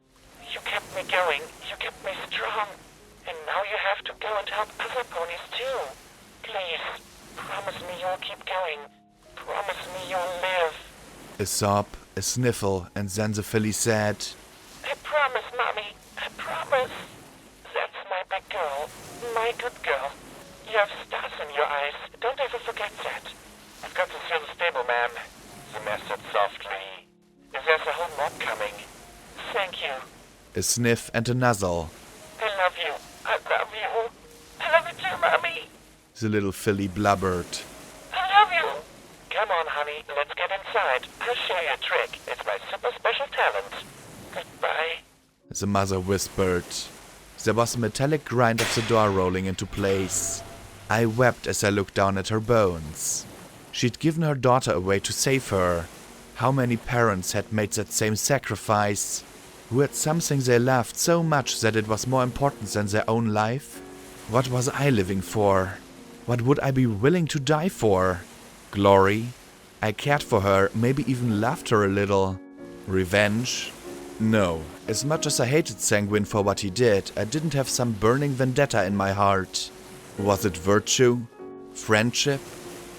You kept me going, you kept me strong. And now you have to go and help other ponies too. Please, promise me you'll keep going. Promise me you'll live. A sob, a sniffle, and then the filly said, I promise, Mommy. I promise. That's my big girl. My good girl. You have stars in your eyes. Don't ever forget that. I've got to see the stable, ma'am. The mare said softly. There's a whole mob coming. Thank you. a sniff and a nuzzle. I love you. I love you. I love you too, Mommy. The little filly blubbered. I love you. Come on, honey. Let's get inside. I'll show you a trick. It's my super special talent. Goodbye. The mother whispered. There was a metallic grind of the door rolling into place. I wept as I looked down at her bones. She'd given her daughter away to save her. How many parents had made that same sacrifice? Who had something they loved so much that it was more important than their own life? What was I living for? What would I be willing to die for? Glory? I cared for her, maybe even loved her a little. Revenge? No. As much as I hated Sanguine for what he did, I didn't have some burning vendetta in my heart. Was it virtue? Friendship?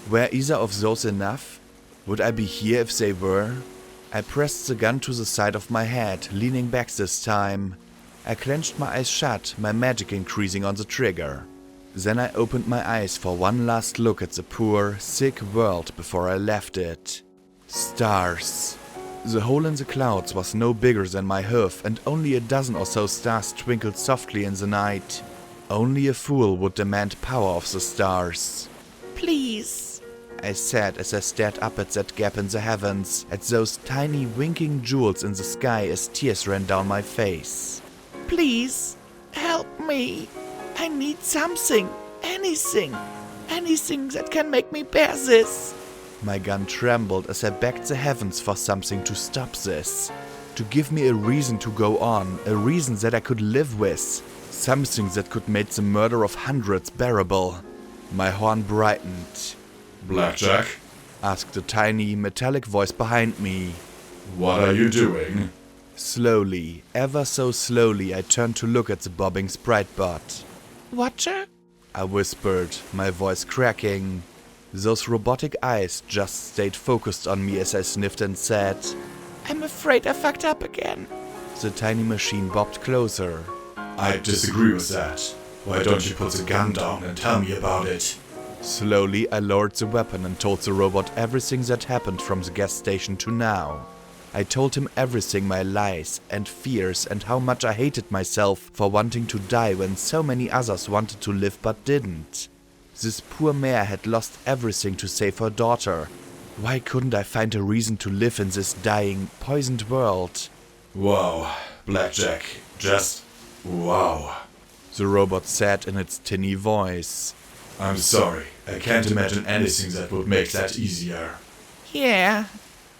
Were either of those enough? Would I be here if they were? I pressed the gun to the side of my head, leaning back this time. I clenched my eyes shut, my magic increasing on the trigger. Then I opened my eyes for one last look at the poor, sick world before I left it. Stars. The hole in the clouds was no bigger than my hoof, and only a dozen or so stars twinkled softly in the night. Only a fool would demand power of the stars. Please, I said as I stared up at that gap in the heavens, at those tiny winking jewels in the sky as tears ran down my face. Please, help me. I need something, anything that can make me bear this. My gun trembled as I begged the heavens for something to stop this. To give me a reason to go on, a reason that I could live with. Something that could make the murder of hundreds bearable. My horn brightened. Blackjack? Asked a tiny, metallic voice behind me. What are you doing? Slowly, ever so slowly, I turned to look at the bobbing sprite bot. Watcher? I whispered, my voice cracking. Those robotic eyes just stayed focused on me as I sniffed and said, I'm afraid I fucked up again. The tiny machine bobbed closer. I disagree with that. Why don't you put the gun down and tell me about it? Slowly, I lowered the weapon and told the robot everything that happened from the gas station to now. I told him everything, my lies and fears, and how much I hated myself for wanting to die when so many others wanted to live but didn't. This poor mare had lost everything to save her daughter. Why couldn't I find a reason to live in this dying, poisoned world? Wow, Blackjack, just wow, the robot said in its tinny voice. I'm sorry, I can't imagine anything that would make that easier. Yeah,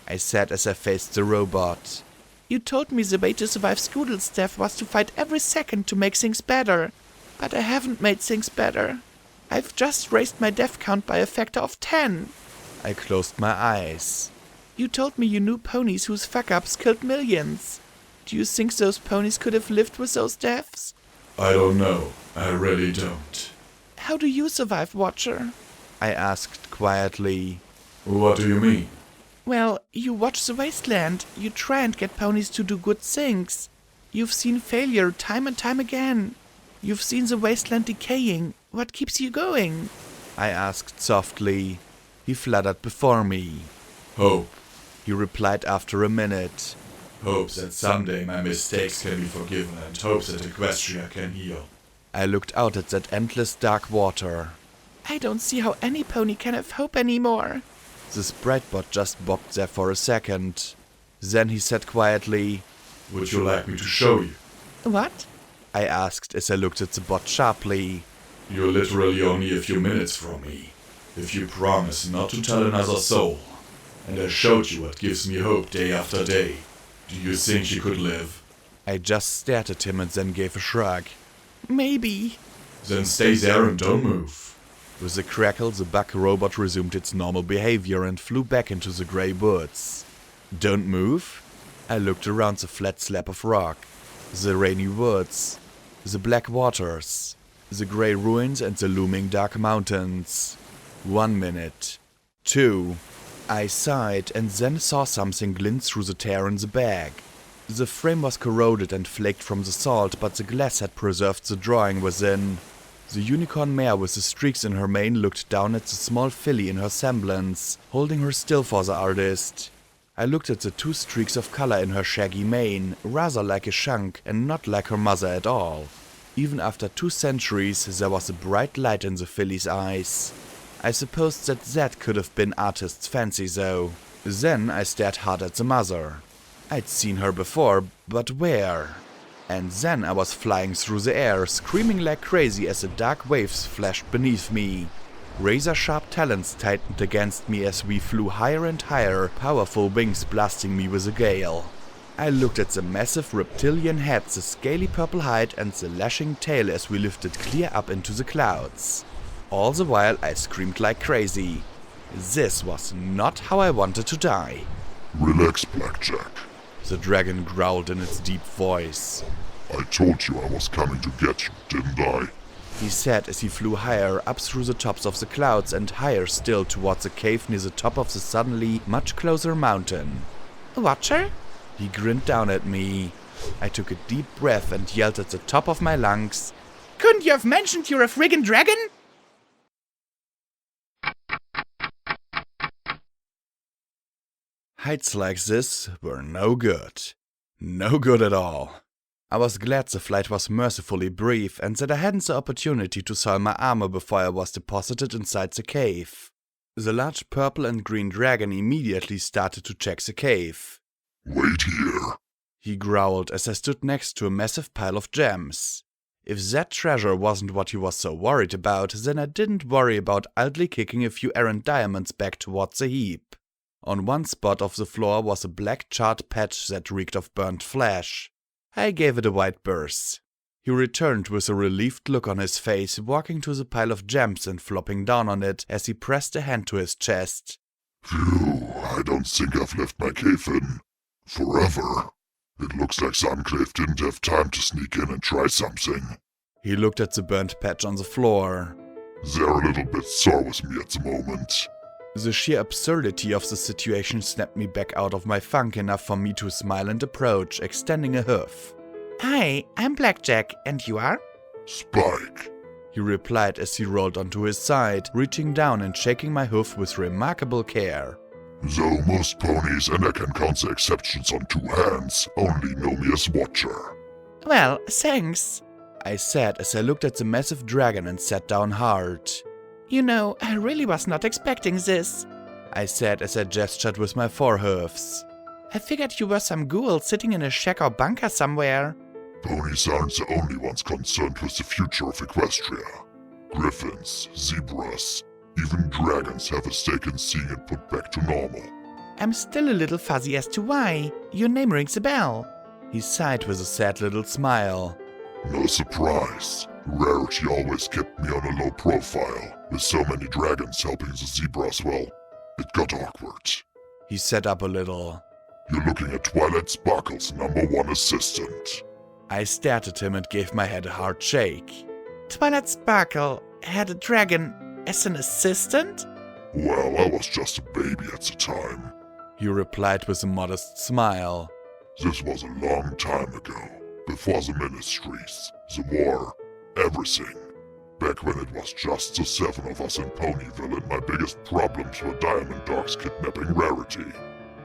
I said as I faced the robot. You told me the way to survive Scoodle's death was to fight every second to make things better. But I haven't made things better. I've just raised my death count by a factor of 10. I closed my eyes. You told me you knew ponies whose fuck-ups killed millions. Do you think those ponies could have lived with those deaths? I don't know. I really don't. How do you survive, Watcher? I asked quietly. What do you mean? Well, you watch the wasteland. You try and get ponies to do good things. You've seen failure time and time again. You've seen the wasteland decaying. What keeps you going? I asked softly. He fluttered before me. Hope, he replied after a minute. Hopes that someday my mistakes can be forgiven and hopes that Equestria can heal. I looked out at that endless dark water. I don't see how any pony can have hope anymore. The sprite bot just bobbed there for a second. Then he said quietly, Would you like me to show you? What? I asked as I looked at the bot sharply. You're literally only a few minutes from me. If you promise not to tell another soul. And I showed you what gives me hope day after day. Do you think you could live? I just stared at him and then gave a shrug. Maybe. Then stay there and don't move. With a crackle, the bug robot resumed its normal behavior and flew back into the grey woods. Don't move? I looked around the flat slab of rock. The rainy woods. The black waters. The grey ruins and the looming dark mountains. 1 minute. 2. I sighed and then saw something glint through the tear in the bag. The frame was corroded and flaked from the salt, but the glass had preserved the drawing within. The unicorn mare with the streaks in her mane looked down at the small filly in her semblance, holding her still for the artist. I looked at the 2 streaks of color in her shaggy mane, rather like a shunk and not like her mother at all. Even after 2 centuries, there was a bright light in the filly's eyes. I supposed that could have been artist's fancy though. Then I stared hard at the mother. I'd seen her before, but where? And then I was flying through the air, screaming like crazy as the dark waves flashed beneath me. Razor-sharp talons tightened against me as we flew higher and higher, powerful wings blasting me with a gale. I looked at the massive reptilian head, the scaly purple hide and the lashing tail as we lifted clear up into the clouds. All the while I screamed like crazy. This was not how I wanted to die. Relax, Blackjack. The dragon growled in its deep voice. I told you I was coming to get you, didn't I? He said as he flew higher up through the tops of the clouds and higher still towards a cave near the top of the suddenly much closer mountain. Watcher? He grinned down at me. I took a deep breath and yelled at the top of my lungs. Couldn't you have mentioned you're a friggin' dragon? Heights like this were no good. No good at all. I was glad the flight was mercifully brief and that I hadn't the opportunity to soil my armor before I was deposited inside the cave. The large purple and green dragon immediately started to check the cave. Wait here, he growled as I stood next to a massive pile of gems. If that treasure wasn't what he was so worried about, then I didn't worry about idly kicking a few errant diamonds back towards the heap. On one spot of the floor was a black charred patch that reeked of burnt flesh. I gave it a wide berth. He returned with a relieved look on his face, walking to the pile of gems and flopping down on it as he pressed a hand to his chest. Phew, I don't think I've left my cave in forever. It looks like Sunclave didn't have time to sneak in and try something. He looked at the burnt patch on the floor. They're a little bit sore with me at the moment. The sheer absurdity of the situation snapped me back out of my funk enough for me to smile and approach, extending a hoof. Hi, I'm Blackjack, and you are? Spike, he replied as he rolled onto his side, reaching down and shaking my hoof with remarkable care. Though most ponies, and I can count the exceptions on 2 hands, only know me as Watcher. Well, thanks, I said as I looked at the massive dragon and sat down hard. You know, I really was not expecting this, I said as I gestured with my forehoofs. I figured you were some ghoul sitting in a shack or bunker somewhere. Ponies aren't the only ones concerned with the future of Equestria. Griffins, zebras, even dragons have a stake in seeing it put back to normal. I'm still a little fuzzy as to why. Your name rings a bell. He sighed with a sad little smile. No surprise. Rarity always kept me on a low profile. With so many dragons helping the zebras, well, it got awkward. He sat up a little. You're looking at Twilight Sparkle's #1 assistant. I stared at him and gave my head a hard shake. Twilight Sparkle had a dragon as an assistant? Well, I was just a baby at the time. He replied with a modest smile. This was a long time ago. Before the ministries, the war, everything. Back when it was just the 7 of us in Ponyville and my biggest problems were Diamond Dogs kidnapping Rarity.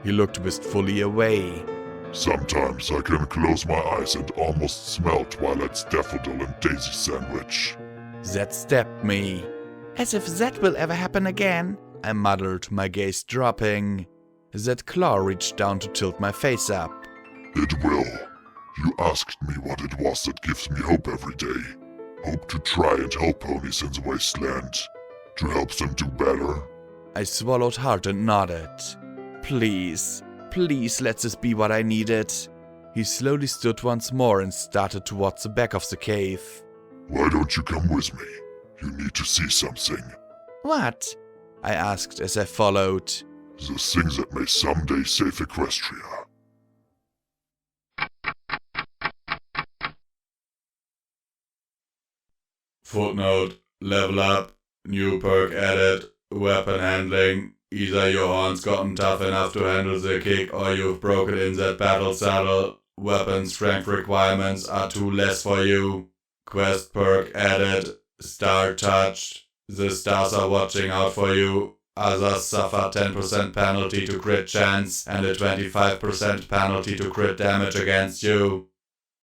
He looked wistfully away. Sometimes I can close my eyes and almost smell Twilight's daffodil and daisy sandwich. That stabbed me. As if that will ever happen again. I muttered, my gaze dropping. That claw reached down to tilt my face up. It will. You asked me what it was that gives me hope every day. Hope to try and help ponies in the wasteland. To help them do better. I swallowed hard and nodded. Please, please let this be what I needed. He slowly stood once more and started towards the back of the cave. Why don't you come with me? You need to see something. What? I asked as I followed. The thing that may someday save Equestria. Footnote, level up, new perk added, weapon handling. Either your horn's gotten tough enough to handle the kick or you've broken in that battle saddle. Weapon strength requirements are too less for you. Quest perk added, star touched. The stars are watching out for you. Others suffer 10% penalty to crit chance and a 25% penalty to crit damage against you.